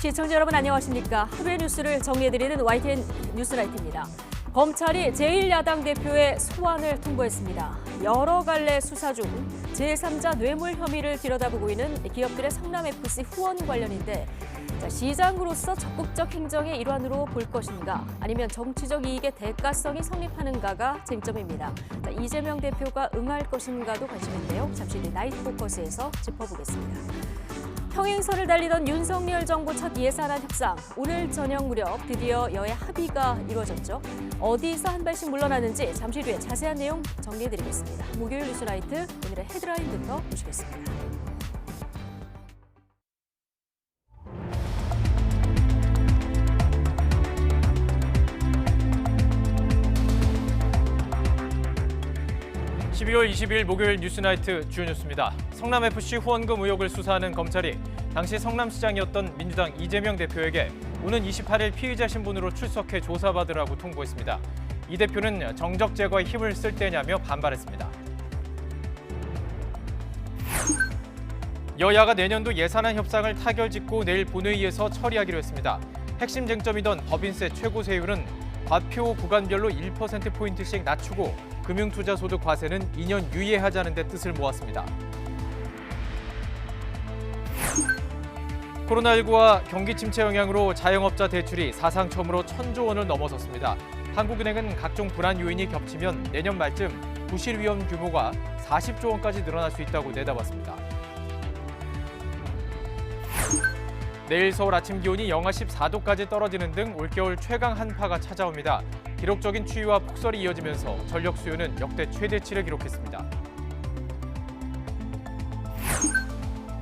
시청자 여러분 안녕하십니까? 하루의 뉴스를 정리해드리는 YTN 뉴스라이트입니다. 검찰이 제1야당 대표의 소환을 통보했습니다. 여러 갈래 수사 중 제3자 뇌물 혐의를 들여다보고 있는 기업들의 성남FC 후원 관련인데 시장으로서 적극적 행정의 일환으로 볼 것인가 아니면 정치적 이익의 대가성이 성립하는가가 쟁점입니다. 이재명 대표가 응할 것인가도 관심인데요. 잠시 뒤 나이트 포커스에서 짚어보겠습니다. 평행선을 달리던 윤석열 정부 첫 예산안 협상. 오늘 저녁 무렵 드디어 여야 합의가 이루어졌죠. 어디서 한 발씩 물러나는지 잠시 뒤에 자세한 내용 정리해드리겠습니다. 목요일 뉴스라이트 오늘의 헤드라인부터 보시겠습니다. (12월 20일) 목요일 뉴스나이트 주요 뉴스입니다. 성남FC 후원금 의혹을 수사하는 검찰이 당시 성남시장이었던 민주당 이재명 대표에게 오는 28일 피의자 신분으로 출석해 조사받으라고 통보했습니다. 이 대표는 정적 제거에 힘을 쓸 때냐며 반발했습니다. 여야가 내년도 예산안 협상을 타결짓고 내일 본회의에서 처리하기로 했습니다. 핵심 쟁점이던 법인세 최고세율은 과표 구간별로 1%포인트씩 낮추고 금융투자소득 과세는 2년 유예하자는 데 뜻을 모았습니다. 코로나19와 경기 침체 영향으로 자영업자 대출이 사상 처음으로 1,000조 원을 넘어섰습니다. 한국은행은 각종 불안 요인이 겹치면 내년 말쯤 부실 위험 규모가 40조 원까지 늘어날 수 있다고 내다봤습니다. 내일 서울 아침 기온이 영하 14도까지 떨어지는 등 올겨울 최강 한파가 찾아옵니다. 기록적인 추위와 폭설이 이어지면서 전력 수요는 역대 최대치를 기록했습니다.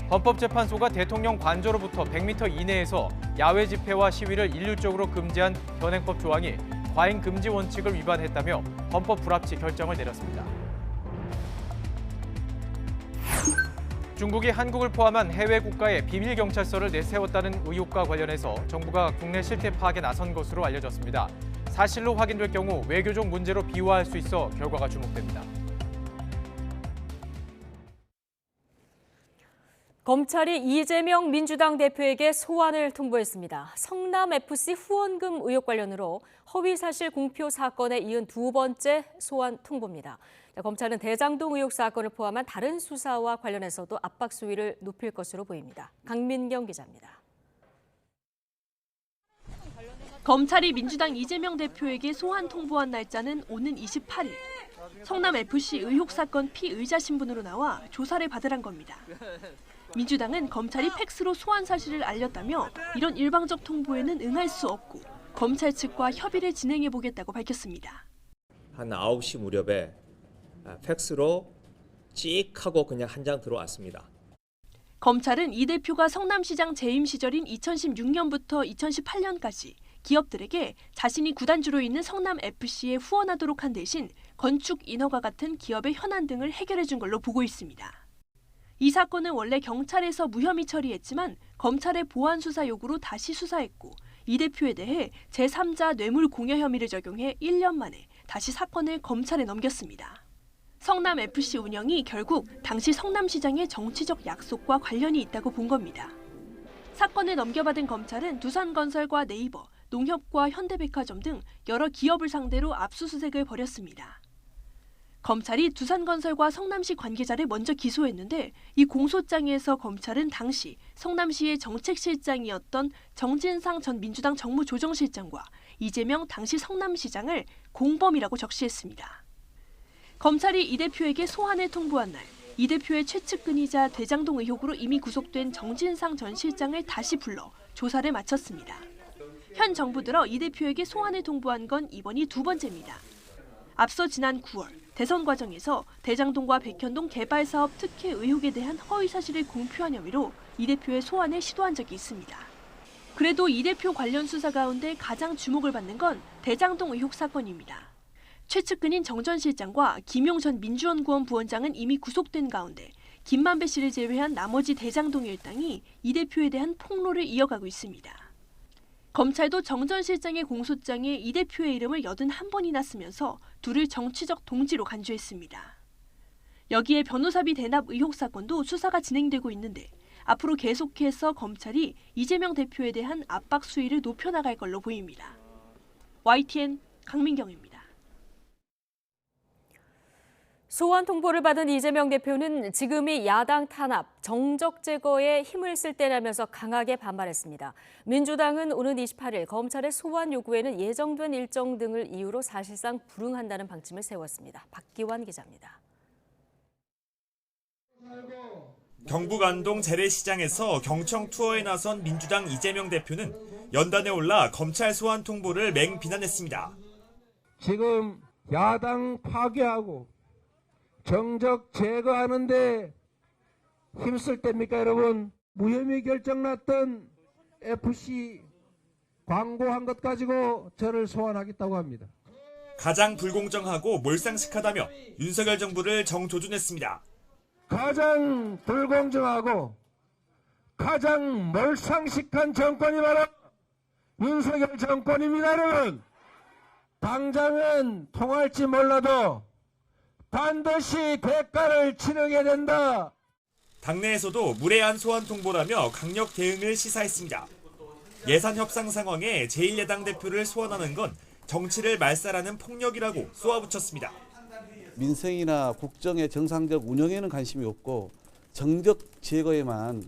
헌법재판소가 대통령 관저로부터 100m 이내에서 야외 집회와 시위를 일률적으로 금지한 현행법 조항이 과잉 금지 원칙을 위반했다며 헌법 불합치 결정을 내렸습니다. 중국이 한국을 포함한 해외 국가에 비밀 경찰서를 내세웠다는 의혹과 관련해서 정부가 국내 실태 파악에 나선 것으로 알려졌습니다. 사실로 확인될 경우 외교적 문제로 비화할 수 있어 결과가 주목됩니다. 검찰이 이재명 민주당 대표에게 소환을 통보했습니다. 성남FC 후원금 의혹 관련으로 허위사실 공표 사건에 이은 두 번째 소환 통보입니다. 검찰은 대장동 의혹 사건을 포함한 다른 수사와 관련해서도 압박 수위를 높일 것으로 보입니다. 강민경 기자입니다. 검찰이 민주당 이재명 대표에게 소환 통보한 날짜는 오는 28일. 성남FC 의혹 사건 피의자 신분으로 나와 조사를 받으란 겁니다. 민주당은 검찰이 팩스로 소환 사실을 알렸다며 이런 일방적 통보에는 응할 수 없고 검찰 측과 협의를 진행해보겠다고 밝혔습니다. 한 9시 무렵에 팩스로 찍 하고 그냥 한 장 들어왔습니다. 검찰은 이 대표가 성남시장 재임 시절인 2016년부터 2018년까지 기업들에게 자신이 구단주로 있는 성남FC에 후원하도록 한 대신 건축 인허가 같은 기업의 현안 등을 해결해 준 걸로 보고 있습니다. 이 사건은 원래 경찰에서 무혐의 처리했지만 검찰의 보안 수사 요구로 다시 수사했고 이 대표에 대해 제3자 뇌물 공여 혐의를 적용해 1년 만에 다시 사건을 검찰에 넘겼습니다. 성남FC 운영이 결국 당시 성남시장의 정치적 약속과 관련이 있다고 본 겁니다. 사건을 넘겨받은 검찰은 두산건설과 네이버, 농협과 현대백화점 등 여러 기업을 상대로 압수수색을 벌였습니다. 검찰이 두산건설과 성남시 관계자를 먼저 기소했는데 이 공소장에서 검찰은 당시 성남시의 정책실장이었던 정진상 전 민주당 정무조정실장과 이재명 당시 성남시장을 공범이라고 적시했습니다. 검찰이 이 대표에게 소환을 통보한 날, 이 대표의 최측근이자 대장동 의혹으로 이미 구속된 정진상 전 실장을 다시 불러 조사를 마쳤습니다. 현 정부 들어 이 대표에게 소환을 통보한 건 이번이 두 번째입니다. 앞서 지난 9월 대선 과정에서 대장동과 백현동 개발 사업 특혜 의혹에 대한 허위 사실을 공표한 혐의로 이 대표의 소환을 시도한 적이 있습니다. 그래도 이 대표 관련 수사 가운데 가장 주목을 받는 건 대장동 의혹 사건입니다. 최측근인 정 전 실장과 김용 전 민주연구원 부원장은 이미 구속된 가운데 김만배 씨를 제외한 나머지 대장동 일당이 이 대표에 대한 폭로를 이어가고 있습니다. 검찰도 정 전 실장의 공소장에 이 대표의 이름을 81번이나 쓰면서 둘을 정치적 동지로 간주했습니다. 여기에 변호사비 대납 의혹 사건도 수사가 진행되고 있는데 앞으로 계속해서 검찰이 이재명 대표에 대한 압박 수위를 높여나갈 걸로 보입니다. YTN 강민경입니다. 소환 통보를 받은 이재명 대표는 지금이 야당 탄압, 정적 제거에 힘을 쓸 때라면서 강하게 반발했습니다. 민주당은 오는 28일 검찰의 소환 요구에는 예정된 일정 등을 이유로 사실상 불응한다는 방침을 세웠습니다. 박기환 기자입니다. 경북 안동 재래시장에서 경청 투어에 나선 민주당 이재명 대표는 연단에 올라 검찰 소환 통보를 맹비난했습니다. 지금 야당 파괴하고 정적 제거하는데 힘쓸 때입니까, 여러분? 무혐의 결정 났던 FC 광고한 것 가지고 저를 소환하겠다고 합니다. 가장 불공정하고 몰상식하다며 윤석열 정부를 정조준했습니다. 가장 불공정하고 가장 몰상식한 정권이 바로 윤석열 정권입니다, 여러분. 당장은 통할지 몰라도 반드시 대가를 치르게 된다. 당내에서도 무례한 소환 통보라며 강력 대응을 시사했습니다. 예산 협상 상황에 제1야당 대표를 소환하는 건 정치를 말살하는 폭력이라고 쏘아붙였습니다. 민생이나 국정의 정상적 운영에는 관심이 없고 정적 제거에만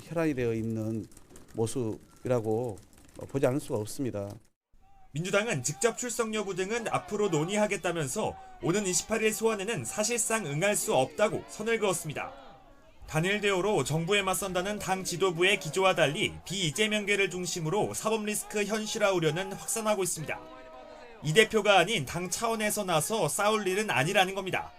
혈안이 되어 있는 모습이라고 보지 않을 수가 없습니다. 민주당은 직접 출석 여부 등은 앞으로 논의하겠다면서 오는 28일 소환에는 사실상 응할 수 없다고 선을 그었습니다. 단일 대오로 정부에 맞선다는 당 지도부의 기조와 달리 비이재명계를 중심으로 사법 리스크 현실화 우려는 확산하고 있습니다. 이 대표가 아닌 당 차원에서 나서 싸울 일은 아니라는 겁니다.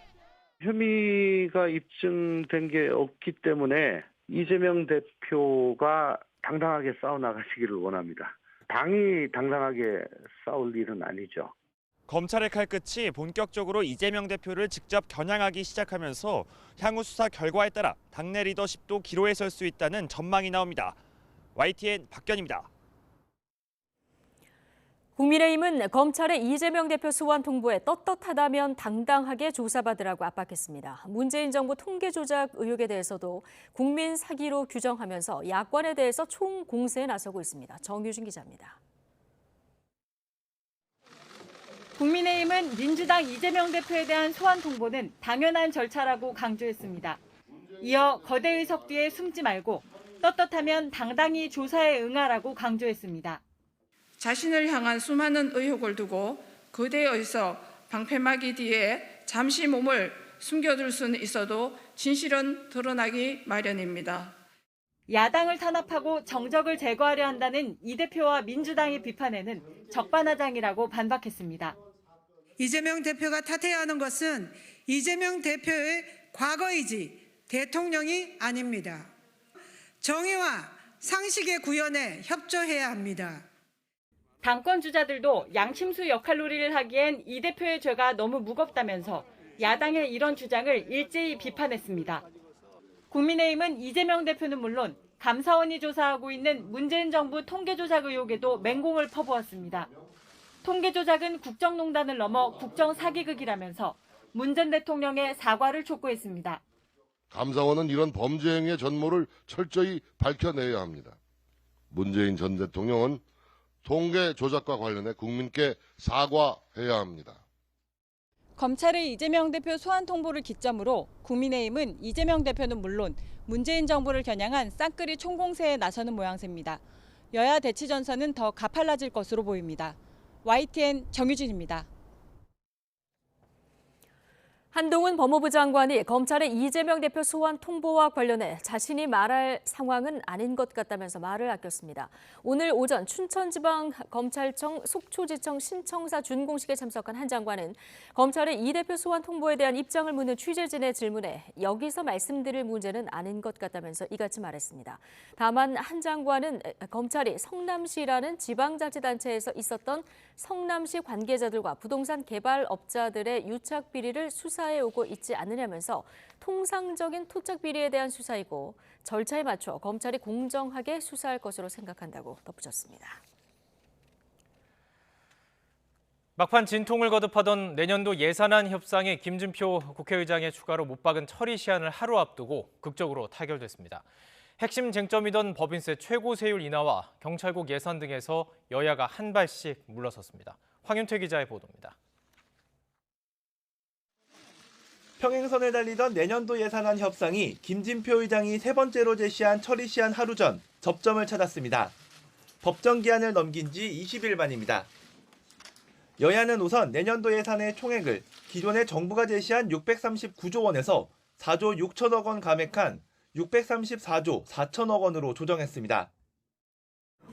혐의가 입증된 게 없기 때문에 이재명 대표가 당당하게 싸워나가시기를 원합니다. 당이 당당하게 싸울 일은 아니죠. 검찰의 칼끝이 본격적으로 이재명 대표를 직접 겨냥하기 시작하면서 향후 수사 결과에 따라 당내 리더십도 기로에 설 수 있다는 전망이 나옵니다. YTN 박견입니다. 국민의힘은 검찰의 이재명 대표 소환 통보에 떳떳하다면 당당하게 조사받으라고 압박했습니다. 문재인 정부 통계 조작 의혹에 대해서도 국민 사기로 규정하면서 야권에 대해서 총공세에 나서고 있습니다. 정유진 기자입니다. 국민의힘은 민주당 이재명 대표에 대한 소환 통보는 당연한 절차라고 강조했습니다. 이어 거대 의석 뒤에 숨지 말고 떳떳하면 당당히 조사에 응하라고 강조했습니다. 자신을 향한 수많은 의혹을 두고 거대 의석 방패막이 뒤에 잠시 몸을 숨겨둘 수는 있어도 진실은 드러나기 마련입니다. 야당을 탄압하고 정적을 제거하려 한다는 이 대표와 민주당의 비판에는 적반하장이라고 반박했습니다. 이재명 대표가 탓해야 하는 것은 이재명 대표의 과거이지 대통령이 아닙니다. 정의와 상식의 구현에 협조해야 합니다. 당권 주자들도 양심수 역할놀이를 하기엔 이 대표의 죄가 너무 무겁다면서 야당의 이런 주장을 일제히 비판했습니다. 국민의힘은 이재명 대표는 물론 감사원이 조사하고 있는 문재인 정부 통계조작 의혹에도 맹공을 퍼부었습니다. 통계조작은 국정농단을 넘어 국정사기극이라면서 문 전 대통령의 사과를 촉구했습니다. 감사원은 이런 범죄 행위의 전모를 철저히 밝혀내야 합니다. 문재인 전 대통령은 통계 조작과 관련해 국민께 사과해야 합니다. 검찰의 이재명 대표 소환 통보를 기점으로 국민의힘은 이재명 대표는 물론 문재인 정부를 겨냥한 쌍끌이 총공세에 나서는 모양새입니다. 여야 대치 전선은 더 가팔라질 것으로 보입니다. YTN 정유진입니다. 한동훈 법무부 장관이 검찰의 이재명 대표 소환 통보와 관련해 자신이 말할 상황은 아닌 것 같다면서 말을 아꼈습니다. 오늘 오전 춘천지방검찰청 속초지청 신청사 준공식에 참석한 한 장관은 검찰의 이 대표 소환 통보에 대한 입장을 묻는 취재진의 질문에 여기서 말씀드릴 문제는 아닌 것 같다면서 이같이 말했습니다. 다만 한 장관은 검찰이 성남시라는 지방자치단체에서 있었던 성남시 관계자들과 부동산 개발업자들의 유착 비리를 수사해 오고 있지 않느냐면서 통상적인 토착 비리에 대한 수사이고 절차에 맞춰 검찰이 공정하게 수사할 것으로 생각한다고 덧붙였습니다. 막판 진통을 거듭하던 내년도 예산안 협상에 김진표 국회의장의 추가로 못 박은 처리 시한을 하루 앞두고 극적으로 타결됐습니다. 핵심 쟁점이던 법인세 최고 세율 인하와 경찰국 예산 등에서 여야가 한 발씩 물러섰습니다. 황윤태 기자의 보도입니다. 평행선을 달리던 내년도 예산안 협상이 김진표 의장이 세 번째로 제시한 처리 시한 하루 전 접점을 찾았습니다. 법정 기한을 넘긴 지 20일 만입니다. 여야는 우선 내년도 예산의 총액을 기존의 정부가 제시한 639조 원에서 4조 6천억 원 감액한 634조 4천억 원으로 조정했습니다.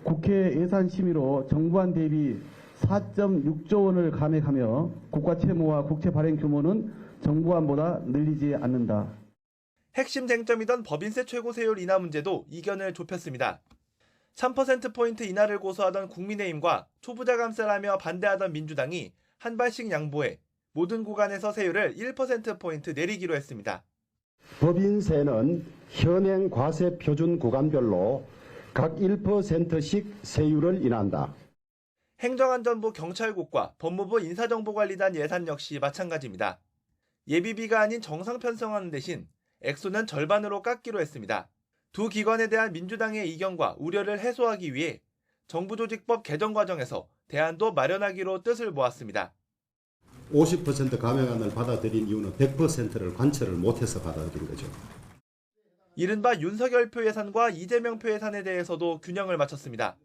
국회 예산 심의로 정부안 대비 4.6조 원을 감액하며 국가 채무와 국채 발행 규모는 정부안보다 늘리지 않는다. 핵심 쟁점이던 법인세 최고 세율 인하 문제도 이견을 좁혔습니다. 3%포인트 인하를 고수하던 국민의힘과 초부자 감세라며 반대하던 민주당이 한 발씩 양보해 모든 구간에서 세율을 1%포인트 내리기로 했습니다. 법인세는 현행 과세 표준 구간별로 각 1%씩 세율을 인한다. 행정안전부 경찰국과 법무부 인사정보관리단 예산 역시 마찬가지입니다. 예비비가 아닌 정상 편성하는 대신 액수는 절반으로 깎기로 했습니다. 두 기관에 대한 민주당의 이견과 우려를 해소하기 위해 정부조직법 개정 과정에서 대안도 마련하기로 뜻을 모았습니다. 50% 감액안을 받아들인 이유는 100%를 관철을 못해서 받아들인 거죠. 이른바 윤석열표 예산과 이재명표 예산에 대해서도 균형을 맞췄습니다.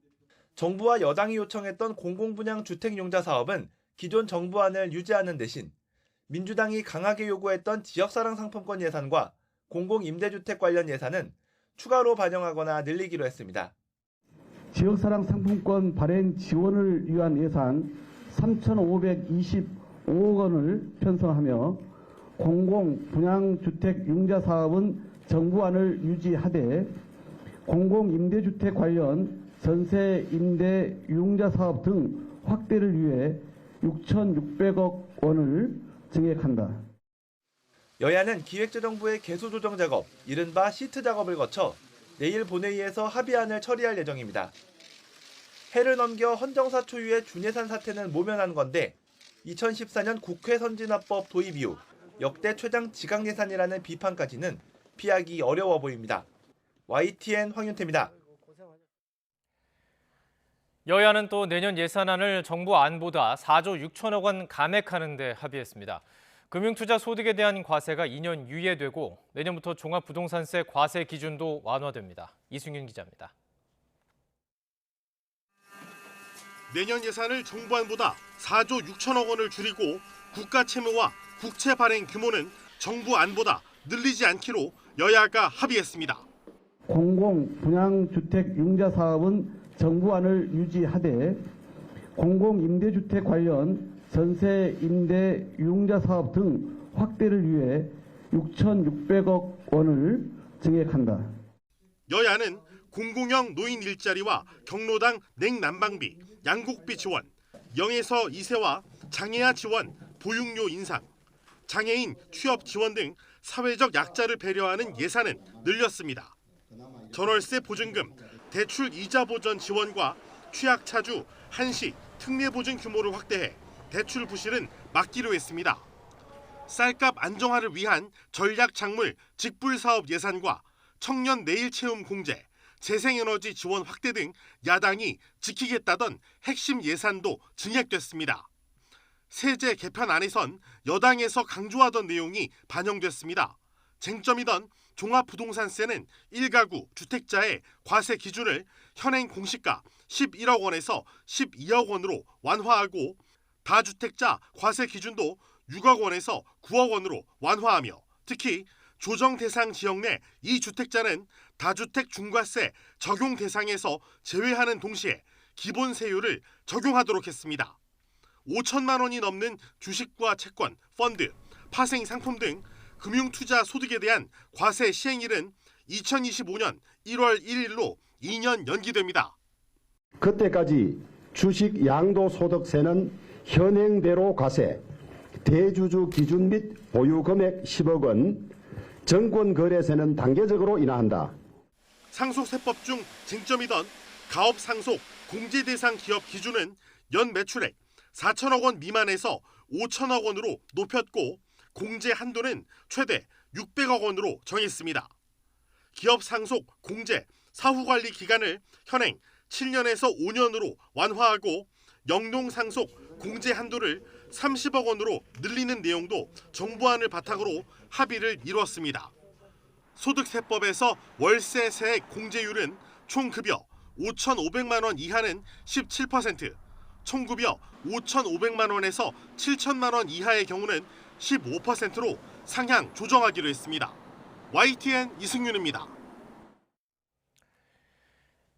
정부와 여당이 요청했던 공공분양 주택용자 사업은 기존 정부안을 유지하는 대신 민주당이 강하게 요구했던 지역사랑 상품권 예산과 공공임대주택 관련 예산은 추가로 반영하거나 늘리기로 했습니다. 지역사랑 상품권 발행 지원을 위한 예산 3,525억 원을 편성하며 공공분양주택 융자 사업은 정부안을 유지하되 공공임대주택 관련 전세 임대 융자 사업 등 확대를 위해 6,600억 원을 증액한다. 여야는 기획재정부의 개수조정 작업, 이른바 시트 작업을 거쳐 내일 본회의에서 합의안을 처리할 예정입니다. 해를 넘겨 헌정사 초유의 준예산 사태는 모면한 건데 2014년 국회 선진화법 도입 이후 역대 최장 지강예산이라는 비판까지는 피하기 어려워 보입니다. YTN 황윤태입니다. 여야는 또 내년 예산안을 정부 안보다 4조 6천억 원 감액하는 데 합의했습니다. 금융투자 소득에 대한 과세가 2년 유예되고 내년부터 종합부동산세 과세 기준도 완화됩니다. 이승윤 기자입니다. 내년 예산을 정부안보다 4조 6천억 원을 줄이고 국가 채무와 국채 발행 규모는 정부안보다 늘리지 않기로 여야가 합의했습니다. 공공분양주택 융자 사업은 정부안을 유지하되 공공임대주택 관련 전세 임대 융자 사업 등 확대를 위해 6,600억 원을 증액한다. 여야는 공공형 노인 일자리와 경로당 냉난방비, 양곡비 지원, 0에서 2세와 장애아 지원, 보육료 인상, 장애인 취업 지원 등 사회적 약자를 배려하는 예산은 늘렸습니다. 전월세 보증금, 대출 이자 보전 지원과 취약차주, 한식, 특례보증 규모를 확대해 대출 부실은 막기로 했습니다. 쌀값 안정화를 위한 전략 작물 직불 사업 예산과 청년 내일 체험 공제, 재생에너지 지원 확대 등 야당이 지키겠다던 핵심 예산도 증액됐습니다. 세제 개편안에선 여당에서 강조하던 내용이 반영됐습니다. 쟁점이던 종합부동산세는 1가구 주택자의 과세 기준을 현행 공시가 11억 원에서 12억 원으로 완화하고 다주택자 과세 기준도 6억 원에서 9억 원으로 완화하며 특히 조정 대상 지역 내 2주택자는 다주택 중과세 적용 대상에서 제외하는 동시에 기본세율을 적용하도록 했습니다. 5천만 원이 넘는 주식과 채권, 펀드, 파생 상품 등 금융투자 소득에 대한 과세 시행일은 2025년 1월 1일로 2년 연기됩니다. 그때까지 주식 양도소득세는 현행대로 과세, 대주주 기준 및 보유 금액 10억 원, 정권거래세는 단계적으로 인하한다. 상속세법 중 쟁점이던 가업 상속 공제 대상 기업 기준은 연 매출액 4천억 원 미만에서 5천억 원으로 높였고 공제 한도는 최대 600억 원으로 정했습니다. 기업 상속, 공제, 사후 관리 기간을 현행 7년에서 5년으로 완화하고 영농 상속, 공제 한도를 30억 원으로 늘리는 내용도 정부안을 바탕으로 합의를 이뤘습니다. 소득세법에서 월세 세액 공제율은 총급여 5,500만 원 이하는 17%, 총급여 5,500만 원에서 7천만 원 이하의 경우는 15%로 상향 조정하기로 했습니다. YTN 이승윤입니다.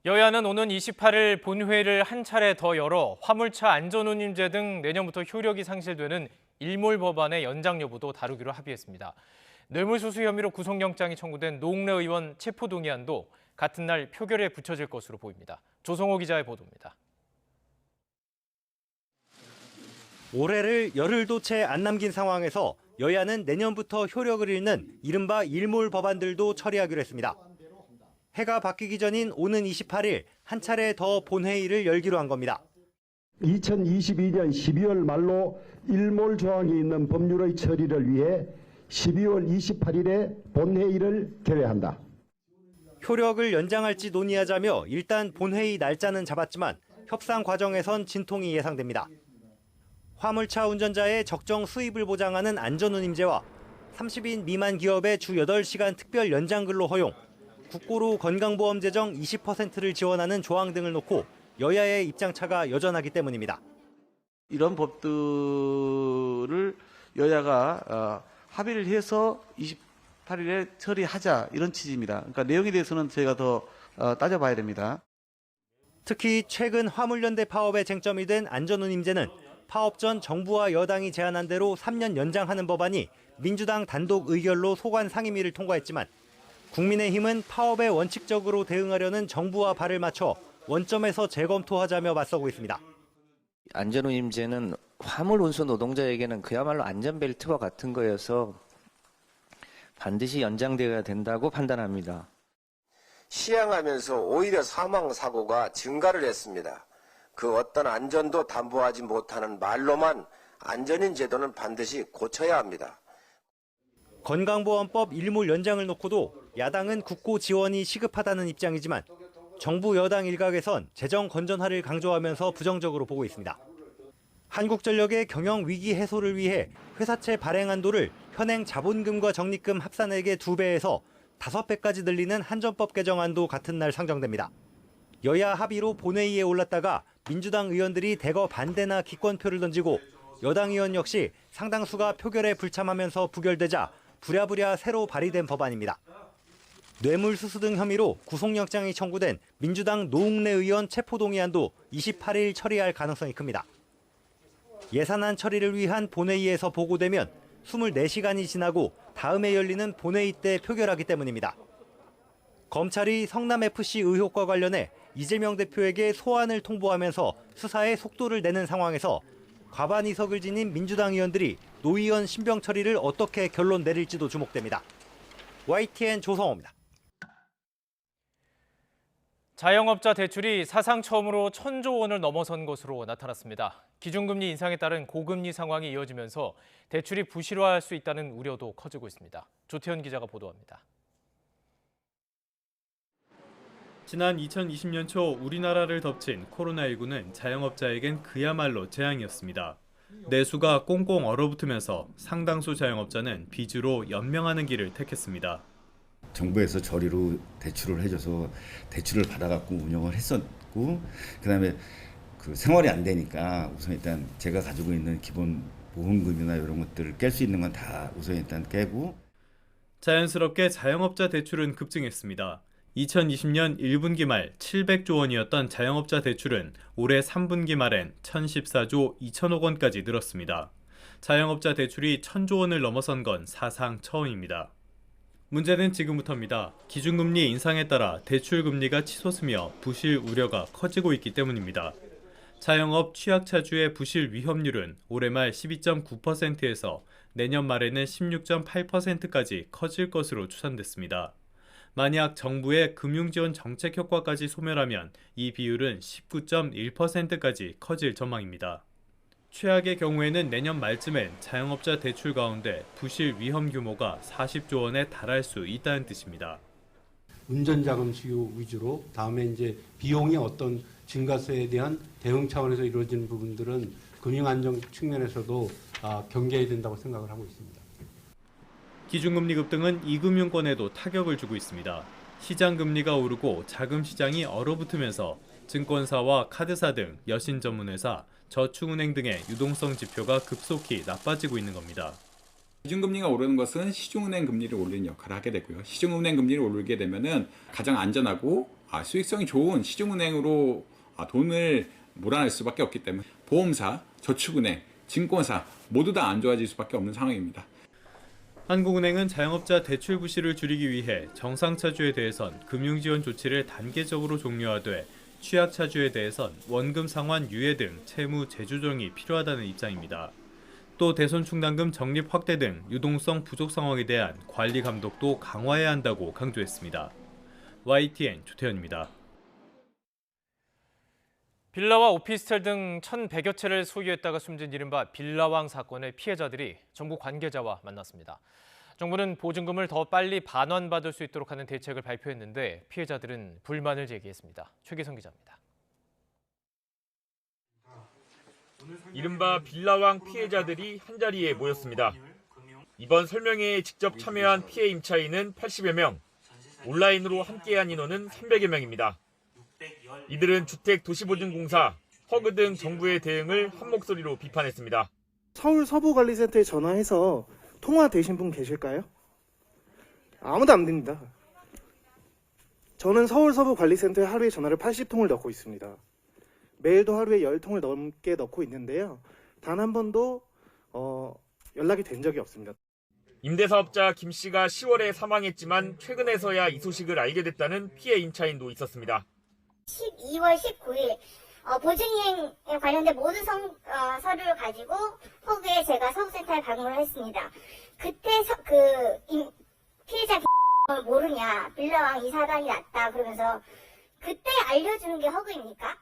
여야는 오는 28일 본회의를 한 차례 더 열어 화물차 안전운임제 등 내년부터 효력이 상실되는 일몰 법안의 연장 여부도 다루기로 합의했습니다. 뇌물수수 혐의로 구속영장이 청구된 노웅래 의원 체포동의안도 같은 날 표결에 붙여질 것으로 보입니다. 조성호 기자의 보도입니다. 올해를 열흘도 채 안 남긴 상황에서 여야는 내년부터 효력을 잃는 이른바 일몰 법안들도 처리하기로 했습니다. 해가 바뀌기 전인 오는 28일 한 차례 더 본회의를 열기로 한 겁니다. 2022년 12월 말로 일몰 조항이 있는 법률의 처리를 위해 12월 28일에 본회의를 개회한다. 효력을 연장할지 논의하자며 일단 본회의 날짜는 잡았지만 협상 과정에선 진통이 예상됩니다. 화물차 운전자의 적정 수입을 보장하는 안전운임제와 30인 미만 기업의 주 8시간 특별 연장근로 허용, 국고로 건강보험 재정 20%를 지원하는 조항 등을 놓고 여야의 입장차가 여전하기 때문입니다. 이런 법들을 여야가 합의를 해서 28일에 처리하자 이런 취지입니다. 그러니까 내용에 대해서는 저희가 더 따져봐야 됩니다. 특히 최근 화물연대 파업의 쟁점이 된 안전운임제는 파업 전 정부와 여당이 제안한 대로 3년 연장하는 법안이 민주당 단독 의결로 소관 상임위를 통과했지만 국민의힘은 파업에 원칙적으로 대응하려는 정부와 발을 맞춰 원점에서 재검토하자며 맞서고 있습니다. 안전운임제는 화물 운수 노동자에게는 그야말로 안전벨트와 같은 거여서 반드시 연장되어야 된다고 판단합니다. 시행하면서 오히려 사망사고가 증가를 했습니다. 그 어떤 안전도 담보하지 못하는 말로만 안전인 제도는 반드시 고쳐야 합니다. 건강보험법 일몰 연장을 놓고도 야당은 국고 지원이 시급하다는 입장이지만 정부 여당 일각에선 재정 건전화를 강조하면서 부정적으로 보고 있습니다. 한국전력의 경영 위기 해소를 위해 회사채 발행 한도를 현행 자본금과 적립금 합산액의 2배에서 5배까지 늘리는 한전법 개정안도 같은 날 상정됩니다. 여야 합의로 본회의에 올랐다가 민주당 의원들이 대거 반대나 기권표를 던지고 여당 의원 역시 상당수가 표결에 불참하면서 부결되자 부랴부랴 새로 발의된 법안입니다. 뇌물수수 등 혐의로 구속영장이 청구된 민주당 노웅래 의원 체포동의안도 28일 처리할 가능성이 큽니다. 예산안 처리를 위한 본회의에서 보고되면 24시간이 지나고 다음에 열리는 본회의 때 표결하기 때문입니다. 검찰이 성남FC 의혹과 관련해 이재명 대표에게 소환을 통보하면서 수사에 속도를 내는 상황에서 과반 의석을 지닌 민주당 의원들이 노 의원 신병 처리를 어떻게 결론 내릴지도 주목됩니다. YTN 조성호입니다. 자영업자 대출이 사상 처음으로 1,000조 원을 넘어선 것으로 나타났습니다. 기준금리 인상에 따른 고금리 상황이 이어지면서 대출이 부실화할 수 있다는 우려도 커지고 있습니다. 조태현 기자가 보도합니다. 지난 2020년 초 우리나라를 덮친 코로나19는 자영업자에겐 그야말로 재앙이었습니다. 내수가 꽁꽁 얼어붙으면서 상당수 자영업자는 빚으로 연명하는 길을 택했습니다. 정부에서 저리로 대출을 해줘서 대출을 받아갖고 운영을 했었고, 그다음에 그 생활이 안 되니까 우선 일단 제가 가지고 있는 기본 보험금이나 이런 것들을 깰 수 있는 건 다 우선 일단 깨고. 자연스럽게 자영업자 대출은 급증했습니다. 2020년 1분기 말 700조 원이었던 자영업자 대출은 올해 3분기 말엔 1,014조 2천억 원까지 늘었습니다. 자영업자 대출이 1,000조 원을 넘어선 건 사상 처음입니다. 문제는 지금부터입니다. 기준금리 인상에 따라 대출금리가 치솟으며 부실 우려가 커지고 있기 때문입니다. 자영업 취약차주의 부실 위험률은 올해 말 12.9%에서 내년 말에는 16.8%까지 커질 것으로 추산됐습니다. 만약 정부의 금융지원 정책 효과까지 소멸하면 이 비율은 19.1%까지 커질 전망입니다. 최악의 경우에는 내년 말쯤엔 자영업자 대출 가운데 부실 위험 규모가 40조 원에 달할 수 있다는 뜻입니다. 운전자금 수요 위주로 다음에 이제 비용의 어떤 증가세에 대한 대응 차원에서 이루어지는 부분들은 금융 안정 측면에서도 경계해야 된다고 생각을 하고 있습니다. 기준금리 급등은 이금융권에도 타격을 주고 있습니다. 시장 금리가 오르고 자금 시장이 얼어붙으면서 증권사와 카드사 등 여신 전문회사, 저축은행 등의 유동성 지표가 급속히 나빠지고 있는 겁니다. 기준금리가 오르는 것은 시중은행 금리를 올리는 역할을 하게 되고요. 시중은행 금리를 올리게 되면은 가장 안전하고 수익성이 좋은 시중은행으로 돈을 몰아낼 수밖에 없기 때문에 보험사, 저축은행, 증권사 모두 다 안 좋아질 수밖에 없는 상황입니다. 한국은행은 자영업자 대출 부실을 줄이기 위해 정상차주에 대해선 금융지원 조치를 단계적으로 종료하되 취약차주에 대해선 원금 상환 유예 등 채무 재조정이 필요하다는 입장입니다. 또 대손충당금 적립 확대 등 유동성 부족 상황에 대한 관리 감독도 강화해야 한다고 강조했습니다. YTN 조태현입니다. 빌라와 오피스텔 등 1,100여 채를 소유했다가 숨진 이른바 빌라왕 사건의 피해자들이 정부 관계자와 만났습니다. 정부는 보증금을 더 빨리 반환받을 수 있도록 하는 대책을 발표했는데 피해자들은 불만을 제기했습니다. 최기성 기자입니다. 이른바 빌라왕 피해자들이 한자리에 모였습니다. 이번 설명회에 직접 참여한 피해 임차인은 80여 명, 온라인으로 함께한 인원은 300여 명입니다. 이들은 주택도시보증공사, 허그 등 정부의 대응을 한 목소리로 비판했습니다. 서울 서부관리센터에 전화해서 통화되신 분 계실까요? 아무도 안 됩니다. 저는 서울 서부관리센터에 하루에 전화를 80통을 넣고 있습니다. 매일도 하루에 10통을 넘게 넣고 있는데요. 단 한 번도 연락이 된 적이 없습니다. 임대사업자 김 씨가 10월에 사망했지만 최근에서야 이 소식을 알게 됐다는 피해 임차인도 있었습니다. 12월 19일 보증이행에 관련된 모든 서류를 가지고 허그에 제가 서구센터에 방문을 했습니다. 그때 피해자 모르냐, 빌라왕 이사단이 났다 그러면서 그때 알려주는 게 허그입니까?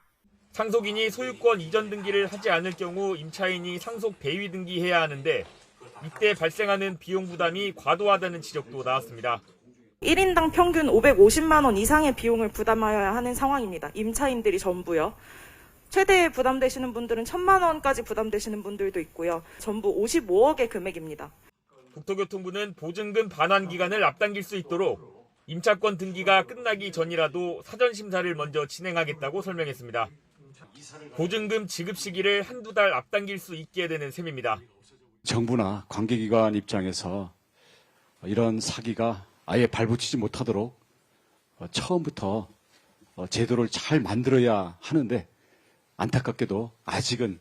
상속인이 소유권 이전 등기를 하지 않을 경우 임차인이 상속 배위 등기해야 하는데 이때 발생하는 비용 부담이 과도하다는 지적도 나왔습니다. 1인당 평균 550만 원 이상의 비용을 부담해야 하는 상황입니다. 임차인들이 전부요. 최대 부담되시는 분들은 1,000만 원까지 부담되시는 분들도 있고요. 전부 55억의 금액입니다. 국토교통부는 보증금 반환 기간을 앞당길 수 있도록 임차권 등기가 끝나기 전이라도 사전 심사를 먼저 진행하겠다고 설명했습니다. 보증금 지급 시기를 한두 달 앞당길 수 있게 되는 셈입니다. 정부나 관계기관 입장에서 이런 사기가 아예 발붙이지 못하도록 처음부터 제도를 잘 만들어야 하는데 안타깝게도 아직은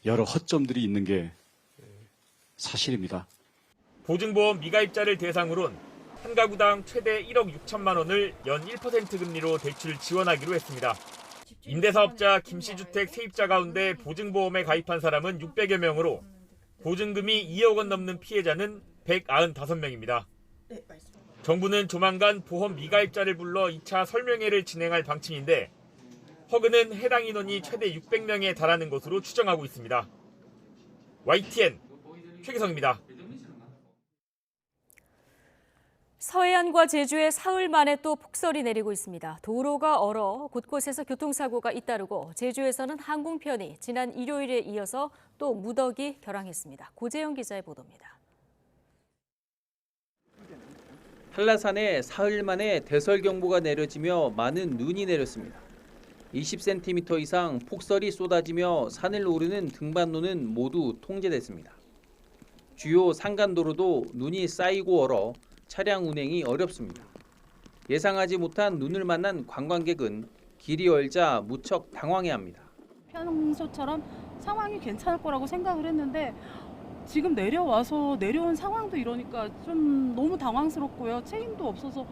여러 허점들이 있는 게 사실입니다. 보증보험 미가입자를 대상으론 한 가구당 최대 1억 6천만 원을 연 1% 금리로 대출 지원하기로 했습니다. 임대사업자 김씨 주택 세입자 가운데 보증보험에 가입한 사람은 600여 명으로 보증금이 2억 원 넘는 피해자는 195명입니다. 정부는 조만간 보험 미가입자를 불러 2차 설명회를 진행할 방침인데 허그는 해당 인원이 최대 600명에 달하는 것으로 추정하고 있습니다. YTN 최기성입니다. 서해안과 제주에 사흘 만에 또 폭설이 내리고 있습니다. 도로가 얼어 곳곳에서 교통사고가 잇따르고 제주에서는 항공편이 지난 일요일에 이어서 또 무더기 결항했습니다. 고재영 기자의 보도입니다. 한라산에 사흘 만에 대설경보가 내려지며 많은 눈이 내렸습니다. 20cm 이상 폭설이 쏟아지며 산을 오르는 등반로는 모두 통제됐습니다. 주요 산간도로도 눈이 쌓이고 얼어 차량 운행이 어렵습니다. 예상하지 못한 눈을 만난 관광객은 길이 얼자 무척 당황해합니다. 평소처럼 상황이 괜찮을 거라고 생각을 했는데 지금 내려온 상황도 이러니까 좀 너무 당황스럽고요. 책임도 없어서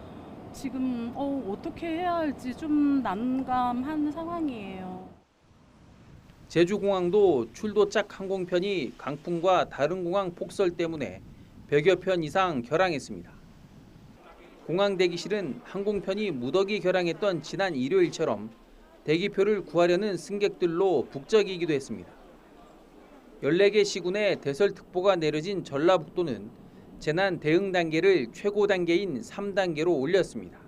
지금 어떻게 해야 할지 좀 난감한 상황이에요. 제주공항도 출도짝 항공편이 강풍과 다른 공항 폭설 때문에 100여 편 이상 결항했습니다. 공항 대기실은 항공편이 무더기 결항했던 지난 일요일처럼 대기표를 구하려는 승객들로 북적이기도 했습니다. 14개 시군에 대설특보가 내려진 전라북도는 재난 대응 단계를 최고 단계인 3단계로 올렸습니다.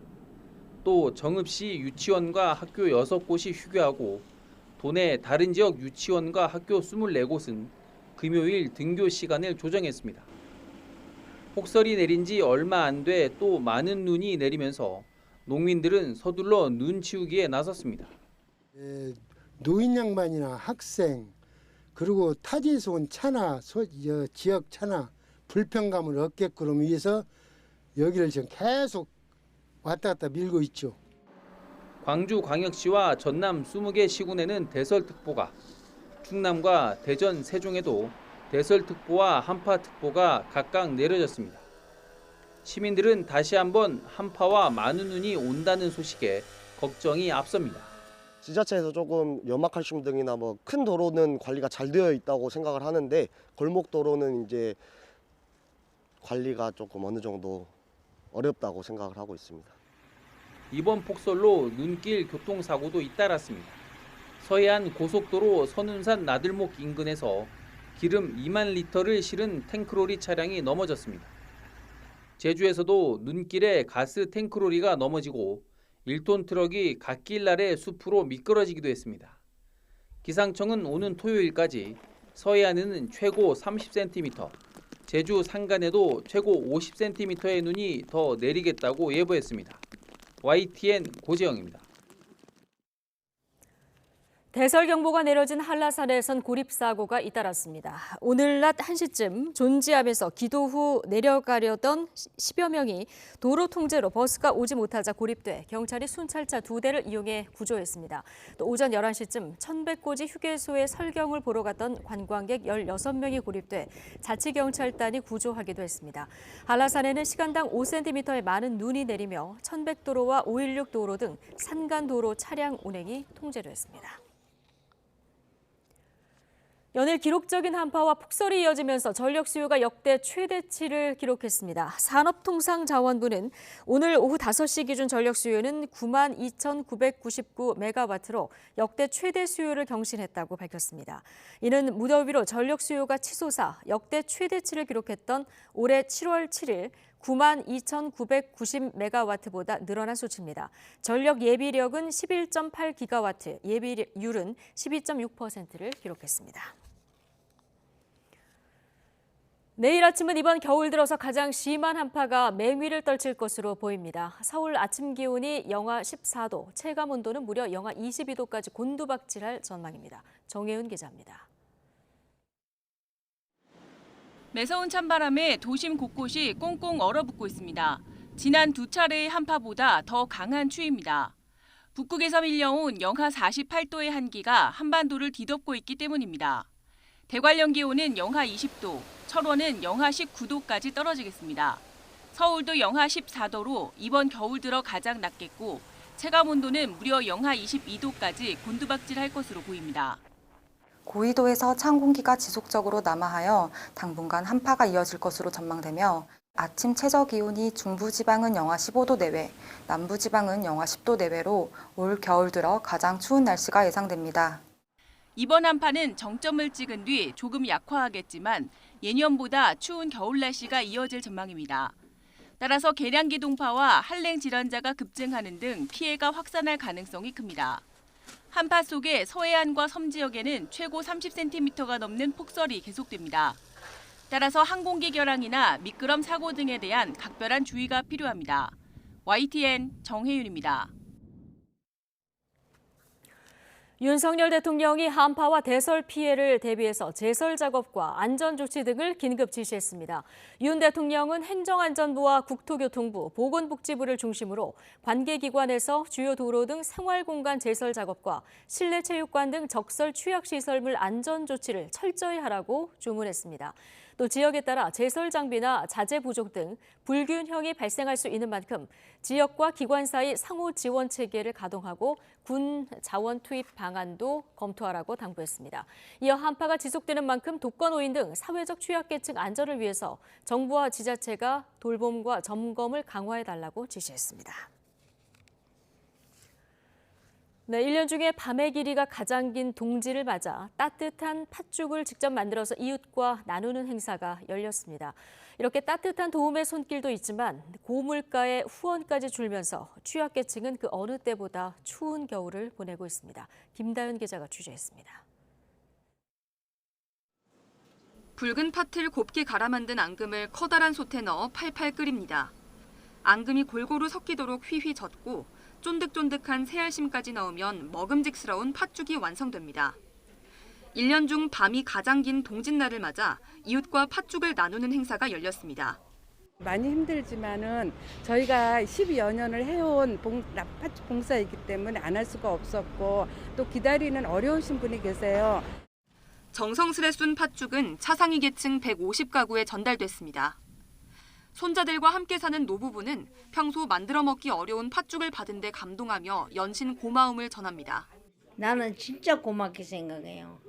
또 정읍시 유치원과 학교 6곳이 휴교하고 도내 다른 지역 유치원과 학교 24곳은 금요일 등교 시간을 조정했습니다. 폭설이 내린 지 얼마 안 돼 또 많은 눈이 내리면서 농민들은 서둘러 눈 치우기에 나섰습니다. 노인 양반이나 학생 그리고 타지에서 온 차나 지역 차나 불편감을 없게끔 위해서 여기를 지금 계속 왔다 갔다 밀고 있죠. 광주광역시와 전남 20개 시군에는 대설특보가, 충남과 대전, 세종에도 대설특보와 한파특보가 각각 내려졌습니다. 시민들은 다시 한번 한파와 많은 눈이 온다는 소식에 걱정이 앞섭니다. 지자체에서 조금 연막칼슘 등이나 뭐 큰 도로는 관리가 잘 되어 있다고 생각을 하는데 골목 도로는 이제 관리가 조금 어느 정도 어렵다고 생각을 하고 있습니다. 이번 폭설로 눈길 교통사고도 잇따랐습니다. 서해안 고속도로 선운산 나들목 인근에서 기름 2만 리터를 실은 탱크로리 차량이 넘어졌습니다. 제주에서도 눈길에 가스 탱크로리가 넘어지고 1톤 트럭이 갓길 아래 숲으로 미끄러지기도 했습니다. 기상청은 오는 토요일까지 서해안에는 최고 30cm, 제주 산간에도 최고 50cm의 눈이 더 내리겠다고 예보했습니다. YTN 고재영입니다. 대설경보가 내려진 한라산에선 고립사고가 잇따랐습니다. 오늘 낮 1시쯤 존지암에서 기도 후 내려가려던 10여 명이 도로 통제로 버스가 오지 못하자 고립돼 경찰이 순찰차 2대를 이용해 구조했습니다. 또 오전 11시쯤 천백고지 휴게소에 설경을 보러 갔던 관광객 16명이 고립돼 자치경찰단이 구조하기도 했습니다. 한라산에는 시간당 5cm의 많은 눈이 내리며 천백도로와 516 도로 등 산간도로 차량 운행이 통제됐습니다. 연일 기록적인 한파와 폭설이 이어지면서 전력 수요가 역대 최대치를 기록했습니다. 산업통상자원부는 오늘 오후 5시 기준 전력 수요는 92,999메가와트로 역대 최대 수요를 경신했다고 밝혔습니다. 이는 무더위로 전력 수요가 치솟아 역대 최대치를 기록했던 올해 7월 7일 92,990메가와트보다 늘어난 수치입니다. 전력 예비력은 11.8기가와트, 예비율은 12.6%를 기록했습니다. 내일 아침은 이번 겨울 들어서 가장 심한 한파가 맹위를 떨칠 것으로 보입니다. 서울 아침 기온이 영하 14도, 체감 온도는 무려 영하 22도까지 곤두박질할 전망입니다. 정혜은 기자입니다. 매서운 찬바람에 도심 곳곳이 꽁꽁 얼어붙고 있습니다. 지난 2차례의 한파보다 더 강한 추위입니다. 북극에서 밀려온 영하 48도의 한기가 한반도를 뒤덮고 있기 때문입니다. 대관령 기온은 영하 20도, 철원은 영하 19도까지 떨어지겠습니다. 서울도 영하 14도로 이번 겨울 들어 가장 낮겠고 체감 온도는 무려 영하 22도까지 곤두박질할 것으로 보입니다. 고위도에서 찬 공기가 지속적으로 남하하여 당분간 한파가 이어질 것으로 전망되며 아침 최저 기온이 중부지방은 영하 15도 내외, 남부지방은 영하 10도 내외로 올 겨울 들어 가장 추운 날씨가 예상됩니다. 이번 한파는 정점을 찍은 뒤 조금 약화하겠지만 예년보다 추운 겨울 날씨가 이어질 전망입니다. 따라서 계량기 동파와 한랭 질환자가 급증하는 등 피해가 확산할 가능성이 큽니다. 한파 속에 서해안과 섬 지역에는 최고 30cm가 넘는 폭설이 계속됩니다. 따라서 항공기 결항이나 미끄럼 사고 등에 대한 각별한 주의가 필요합니다. YTN 정혜윤입니다. 윤석열 대통령이 한파와 대설 피해를 대비해서 제설 작업과 안전 조치 등을 긴급 지시했습니다. 윤 대통령은 행정안전부와 국토교통부, 보건복지부를 중심으로 관계기관에서 주요 도로 등 생활공간 제설 작업과 실내체육관 등 적설 취약시설물 안전 조치를 철저히 하라고 주문했습니다. 또 지역에 따라 제설 장비나 자재 부족 등 불균형이 발생할 수 있는 만큼 지역과 기관 사이 상호 지원 체계를 가동하고 군 자원 투입 방안도 검토하라고 당부했습니다. 이어 한파가 지속되는 만큼 독거노인 등 사회적 취약계층 안전을 위해서 정부와 지자체가 돌봄과 점검을 강화해달라고 지시했습니다. 네, 1년 중에 밤의 길이가 가장 긴 동지를 맞아 따뜻한 팥죽을 직접 만들어서 이웃과 나누는 행사가 열렸습니다. 이렇게 따뜻한 도움의 손길도 있지만 고물가의 후원까지 줄면서 취약계층은 그 어느 때보다 추운 겨울을 보내고 있습니다. 김다현 기자가 취재했습니다. 붉은 팥을 곱게 갈아 만든 앙금을 커다란 솥에 넣어 팔팔 끓입니다. 앙금이 골고루 섞이도록 휘휘 젓고 쫀득쫀득한 새알심까지 넣으면 먹음직스러운 팥죽이 완성됩니다. 1년 중 밤이 가장 긴 동짓날을 맞아 이웃과 팥죽을 나누는 행사가 열렸습니다. 많이 힘들지만은 저희가 12여 년을 해온 팥죽 봉사이기 때문에 안 할 수가 없었고 또 기다리는 어려우신 분이 계세요. 정성스레 쏜 팥죽은 차상위 계층 150가구에 전달됐습니다. 손자들과 함께 사는 노부부는 평소 만들어 먹기 어려운 팥죽을 받은 데 감동하며 연신 고마움을 전합니다. 나는 진짜 고맙게 생각해요.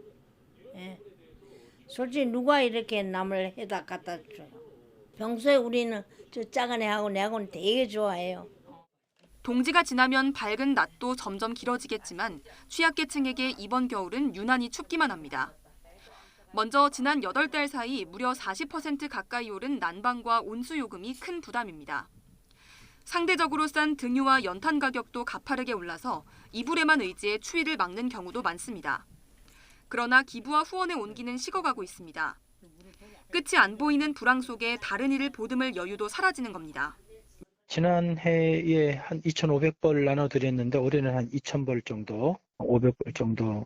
예. 솔직히 누가 이렇게 남을 해다 갖다 줘요. 평소에 우리는 저 작은 애하고 내하고는 되게 좋아해요. 동지가 지나면 밝은 낮도 점점 길어지겠지만 취약계층에게 이번 겨울은 유난히 춥기만 합니다. 먼저 지난 8달 사이 무려 40% 가까이 오른 난방과 온수요금이 큰 부담입니다. 상대적으로 싼 등유와 연탄 가격도 가파르게 올라서 이불에만 의지해 추위를 막는 경우도 많습니다. 그러나 기부와 후원에 온기는 식어가고 있습니다. 끝이 안 보이는 불황 속에 다른 일을 보듬을 여유도 사라지는 겁니다. 지난 해에 한 2,500벌 나눠드렸는데 올해는 한 2,000벌 정도, 500벌 정도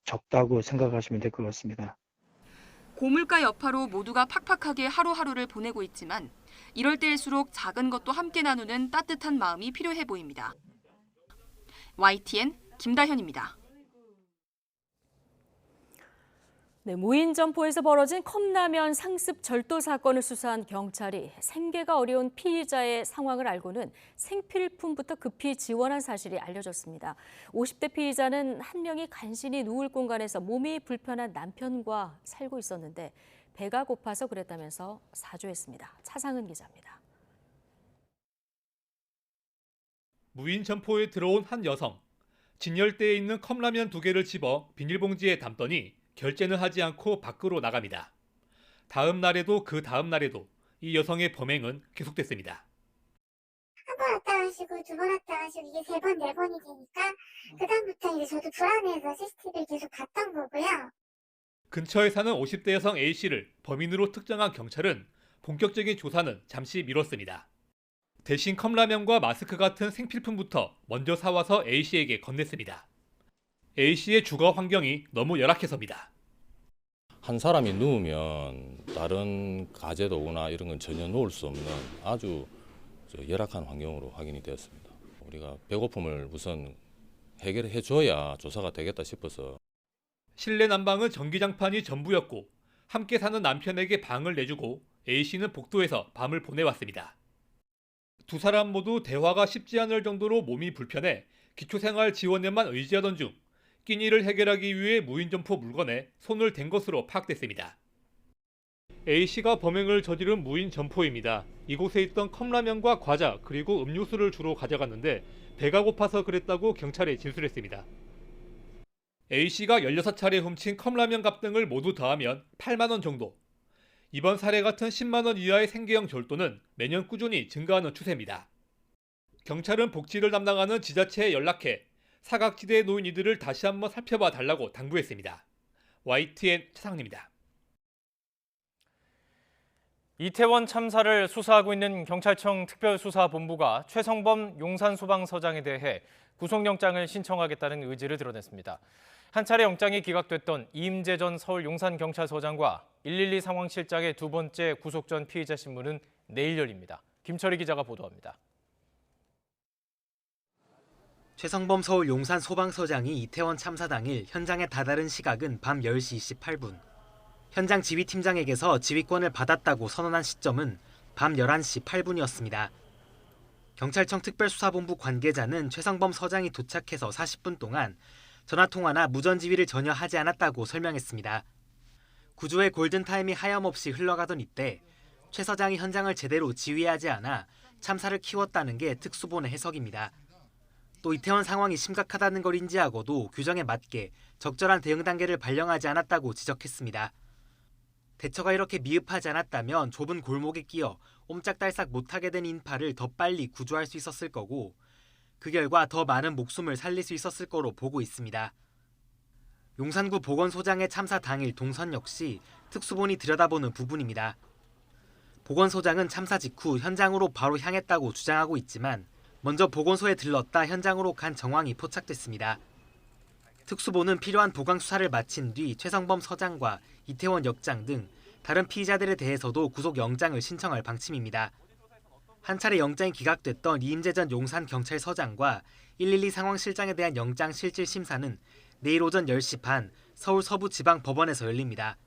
적다고 생각하시면 될 것 같습니다. 고물가 여파로 모두가 팍팍하게 하루하루를 보내고 있지만 이럴 때일수록 작은 것도 함께 나누는 따뜻한 마음이 필요해 보입니다. YTN 김다현입니다. 네, 무인 점포에서 벌어진 컵라면 상습 절도 사건을 수사한 경찰이 생계가 어려운 피의자의 상황을 알고는 생필품부터 급히 지원한 사실이 알려졌습니다. 50대 피의자는 한 명이 간신히 누울 공간에서 몸이 불편한 남편과 살고 있었는데 배가 고파서 그랬다면서 사죄했습니다. 차상은 기자입니다. 무인 점포에 들어온 한 여성. 진열대에 있는 컵라면 2개를 집어 비닐봉지에 담더니 결제는 하지 않고 밖으로 나갑니다. 다음 날에도 그 다음 날에도 이 여성의 범행은 계속됐습니다. 한 번 왔다 가시고 두 번 왔다 가시고 이게 3번, 4번이 되니까 그다음부터 이제 저도 불안해서 CCTV를 계속 봤던 거고요. 근처에 사는 50대 여성 A씨를 범인으로 특정한 경찰은 본격적인 조사는 잠시 미뤘습니다. 대신 컵라면과 마스크 같은 생필품부터 먼저 사와서 A씨에게 건넸습니다. A씨의 주거 환경이 너무 열악해서입니다. 한 사람이 누우면 다른 가재도구나 이런 건 전혀 놓을 수 없는 아주 열악한 환경으로 확인이 되었습니다. 우리가 배고픔을 우선 해결해 줘야 조사가 되겠다 싶어서. 실내 난방은 전기장판이 전부였고 함께 사는 남편에게 방을 내주고 A씨는 복도에서 밤을 보내왔습니다. 두 사람 모두 대화가 쉽지 않을 정도로 몸이 불편해 기초생활 지원에만 의지하던 중 끼니를 해결하기 위해 무인점포 물건에 손을 댄 것으로 파악됐습니다. A씨가 범행을 저지른 무인점포입니다. 이곳에 있던 컵라면과 과자 그리고 음료수를 주로 가져갔는데 배가 고파서 그랬다고 경찰에 진술했습니다. A씨가 16차례 훔친 컵라면 값 등을 모두 더하면 8만 원 정도. 이번 사례 같은 10만 원 이하의 생계형 절도는 매년 꾸준히 증가하는 추세입니다. 경찰은 복지를 담당하는 지자체에 연락해 사각지대에 놓인 이들을 다시 한번 살펴봐 달라고 당부했습니다. YTN 차상입니다. 이태원 참사를 수사하고 있는 경찰청 특별수사본부가 최성범 용산소방서장에 대해 구속영장을 신청하겠다는 의지를 드러냈습니다. 한 차례 영장이 기각됐던 이임재 전 서울 용산경찰서장과 112 상황실장의 두 번째 구속 전 피의자 신문은 내일 열립니다. 김철희 기자가 보도합니다. 최성범 서울 용산 소방서장이 이태원 참사 당일 현장에 다다른 시각은 밤 10시 28분. 현장 지휘팀장에게서 지휘권을 받았다고 선언한 시점은 밤 11시 8분이었습니다. 경찰청 특별수사본부 관계자는 최성범 서장이 도착해서 40분 동안 전화통화나 무전지휘를 전혀 하지 않았다고 설명했습니다. 구조의 골든타임이 하염없이 흘러가던 이때 최 서장이 현장을 제대로 지휘하지 않아 참사를 키웠다는 게 특수본의 해석입니다. 또 이태원 상황이 심각하다는 걸 인지하고도 규정에 맞게 적절한 대응 단계를 발령하지 않았다고 지적했습니다. 대처가 이렇게 미흡하지 않았다면 좁은 골목에 끼어 옴짝달싹 못하게 된 인파를 더 빨리 구조할 수 있었을 거고 그 결과 더 많은 목숨을 살릴 수 있었을 거로 보고 있습니다. 용산구 보건소장의 참사 당일 동선 역시 특수본이 들여다보는 부분입니다. 보건소장은 참사 직후 현장으로 바로 향했다고 주장하고 있지만 먼저 보건소에 들렀다 현장으로 간 정황이 포착됐습니다. 특수본은 필요한 보강 수사를 마친 뒤 최성범 서장과 이태원 역장 등 다른 피의자들에 대해서도 구속영장을 신청할 방침입니다. 한 차례 영장이 기각됐던 이임재 전 용산경찰서장과 112 상황실장에 대한 영장 실질 심사는 내일 오전 10시 반 서울 서부지방법원에서 열립니다.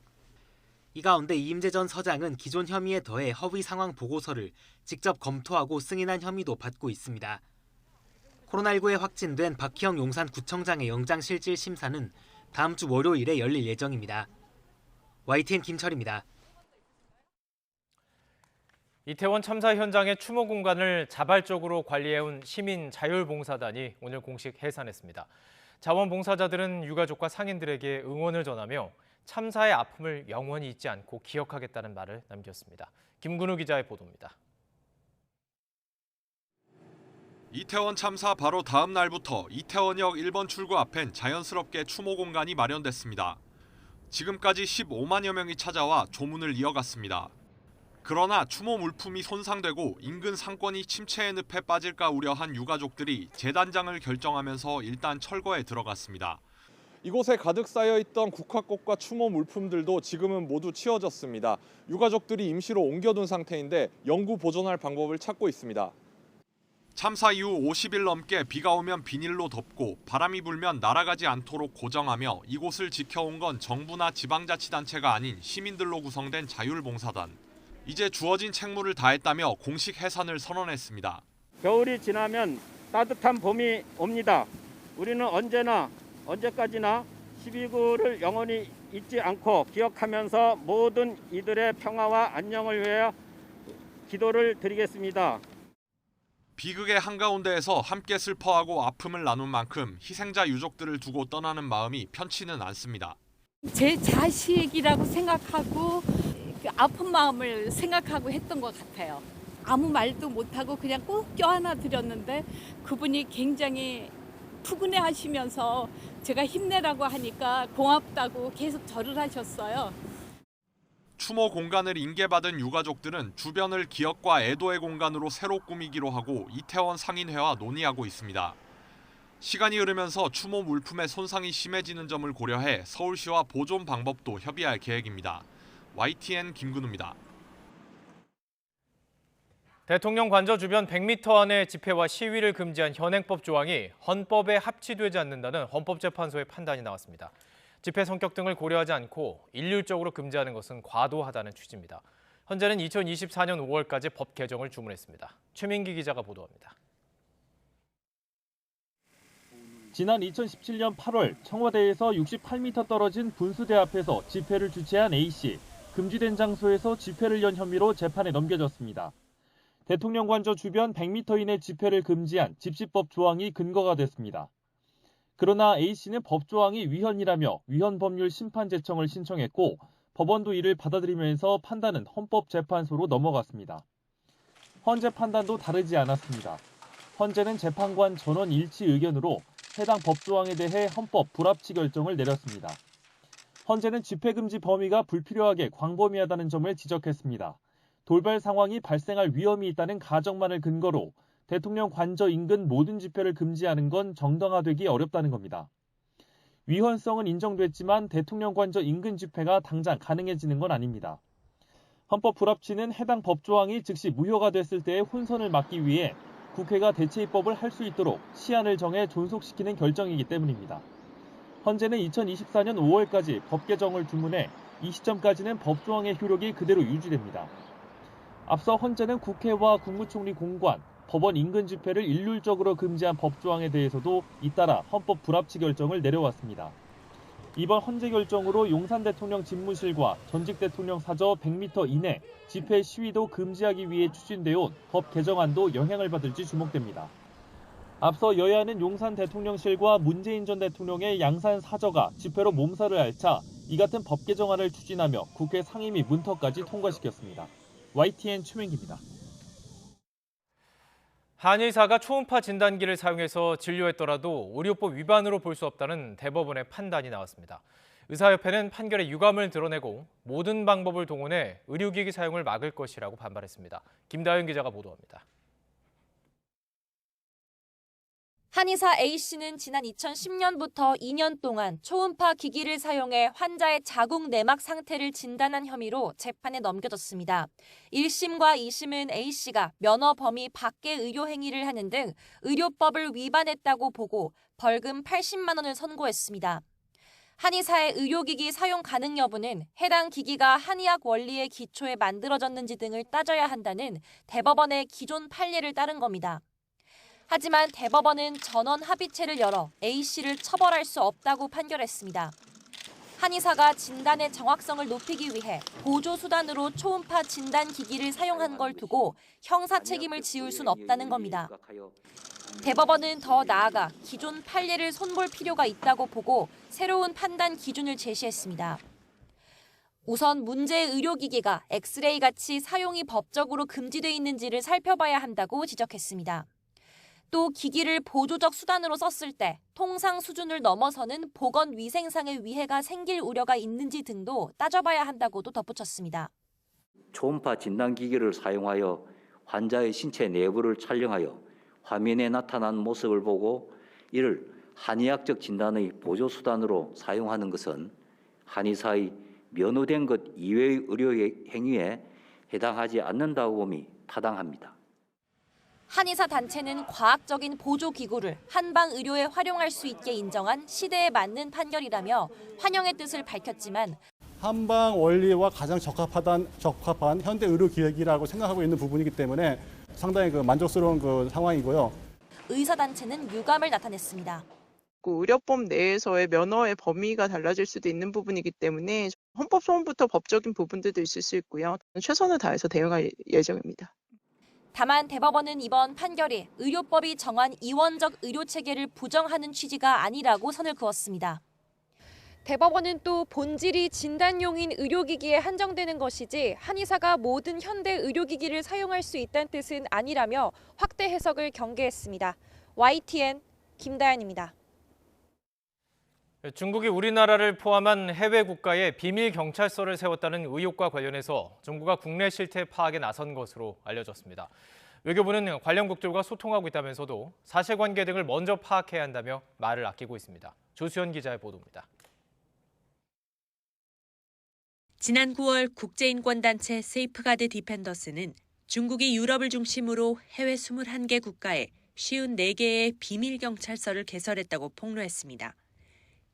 이 가운데 이임재 전 서장은 기존 혐의에 더해 허위 상황 보고서를 직접 검토하고 승인한 혐의도 받고 있습니다. 코로나19에 확진된 박희영 용산구청장의 영장 실질 심사는 다음 주 월요일에 열릴 예정입니다. YTN 김철입니다. 이태원 참사 현장의 추모 공간을 자발적으로 관리해온 시민 자율봉사단이 오늘 공식 해산했습니다. 자원봉사자들은 유가족과 상인들에게 응원을 전하며 참사의 아픔을 영원히 잊지 않고 기억하겠다는 말을 남겼습니다. 김근우 기자의 보도입니다. 이태원 참사 바로 다음 날부터 이태원역 1번 출구 앞엔 자연스럽게 추모 공간이 마련됐습니다. 지금까지 15만여 명이 찾아와 조문을 이어갔습니다. 그러나 추모 물품이 손상되고 인근 상권이 침체의 늪에 빠질까 우려한 유가족들이 재단장을 결정하면서 일단 철거에 들어갔습니다. 이곳에 가득 쌓여있던 국화꽃과 추모 물품들도 지금은 모두 치워졌습니다. 유가족들이 임시로 옮겨둔 상태인데 영구 보존할 방법을 찾고 있습니다. 참사 이후 50일 넘게 비가 오면 비닐로 덮고 바람이 불면 날아가지 않도록 고정하며 이곳을 지켜온 건 정부나 지방자치단체가 아닌 시민들로 구성된 자율봉사단. 이제 주어진 책무를 다했다며 공식 해산을 선언했습니다. 겨울이 지나면 따뜻한 봄이 옵니다. 우리는 언제까지나 12구를 영원히 잊지 않고 기억하면서 모든 이들의 평화와 안녕을 위해 기도를 드리겠습니다. 비극의 한가운데에서 함께 슬퍼하고 아픔을 나눈 만큼 희생자 유족들을 두고 떠나는 마음이 편치는 않습니다. 제 자식이라고 생각하고 그 아픈 마음을 생각하고 했던 것 같아요. 아무 말도 못하고 그냥 꼭 껴안아 드렸는데 그분이 굉장히 푸근해 하시면서 제가 힘내라고 하니까 고맙다고 계속 절을 하셨어요. 추모 공간을 인계받은 유가족들은 주변을 기억과 애도의 공간으로 새로 꾸미기로 하고 이태원 상인회와 논의하고 있습니다. 시간이 흐르면서 추모 물품의 손상이 심해지는 점을 고려해 서울시와 보존 방법도 협의할 계획입니다. YTN 김근우입니다. 대통령 관저 주변 100m 안의 집회와 시위를 금지한 현행법 조항이 헌법에 합치되지 않는다는 헌법재판소의 판단이 나왔습니다. 집회 성격 등을 고려하지 않고 일률적으로 금지하는 것은 과도하다는 취지입니다. 현재는 2024년 5월까지 법 개정을 주문했습니다. 최민기 기자가 보도합니다. 지난 2017년 8월 청와대에서 68m 떨어진 분수대 앞에서 집회를 주최한 A씨. 금지된 장소에서 집회를 연 혐의로 재판에 넘겨졌습니다. 대통령 관저 주변 100m 이내 집회를 금지한 집시법 조항이 근거가 됐습니다. 그러나 A씨는 법 조항이 위헌이라며 위헌법률 심판 제청을 신청했고 법원도 이를 받아들이면서 판단은 헌법재판소로 넘어갔습니다. 헌재 판단도 다르지 않았습니다. 헌재는 재판관 전원 일치 의견으로 해당 법 조항에 대해 헌법 불합치 결정을 내렸습니다. 헌재는 집회 금지 범위가 불필요하게 광범위하다는 점을 지적했습니다. 돌발 상황이 발생할 위험이 있다는 가정만을 근거로 대통령 관저 인근 모든 집회를 금지하는 건 정당화되기 어렵다는 겁니다. 위헌성은 인정됐지만 대통령 관저 인근 집회가 당장 가능해지는 건 아닙니다. 헌법 불합치는 해당 법 조항이 즉시 무효가 됐을 때의 혼선을 막기 위해 국회가 대체 입법을 할 수 있도록 시한을 정해 존속시키는 결정이기 때문입니다. 헌재는 2024년 5월까지 법 개정을 주문해 이 시점까지는 법 조항의 효력이 그대로 유지됩니다. 앞서 헌재는 국회와 국무총리 공관, 법원 인근 집회를 일률적으로 금지한 법 조항에 대해서도 잇따라 헌법 불합치 결정을 내려왔습니다. 이번 헌재 결정으로 용산 대통령 집무실과 전직 대통령 사저 100m 이내 집회 시위도 금지하기 위해 추진되어 온 법 개정안도 영향을 받을지 주목됩니다. 앞서 여야는 용산 대통령실과 문재인 전 대통령의 양산 사저가 집회로 몸살을 앓자 이 같은 법 개정안을 추진하며 국회 상임위 문턱까지 통과시켰습니다. YTN 최민기입니다. 한의사가 초음파 진단기를 사용해서 진료했더라도 의료법 위반으로 볼 수 없다는 대법원의 판단이 나왔습니다. 의사협회는 판결에 유감을 드러내고 모든 방법을 동원해 의료기기 사용을 막을 것이라고 반발했습니다. 김다현 기자가 보도합니다. 한의사 A씨는 지난 2010년부터 2년 동안 초음파 기기를 사용해 환자의 자궁 내막 상태를 진단한 혐의로 재판에 넘겨졌습니다. 1심과 2심은 A씨가 면허 범위 밖의 의료 행위를 하는 등 의료법을 위반했다고 보고 벌금 80만 원을 선고했습니다. 한의사의 의료기기 사용 가능 여부는 해당 기기가 한의학 원리의 기초에 만들어졌는지 등을 따져야 한다는 대법원의 기존 판례를 따른 겁니다. 하지만 대법원은 전원 합의체를 열어 A씨를 처벌할 수 없다고 판결했습니다. 한의사가 진단의 정확성을 높이기 위해 보조수단으로 초음파 진단 기기를 사용한 걸 두고 형사 책임을 지을 순 없다는 겁니다. 대법원은 더 나아가 기존 판례를 손볼 필요가 있다고 보고 새로운 판단 기준을 제시했습니다. 우선 문제의 의료기기가 엑스레이 같이 사용이 법적으로 금지돼 있는지를 살펴봐야 한다고 지적했습니다. 또 기기를 보조적 수단으로 썼을 때 통상 수준을 넘어서는 보건 위생상의 위해가 생길 우려가 있는지 등도 따져봐야 한다고도 덧붙였습니다. 초음파 진단기기를 사용하여 환자의 신체 내부를 촬영하여 화면에 나타난 모습을 보고 이를 한의학적 진단의 보조수단으로 사용하는 것은 한의사의 면허된 것 이외의 의료 행위에 해당하지 않는다고 봄이 타당합니다. 한의사 단체는 과학적인 보조기구를 한방의료에 활용할 수 있게 인정한 시대에 맞는 판결이라며 환영의 뜻을 밝혔지만 한방 원리와 가장 적합한 현대 의료기기라고 생각하고 있는 부분이기 때문에 상당히 만족스러운 상황이고요. 의사단체는 유감을 나타냈습니다. 의료법 내에서의 면허의 범위가 달라질 수도 있는 부분이기 때문에 헌법 소원부터 법적인 부분들도 있을 수 있고요. 최선을 다해서 대응할 예정입니다. 다만 대법원은 이번 판결이 의료법이 정한 이원적 의료체계를 부정하는 취지가 아니라고 선을 그었습니다. 대법원은 또 본질이 진단용인 의료기기에 한정되는 것이지 한의사가 모든 현대 의료기기를 사용할 수 있다는 뜻은 아니라며 확대 해석을 경계했습니다. YTN 김다현입니다. 중국이 우리나라를 포함한 해외 국가에 비밀 경찰서를 세웠다는 의혹과 관련해서 정부가 국내 실태 파악에 나선 것으로 알려졌습니다. 외교부는 관련국들과 소통하고 있다면서도 사실관계 등을 먼저 파악해야 한다며 말을 아끼고 있습니다. 조수현 기자의 보도입니다. 지난 9월 국제인권단체 세이프가드 디펜더스는 중국이 유럽을 중심으로 해외 21개 국가에 54개의 비밀 경찰서를 개설했다고 폭로했습니다.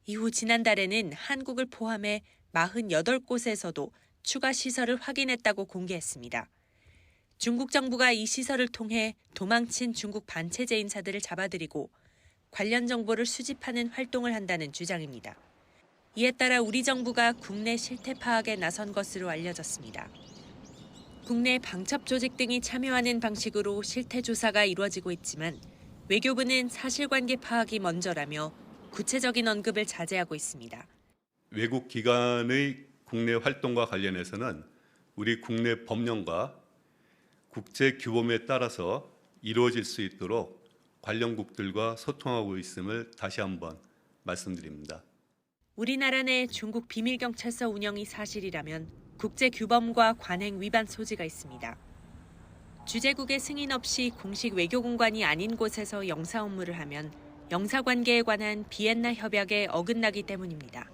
이후 지난달에는 한국을 포함해 48곳에서도 추가 시설을 확인했다고 공개했습니다. 중국 정부가 이 시설을 통해 도망친 중국 반체제 인사들을 잡아들이고 관련 정보를 수집하는 활동을 한다는 주장입니다. 이에 따라 우리 정부가 국내 실태 파악에 나선 것으로 알려졌습니다. 국내 방첩 조직 등이 참여하는 방식으로 실태 조사가 이루어지고 있지만 외교부는 사실관계 파악이 먼저라며 구체적인 언급을 자제하고 있습니다. 외국 기관의 국내 활동과 관련해서는 우리 국내 법령과 국제 규범에 따라서 이루어질 수 있도록 관련국들과 소통하고 있음을 다시 한번 말씀드립니다. 우리나라 내 중국 비밀경찰서 운영이 사실이라면 국제 규범과 관행 위반 소지가 있습니다. 주재국의 승인 없이 공식 외교공관이 아닌 곳에서 영사 업무를 하면 영사관계에 관한 비엔나 협약에 어긋나기 때문입니다.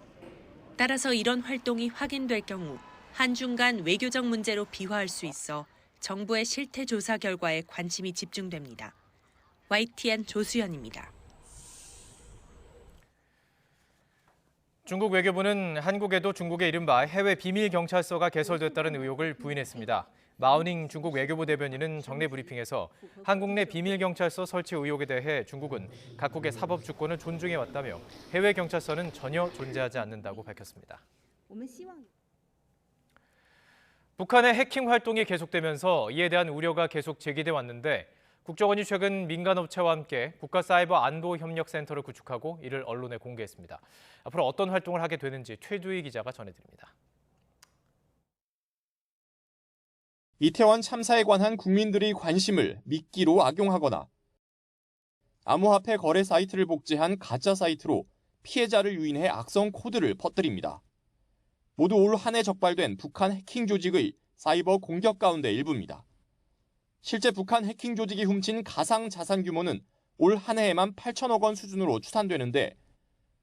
따라서 이런 활동이 확인될 경우 한중 간 외교적 문제로 비화할 수 있어 정부의 실태 조사 결과에 관심이 집중됩니다. YTN 조수연입니다. 중국 외교부는 한국에도 중국의 이른바 해외 비밀 경찰서가 개설됐다는 의혹을 부인했습니다. 마오닝 중국 외교부 대변인은 정례 브리핑에서 한국 내 비밀 경찰서 설치 의혹에 대해 중국은 각국의 사법 주권을 존중해왔다며 해외 경찰서는 전혀 존재하지 않는다고 밝혔습니다. 북한의 해킹 활동이 계속되면서 이에 대한 우려가 계속 제기돼 왔는데 국정원이 최근 민간업체와 함께 국가사이버안보협력센터를 구축하고 이를 언론에 공개했습니다. 앞으로 어떤 활동을 하게 되는지 최두희 기자가 전해드립니다. 이태원 참사에 관한 국민들의 관심을 미끼로 악용하거나 암호화폐 거래 사이트를 복제한 가짜 사이트로 피해자를 유인해 악성 코드를 퍼뜨립니다. 모두 올 한 해 적발된 북한 해킹 조직의 사이버 공격 가운데 일부입니다. 실제 북한 해킹 조직이 훔친 가상 자산 규모는 올 한 해에만 8천억 원 수준으로 추산되는데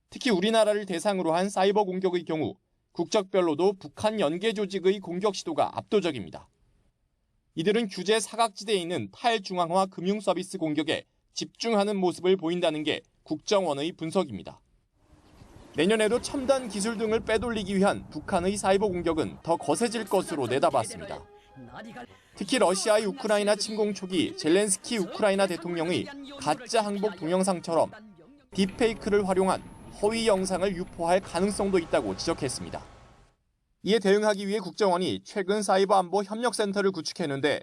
특히 우리나라를 대상으로 한 사이버 공격의 경우 국적별로도 북한 연계 조직의 공격 시도가 압도적입니다. 이들은 규제 사각지대에 있는 탈중앙화 금융 서비스 공격에 집중하는 모습을 보인다는 게 국정원의 분석입니다. 내년에도 첨단 기술 등을 빼돌리기 위한 북한의 사이버 공격은 더 거세질 것으로 내다봤습니다. 특히 러시아의 우크라이나 침공 초기 젤렌스키 우크라이나 대통령의 가짜 항복 동영상처럼 딥페이크를 활용한 허위 영상을 유포할 가능성도 있다고 지적했습니다. 이에 대응하기 위해 국정원이 최근 사이버 안보 협력센터를 구축했는데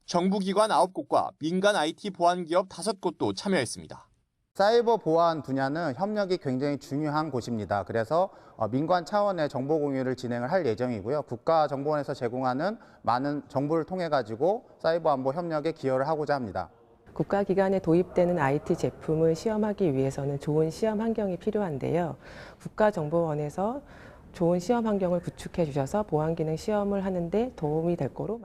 정부기관 9곳과 민간 IT 보안 기업 5곳도 참여했습니다. 사이버 보안 분야는 협력이 굉장히 중요한 곳입니다. 그래서 민관 차원의 정보 공유를 진행을 할 예정이고요. 국가정보원에서 제공하는 많은 정보를 통해 가지고 사이버 안보 협력에 기여를 하고자 합니다. 국가기관에 도입되는 IT 제품을 시험하기 위해서는 좋은 시험 환경이 필요한데요. 국가정보원에서 좋은 시험 환경을 구축해 주셔서 보안 기능 시험을 하는데 도움이 될 거로.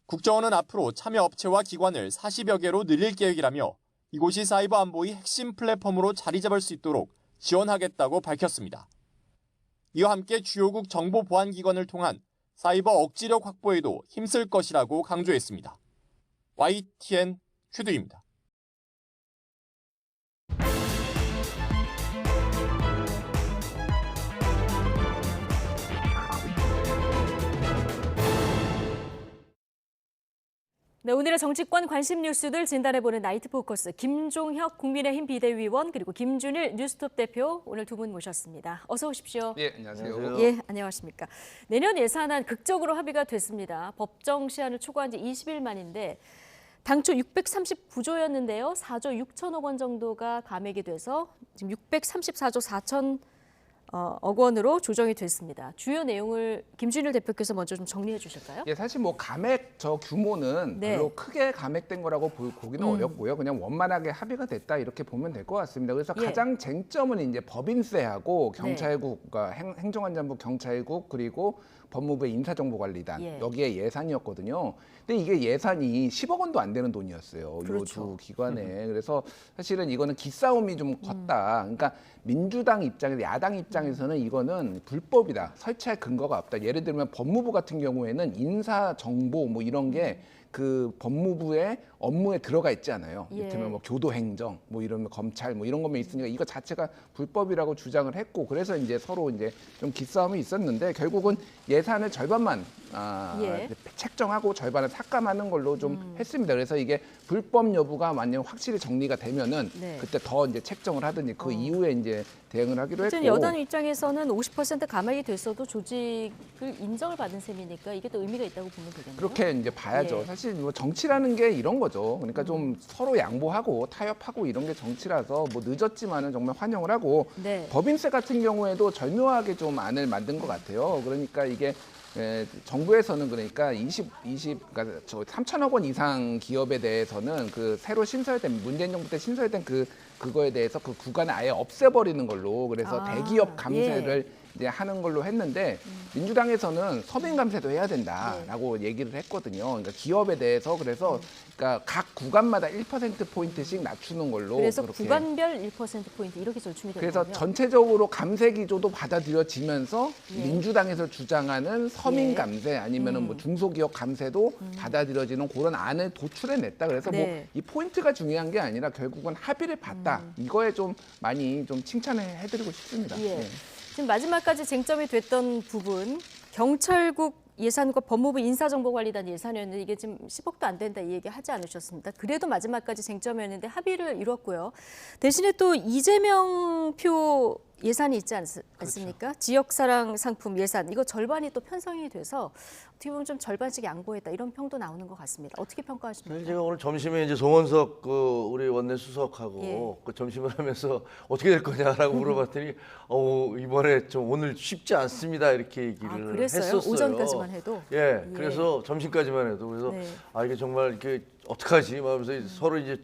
국정원은 앞으로 참여 업체와 기관을 40여 개로 늘릴 계획이라며 이곳이 사이버 안보의 핵심 플랫폼으로 자리 잡을 수 있도록 지원하겠다고 밝혔습니다. 이와 함께 주요국 정보보안기관을 통한 사이버 억지력 확보에도 힘쓸 것이라고 강조했습니다. YTN 최두희입니다. 네, 오늘의 정치권 관심 뉴스들 진단해보는 나이트 포커스 김종혁 국민의힘 비대위원 그리고 김준일 뉴스톱 대표 오늘 두 분 모셨습니다. 어서 오십시오. 예, 안녕하세요. 예, 안녕하십니까. 내년 예산안 극적으로 합의가 됐습니다. 법정 시한을 초과한 지 20일 만인데 당초 639조였는데요. 4조 6천억 원 정도가 감액이 돼서 지금 634조 4천억 원으로 조정이 됐습니다. 주요 내용을 김준일 대표께서 먼저 좀 정리해 주실까요? 예, 사실 뭐 감액 저 규모는 네. 별로 크게 감액된 거라고 보기는 어렵고요. 그냥 원만하게 합의가 됐다 이렇게 보면 될 것 같습니다. 그래서 예. 가장 쟁점은 이제 법인세하고 네. 경찰국, 그러니까 행정안전부 경찰국 그리고 법무부의 인사정보관리단 예. 여기에 예산이었거든요. 근데 이게 예산이 10억 원도 안 되는 돈이었어요. 그렇죠. 이 두 기관에. 그래서 사실은 이거는 기싸움이 좀 컸다. 그러니까 민주당 입장에서 야당 입장에서는 이거는 불법이다. 설치할 근거가 없다. 예를 들면 법무부 같은 경우에는 인사정보 뭐 이런 게 그 법무부의 업무에 들어가 있지 않아요. 예. 이를테면 뭐 교도행정, 뭐 이러면 검찰, 뭐 이런 것만 있으니까 이거 자체가 불법이라고 주장을 했고 그래서 이제 서로 이제 좀 기싸움이 있었는데 결국은 예산을 절반만 예. 책정하고 절반을 삭감하는 걸로 좀 했습니다. 그래서 이게 불법 여부가 만약 확실히 정리가 되면은 네. 그때 더 이제 책정을 하든지 그 이후에 이제 대응을 하기로 했고. 여당 입장에서는 50% 감액이 됐어도 조직을 인정을 받은 셈이니까 이게 또 의미가 있다고 보면 되겠네요. 그렇게 이제 봐야죠. 예. 사실 뭐 정치라는 게 이런 거죠. 그러니까 좀 서로 양보하고 타협하고 이런 게 정치라서 뭐 늦었지만은 정말 환영을 하고 네. 법인세 같은 경우에도 절묘하게 좀 안을 만든 것 같아요. 그러니까 이게 정부에서는 그러니까 그러니까 저 3천억 원 이상 기업에 대해서는 그 새로 신설된 문재인 정부 때 신설된 그거에 대해서 그 구간을 아예 없애버리는 걸로 그래서 대기업 감세를 이제 하는 걸로 했는데 민주당에서는 서민 감세도 해야 된다라고 얘기를 했거든요. 그러니까 기업에 대해서 그래서 그러니까 각 구간마다 1%포인트씩 낮추는 걸로 그래서 그렇게. 구간별 1%포인트 이렇게 절충이 되는 그래서 거군요. 전체적으로 감세 기조도 받아들여지면서 예. 민주당에서 주장하는 서민 예. 감세 아니면은 뭐 중소기업 감세도 받아들여지는 그런 안을 도출해냈다. 그래서 네. 뭐 이 포인트가 중요한 게 아니라 결국은 합의를 봤다. 이거에 좀 많이 좀 칭찬해드리고 싶습니다. 예. 예. 지금 마지막까지 쟁점이 됐던 부분 경찰국 예산과 법무부 인사정보관리단 예산이었는데 이게 지금 10억도 안 된다 이 얘기 하지 않으셨습니다. 그래도 마지막까지 쟁점이었는데 합의를 이뤘고요. 대신에 또 이재명 표 예산이 있지 않습니까? 지역사랑 상품 예산 이거 절반이 또 편성이 돼서 어떻게 보면 좀 절반씩 양보했다 이런 평도 나오는 것 같습니다. 어떻게 평가하십니까? 제가 오늘 점심에 이제 송원석 우리 원내 수석하고 그 점심을 하면서 어떻게 될 거냐라고 물어봤더니 이번에 좀 오늘 쉽지 않습니다 이렇게 얘기를 그랬어요? 했었어요. 오전까지만 해도? 그래서 점심까지만 해도 그래서 이게 정말 이렇게 어떡하지? 하면서 서로 이제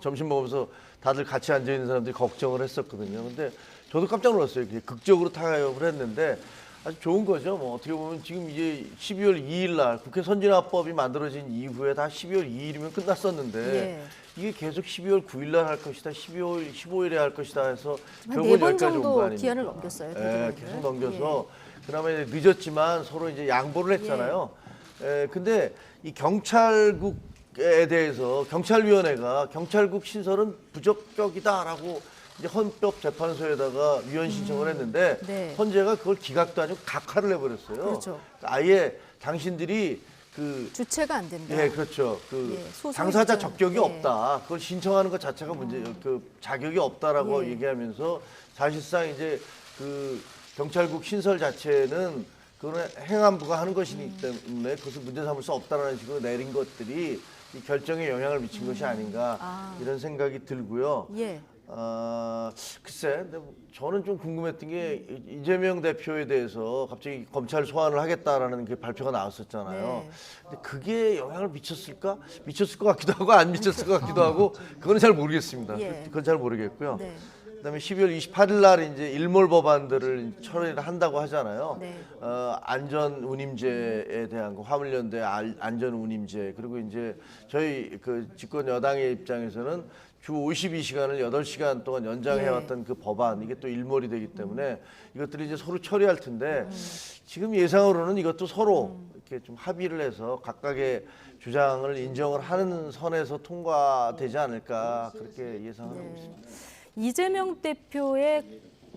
점심 먹으면서 다들 같이 앉아 있는 사람들이 걱정을 했었거든요. 근데 저도 깜짝 놀랐어요. 극적으로 타협을 했는데 아주 좋은 거죠. 뭐 어떻게 보면 지금 이제 12월 2일 날 국회 선진화법이 만들어진 이후에 다 12월 2일이면 끝났었는데 이게 계속 12월 9일 날 할 것이다, 12월 15일에 할 것이다 해서 한 4번 정도 기한을 넘겼어요. 계속 넘겨서 그나마 이제 늦었지만 서로 이제 양보를 했잖아요. 근데 이 경찰국에 대해서 경찰위원회가 경찰국 신설은 부적격이다라고 이제 헌법재판소에다가 위헌 신청을 했는데 헌재가 그걸 기각도 아니고 각하를 해버렸어요. 그렇죠. 아예 당신들이 주체가 안 된다. 그렇죠. 당사자 적격이 없다. 그걸 신청하는 것 자체가 자격이 없다라고 얘기하면서 사실상 이제 경찰국 신설 자체는 그거는 행안부가 하는 것이기 때문에 그것을 문제 삼을 수 없다라는 식으로 내린 것들이 이 결정에 영향을 미친 것이 아닌가 이런 생각이 들고요. 글쎄, 근데 저는 좀 궁금했던 게 이재명 대표에 대해서 갑자기 검찰 소환을 하겠다라는 게 발표가 나왔었잖아요. 근데 그게 영향을 미쳤을까? 미쳤을 것 같기도 하고 안 미쳤을 것 같기도 하고 그거는 잘 모르겠습니다. 그건 잘 모르겠고요. 그다음에 12월 28일 날 이제 일몰 법안들을 처리를 한다고 하잖아요. 안전 운임제에 대한 거, 화물연대 안전 운임제 그리고 이제 저희 집권 여당의 입장에서는 주 52시간을 8시간 동안 연장해왔던 그 법안 이게 또 일몰이 되기 때문에 이것들이 이제 서로 처리할 텐데 지금 예상으로는 이것도 서로 이렇게 좀 합의를 해서 각각의 주장을 인정을 하는 선에서 통과되지 않을까 그렇게 예상을 하고 있습니다. 이재명 대표에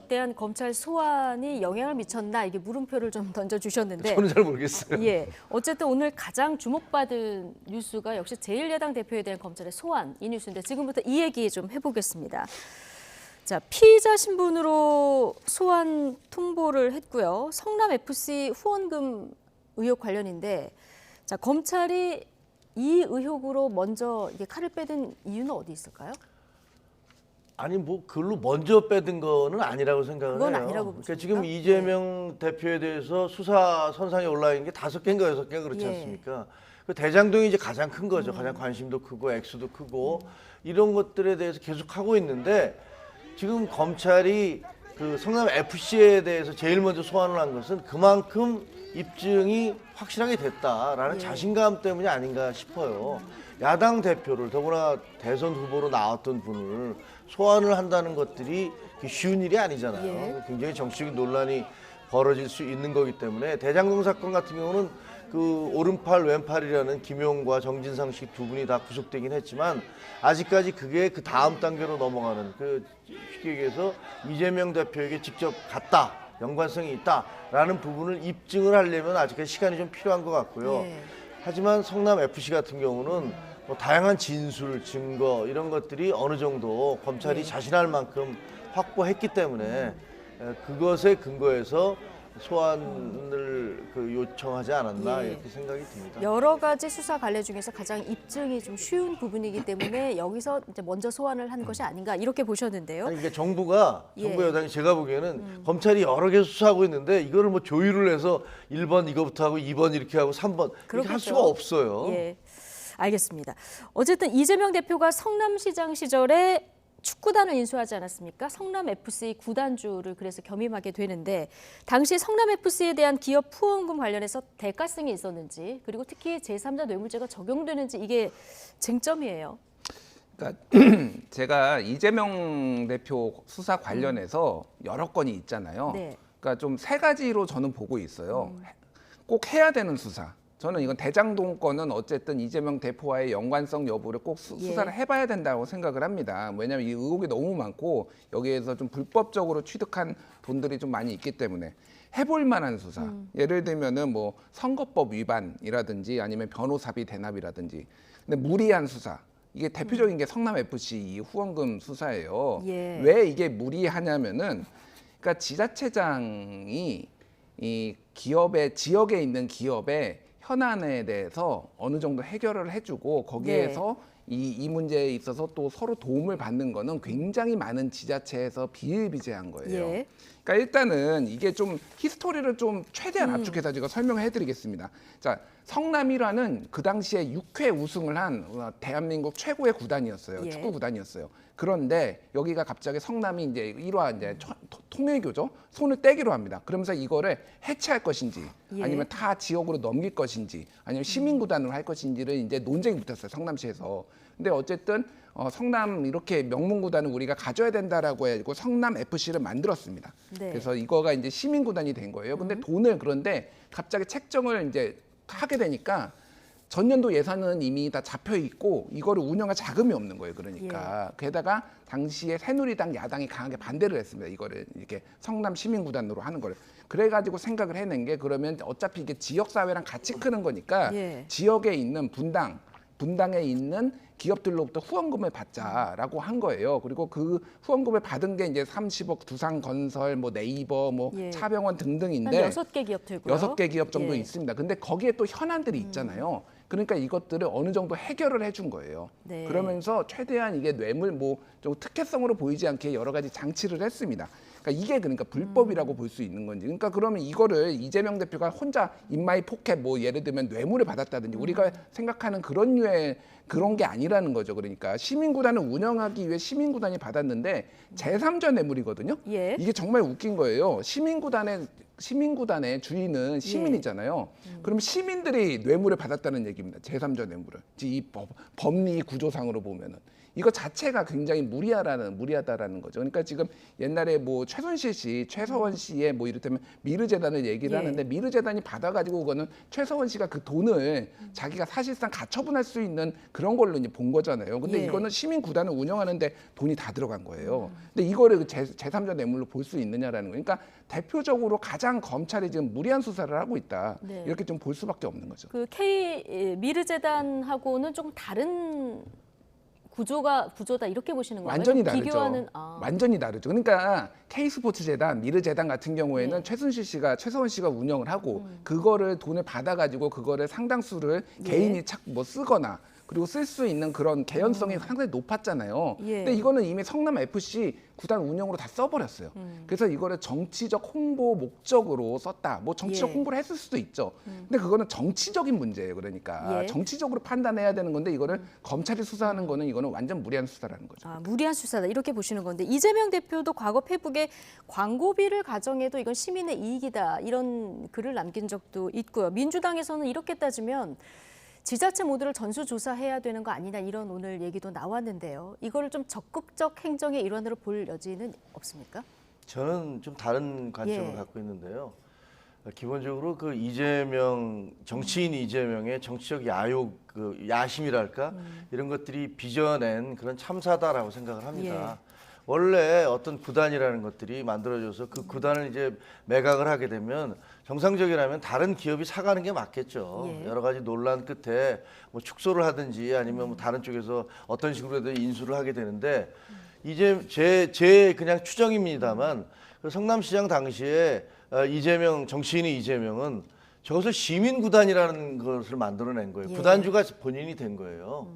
대한 검찰 소환이 영향을 미쳤나 이게 물음표를 좀 던져주셨는데 저는 잘 모르겠어요. 어쨌든 오늘 가장 주목받은 뉴스가 역시 제1야당 대표에 대한 검찰의 소환 이 뉴스인데 지금부터 이 얘기 좀 해보겠습니다. 자, 피의자 신분으로 소환 통보를 했고요. 성남FC 후원금 의혹 관련인데 자, 검찰이 이 의혹으로 먼저 이게 칼을 빼든 이유는 어디 있을까요? 아니 그걸로 먼저 빼든 거는 아니라고 생각을 그건 해요. 아니라고 그러니까 지금 이재명 대표에 대해서 수사 선상에 올라 있는 게 5개인가 6개 그렇지 않습니까? 그 대장동이 이제 가장 큰 거죠. 가장 관심도 크고 액수도 크고 이런 것들에 대해서 계속 하고 있는데 지금 검찰이 성남 FC에 대해서 제일 먼저 소환을 한 것은 그만큼 입증이 확실하게 됐다라는 자신감 때문이 아닌가 싶어요. 야당 대표를 더구나 대선 후보로 나왔던 분을 소환을 한다는 것들이 쉬운 일이 아니잖아요. 굉장히 정치적 논란이 벌어질 수 있는 거기 때문에 대장동 사건 같은 경우는 오른팔 왼팔이라는 김용과 정진상 씨 두 분이 다 구속되긴 했지만 아직까지 그게 그 다음 단계로 넘어가는 쉽게 얘기해서 이재명 대표에게 직접 갔다. 연관성이 있다라는 부분을 입증을 하려면 아직까지 시간이 좀 필요한 것 같고요. 하지만 성남FC 같은 경우는 다양한 진술, 증거 이런 것들이 어느 정도 검찰이 자신할 만큼 확보했기 때문에 그것에 근거해서 소환을 요청하지 않았나 이렇게 생각이 듭니다. 여러 가지 수사 관련 중에서 가장 입증이 좀 쉬운 부분이기 때문에 여기서 이제 먼저 소환을 한 것이 아닌가 이렇게 보셨는데요. 아니, 그러니까 정부 여당이 제가 보기에는 검찰이 여러 개 수사하고 있는데 이거를 조율을 해서 1번 이거부터 하고 2번 이렇게 하고 3번 이렇게 할 수가 없어요. 알겠습니다. 어쨌든 이재명 대표가 성남시장 시절에 축구단을 인수하지 않았습니까? 성남FC 구단주를 그래서 겸임하게 되는데 당시 성남FC에 대한 기업 후원금 관련해서 대가성이 있었는지 그리고 특히 제3자 뇌물죄가 적용되는지 이게 쟁점이에요. 그러니까 제가 이재명 대표 수사 관련해서 여러 건이 있잖아요. 그러니까 좀 3가지로 저는 보고 있어요. 꼭 해야 되는 수사. 저는 이건 대장동 건은 어쨌든 이재명 대표와의 연관성 여부를 꼭 수사를 해봐야 된다고 생각을 합니다. 왜냐하면 이 의혹이 너무 많고 여기에서 좀 불법적으로 취득한 돈들이 좀 많이 있기 때문에 해볼 만한 수사. 예를 들면은 선거법 위반이라든지 아니면 변호사비 대납이라든지. 근데 무리한 수사. 이게 대표적인 게 성남FC 이 후원금 수사예요. 왜 이게 무리하냐면은 그러니까 지자체장이 이 기업의 지역에 있는 기업의 현안에 대해서 어느 정도 해결을 해주고 거기에서 이 문제에 있어서 또 서로 도움을 받는 거는 굉장히 많은 지자체에서 비일비재한 거예요. 그러니까 일단은 이게 좀 히스토리를 좀 최대한 압축해서 제가 설명을 해드리겠습니다. 자, 성남이라는 그 당시에 6회 우승을 한 대한민국 최고의 구단이었어요. 축구 구단이었어요. 그런데 여기가 갑자기 성남이 이제 1화 이제 통일교죠. 손을 떼기로 합니다. 그러면서 이거를 해체할 것인지 아니면 타 지역으로 넘길 것인지 아니면 시민구단으로 할 것인지를 이제 논쟁이 붙었어요. 성남시에서. 근데 어쨌든 성남 이렇게 명문구단을 우리가 가져야 된다라고 해가지고 성남 FC를 만들었습니다. 그래서 이거가 이제 시민구단이 된 거예요. 근데 돈을 그런데 갑자기 책정을 이제 하게 되니까 전년도 예산은 이미 다 잡혀 있고 이거를 운영할 자금이 없는 거예요. 그러니까 게다가 당시에 새누리당 야당이 강하게 반대를 했습니다. 이거를 이렇게 성남 시민구단으로 하는 거를. 그래가지고 생각을 해낸 게 그러면 어차피 이게 지역사회랑 같이 크는 거니까 지역에 있는 분당에 있는 기업들로부터 후원금을 받자라고 한 거예요. 그리고 그 후원금을 받은 게 이제 30억 두산건설, 뭐 네이버, 뭐 차병원 등등인데 한 6개 기업들고요. 6개 기업 정도 있습니다. 근데 거기에 또 현안들이 있잖아요. 그러니까 이것들을 어느 정도 해결을 해준 거예요. 그러면서 최대한 이게 뇌물 뭐 좀 특혜성으로 보이지 않게 여러 가지 장치를 했습니다. 그러니까 이게 그러니까 불법이라고 볼 수 있는 건지. 그러니까 그러면 이거를 이재명 대표가 혼자 인마이 포켓 뭐 예를 들면 뇌물을 받았다든지 우리가 생각하는 그런 류의 그런 게 아니라는 거죠. 그러니까 시민구단을 운영하기 위해 시민구단이 받았는데 제3자 뇌물이거든요. 이게 정말 웃긴 거예요. 시민구단의 주인은 시민이잖아요. 그럼 시민들이 뇌물을 받았다는 얘기입니다. 제3자 뇌물을. 이 법리 구조상으로 보면은. 이거 자체가 굉장히 무리하다라는 거죠. 그러니까 지금 옛날에 뭐 최순실 씨, 최서원 씨의 뭐 이를테면 미르재단을 얘기를 하는데 미르재단이 받아가지고 그거는 최서원 씨가 그 돈을 자기가 사실상 가처분할 수 있는 그런 걸로 이제 본 거잖아요. 근데 이거는 시민구단을 운영하는데 돈이 다 들어간 거예요. 근데 이거를 제3자 뇌물로 볼 수 있느냐라는 거예요. 그러니까 대표적으로 가장 검찰이 지금 무리한 수사를 하고 있다. 이렇게 좀 볼 수밖에 없는 거죠. 그 K 미르재단하고는 좀 다른 구조다 이렇게 보시는 건가요? 완전히 다르죠. 비교하는, 완전히 다르죠. 그러니까 K스포츠재단, 미르재단 같은 경우에는 최서원 씨가 운영을 하고 그거를 돈을 받아가지고 그거를 상당수를 개인이 뭐 쓰거나 그리고 쓸 수 있는 그런 개연성이 상당히 높았잖아요. 근데 이거는 이미 성남 FC 구단 운영으로 다 써버렸어요. 그래서 이거를 정치적 홍보 목적으로 썼다. 뭐 정치적 홍보를 했을 수도 있죠. 근데 그거는 정치적인 문제예요. 그러니까 정치적으로 판단해야 되는 건데 이거를 검찰이 수사하는 거는 이거는 완전 무리한 수사라는 거죠. 무리한 수사다 이렇게 보시는 건데 이재명 대표도 과거 페북에 광고비를 가정해도 이건 시민의 이익이다 이런 글을 남긴 적도 있고요. 민주당에서는 이렇게 따지면 지자체 모두를 전수조사해야 되는 거 아니냐 이런 오늘 얘기도 나왔는데요. 이거를 좀 적극적 행정의 일환으로 볼 여지는 없습니까? 저는 좀 다른 관점을 갖고 있는데요. 기본적으로 그 이재명 정치인 이재명의 정치적 야욕, 그 야심이랄까 이런 것들이 빚어낸 그런 참사다라고 생각을 합니다. 원래 어떤 구단이라는 것들이 만들어져서 그 구단을 이제 매각을 하게 되면 정상적이라면 다른 기업이 사가는 게 맞겠죠. 여러 가지 논란 끝에 뭐 축소를 하든지 아니면 뭐 다른 쪽에서 어떤 식으로든 인수를 하게 되는데 이제 제 그냥 추정입니다만 그 성남시장 당시에 정치인이 이재명은 저것을 시민구단이라는 것을 만들어낸 거예요. 구단주가 본인이 된 거예요.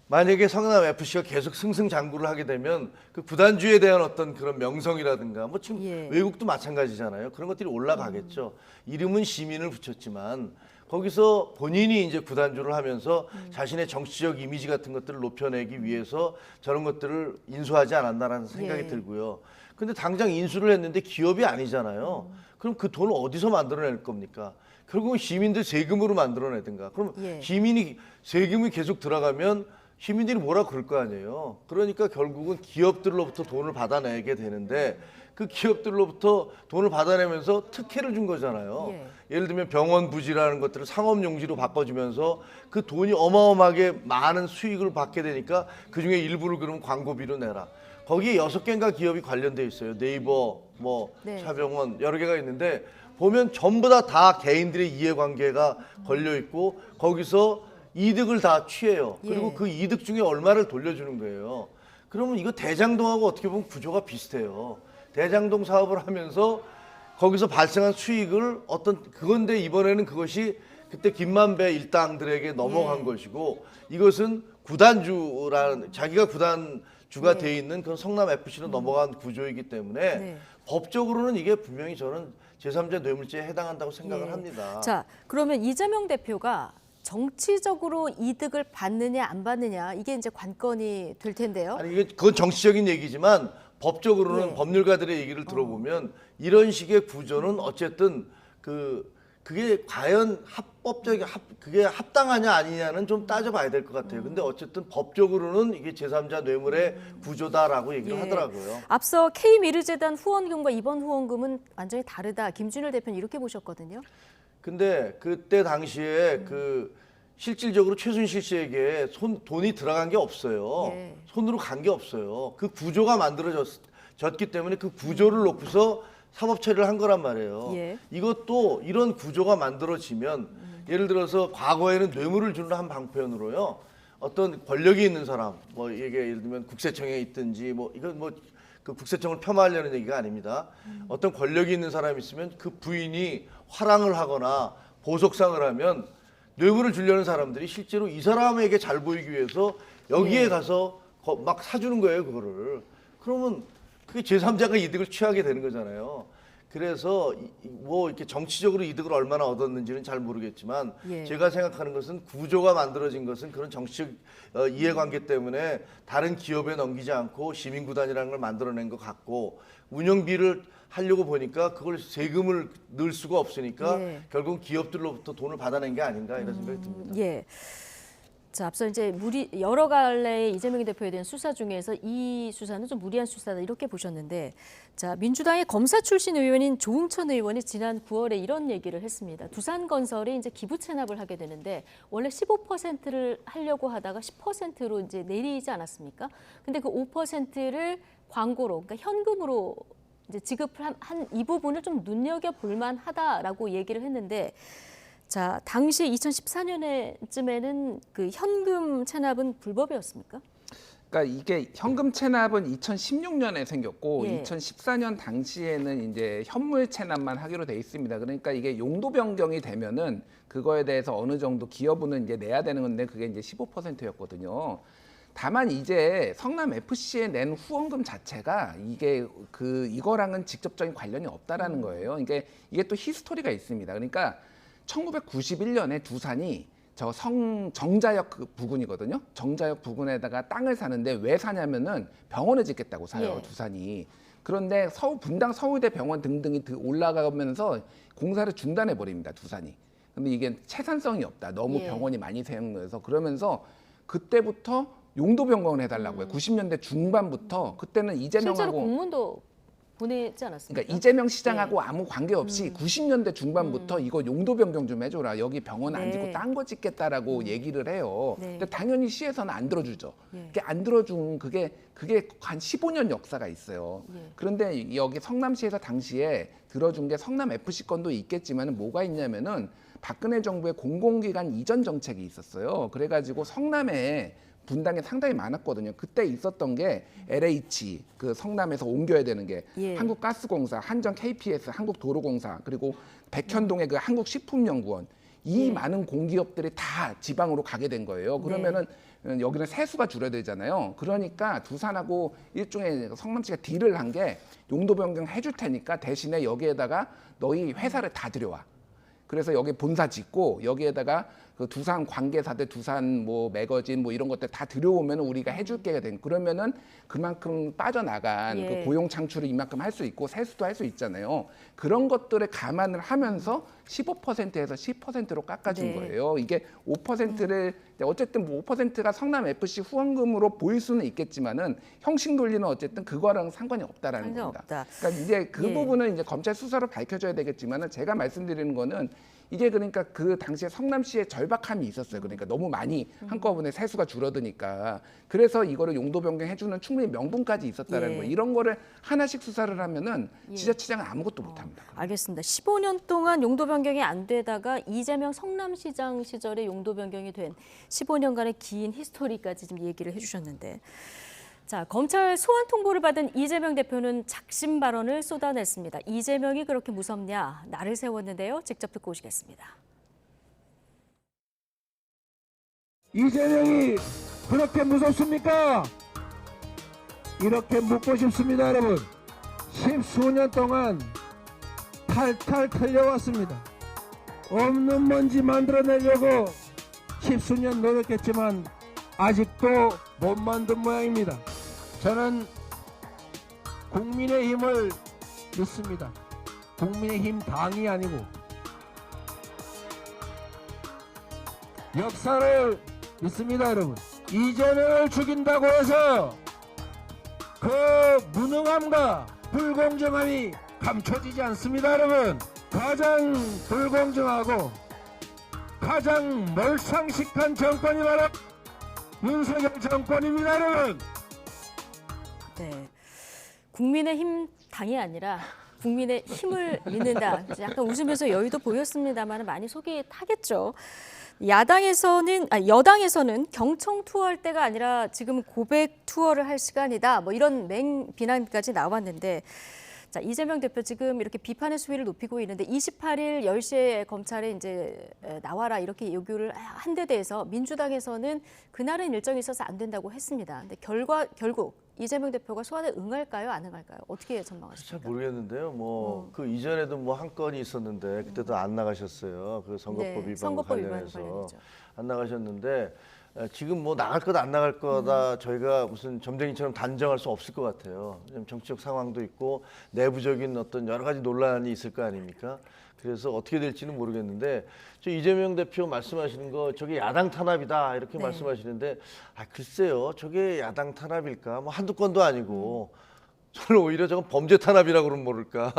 만약에 성남 FC가 계속 승승장구를 하게 되면 그 구단주에 대한 어떤 그런 명성이라든가 뭐 지금 외국도 마찬가지잖아요. 그런 것들이 올라가겠죠. 이름은 시민을 붙였지만 거기서 본인이 이제 구단주를 하면서 자신의 정치적 이미지 같은 것들을 높여내기 위해서 저런 것들을 인수하지 않았나라는 생각이 들고요. 근데 당장 인수를 했는데 기업이 아니잖아요. 그럼 그 돈을 어디서 만들어낼 겁니까? 결국은 시민들 세금으로 만들어내든가. 그럼 시민이 세금이 계속 들어가면 시민들이 뭐라 그럴 거 아니에요. 그러니까 결국은 기업들로부터 돈을 받아내게 되는데 그 기업들로부터 돈을 받아내면서 특혜를 준 거잖아요. 예를 들면 병원 부지라는 것들을 상업용지로 바꿔주면서 그 돈이 어마어마하게 많은 수익을 받게 되니까 그중에 일부를 그러면 광고비로 내라. 거기에 6개인가 기업이 관련돼 있어요. 네이버, 뭐 차병원 여러 개가 있는데 보면 전부 다 개인들의 이해관계가 걸려 있고 거기서 이득을 다 취해요. 그리고 그 이득 중에 얼마를 돌려주는 거예요. 그러면 이거 대장동하고 어떻게 보면 구조가 비슷해요. 대장동 사업을 하면서 거기서 발생한 수익을 그건데 이번에는 그것이 그때 김만배 일당들에게 넘어간 것이고 이것은 구단주라는 자기가 구단주가 돼 있는 그런 성남 FC로 넘어간 구조이기 때문에 법적으로는 이게 분명히 저는 제3자 뇌물죄에 해당한다고 생각을 합니다. 자, 그러면 이재명 대표가 정치적으로 이득을 받느냐 안 받느냐 이게 이제 관건이 될 텐데요. 아니 이게 그건 정치적인 얘기지만 법적으로는 법률가들의 얘기를 들어보면 이런 식의 구조는 어쨌든 그게 과연 그게 합당하냐 아니냐는 좀 따져봐야 될 것 같아요. 근데 어쨌든 법적으로는 이게 제3자 뇌물의 구조다라고 얘기를 하더라고요. 앞서 K미르재단 후원금과 이번 후원금은 완전히 다르다. 김준일 대표는 이렇게 보셨거든요. 근데 그때 당시에 실질적으로 최순실 씨에게 돈이 들어간 게 없어요. 손으로 간 게 없어요. 그 구조가 만들어졌기 때문에 그 구조를 놓고서 사법 처리를 한 거란 말이에요. 이것도 이런 구조가 만들어지면 예를 들어서 과거에는 뇌물을 주는 한 방편으로요. 어떤 권력이 있는 사람, 뭐 이게 예를 들면 국세청에 있든지 이건 그 국세청을 폄하하려는 얘기가 아닙니다. 어떤 권력이 있는 사람이 있으면 그 부인이 화랑을 하거나 보석상을 하면 뇌물을 주려는 사람들이 실제로 이 사람에게 잘 보이기 위해서 여기에 가서 막 사주는 거예요, 그거를. 그러면 그게 제3자가 이득을 취하게 되는 거잖아요. 그래서 이렇게 정치적으로 이득을 얼마나 얻었는지는 잘 모르겠지만 제가 생각하는 것은 구조가 만들어진 것은 그런 정치적 이해관계 때문에 다른 기업에 넘기지 않고 시민구단이라는 걸 만들어낸 것 같고 운영비를 하려고 보니까 그걸 세금을 넣을 수가 없으니까 결국 기업들로부터 돈을 받아낸 게 아닌가 이런 생각이 듭니다. 자, 앞서 이제 여러 갈래의 이재명 대표에 대한 수사 중에서 이 수사는 좀 무리한 수사다 이렇게 보셨는데, 자, 민주당의 검사 출신 의원인 조응천 의원이 지난 9월에 이런 얘기를 했습니다. 두산건설이 이제 기부 체납을 하게 되는데 원래 15%를 하려고 하다가 10%로 이제 내리지 않았습니까? 근데 그 5%를 광고로, 그러니까 현금으로 이제 지급을 한 이 부분을 좀 눈여겨볼 만하다라고 얘기를 했는데. 자, 당시 2014년쯤에는 그 현금 체납은 불법이었습니까? 그러니까 이게 현금 체납은 2016년에 생겼고 2014년 당시에는 이제 현물 체납만 하기로 돼 있습니다. 그러니까 이게 용도 변경이 되면은 그거에 대해서 어느 정도 기여분은 이제 내야 되는 건데 그게 이제 15%였거든요. 다만 이제 성남 FC에 낸 후원금 자체가 이거랑은 직접적인 관련이 없다라는 거예요. 이게 또 히스토리가 있습니다. 그러니까 1991년에 두산이 정자역 부근이거든요. 정자역 부근에다가 땅을 사는데 왜 사냐면은 병원을 짓겠다고 사요, 두산이. 그런데 분당 서울대 병원 등등이 올라가면서 공사를 중단해 버립니다, 두산이. 근데 이게 채산성이 없다. 너무 병원이 많이 생겨서 그러면서 그때부터 용도 변경을 해달라고 해요. 90년대 중반부터 그때는 이재명하고 실제로 공문도 보내지 않았습니까? 그러니까 이재명 시장하고 아무 관계없이 90년대 중반부터 이거 용도 변경 좀 해줘라. 여기 병원 안 짓고 딴 거 짓겠다라고 얘기를 해요. 근데 당연히 시에서는 안 들어주죠. 그게 안 들어준 그게 한 15년 역사가 있어요. 그런데 여기 성남시에서 당시에 들어준 게 성남 FC 건도 있겠지만 뭐가 있냐면은 박근혜 정부의 공공기관 이전 정책이 있었어요. 그래가지고 성남에 분당에 상당히 많았거든요. 그때 있었던 게 LH, 그 성남에서 옮겨야 되는 게 한국가스공사, 한전 KPS, 한국도로공사, 그리고 백현동의 그 한국식품연구원 이 많은 공기업들이 다 지방으로 가게 된 거예요. 그러면은 여기는 세수가 줄어들잖아요. 그러니까 두산하고 일종의 성남시가 딜을 한 게 용도 변경 해줄 테니까 대신에 여기에다가 너희 회사를 다 들여와. 그래서 여기 본사 짓고 여기에다가 그 두산 관계사들, 두산 매거진 이런 것들 다 들여오면 우리가 해줄게 된. 그러면은 그만큼 빠져나간 그 고용 창출을 이만큼 할 수 있고 세수도 할 수 있잖아요. 그런 것들을 감안을 하면서 15%에서 10%로 깎아준 거예요. 이게 5%를 어쨌든 5%가 성남 FC 후원금으로 보일 수는 있겠지만은 형식 논리는 어쨌든 그거랑 상관이 없다라는 겁니다. 그러니까 이제 그 부분은 이제 검찰 수사로 밝혀져야 되겠지만은 제가 말씀드리는 거는 이게 그러니까 그 당시에 성남시에 절박함이 있었어요. 그러니까 너무 많이 한꺼번에 세수가 줄어드니까. 그래서 이거를 용도 변경해주는 충분히 명분까지 있었다는 거예요. 이런 거를 하나씩 수사를 하면은 지자체장은 아무것도 못합니다. 알겠습니다. 15년 동안 용도 변경이 안 되다가 이재명 성남시장 시절에 용도 변경이 된 15년간의 긴 히스토리까지 좀 얘기를 해주셨는데, 자, 검찰 소환 통보를 받은 이재명 대표는 작심 발언을 쏟아냈습니다. 이재명이 그렇게 무섭냐? 날을 세웠는데요. 직접 듣고 오시겠습니다. 이재명이 그렇게 무섭습니까? 이렇게 묻고 싶습니다, 여러분. 10수년 동안 탈탈 털려왔습니다. 없는 먼지 만들어내려고 10수년 노력했지만 아직도 못 만든 모양입니다. 저는 국민의힘을 믿습니다. 국민의힘 당이 아니고 역사를 믿습니다, 여러분. 이재명을 죽인다고 해서 그 무능함과 불공정함이 감춰지지 않습니다, 여러분. 가장 불공정하고 가장 몰상식한 정권이 바로 윤석열 정권입니다, 여러분. 네, 국민의힘 당이 아니라 국민의 힘을 믿는다. 약간 웃으면서 여유도 보였습니다만 많이 속이 타겠죠. 여당에서는 경청 투어할 때가 아니라 지금 고백 투어를 할 시간이다. 뭐 이런 비난까지 나왔는데, 자, 이재명 대표 지금 이렇게 비판의 수위를 높이고 있는데 28일 10시에 검찰에 이제 나와라 이렇게 요구를 한 데 대해서 민주당에서는 그날은 일정이 있어서 안 된다고 했습니다. 근데 결국 이재명 대표가 소환에 응할까요, 안 응할까요? 어떻게 전망하십니까? 잘 모르겠는데요. 뭐 그 이전에도 뭐 한 건이 있었는데 그때도 안 나가셨어요. 그 선거법 위반과 관련해서 안 나가셨는데 지금 뭐 나갈 거다 안 나갈 거다 저희가 무슨 점쟁이처럼 단정할 수 없을 것 같아요. 정치적 상황도 있고 내부적인 어떤 여러 가지 논란이 있을 거 아닙니까? 그래서 어떻게 될지는 모르겠는데 저 이재명 대표 말씀하시는 거 저게 야당 탄압이다 이렇게 말씀하시는데 글쎄요. 저게 야당 탄압일까? 뭐 한두 건도 아니고 저는 오히려 저건 범죄 탄압이라고 그러면 모를까?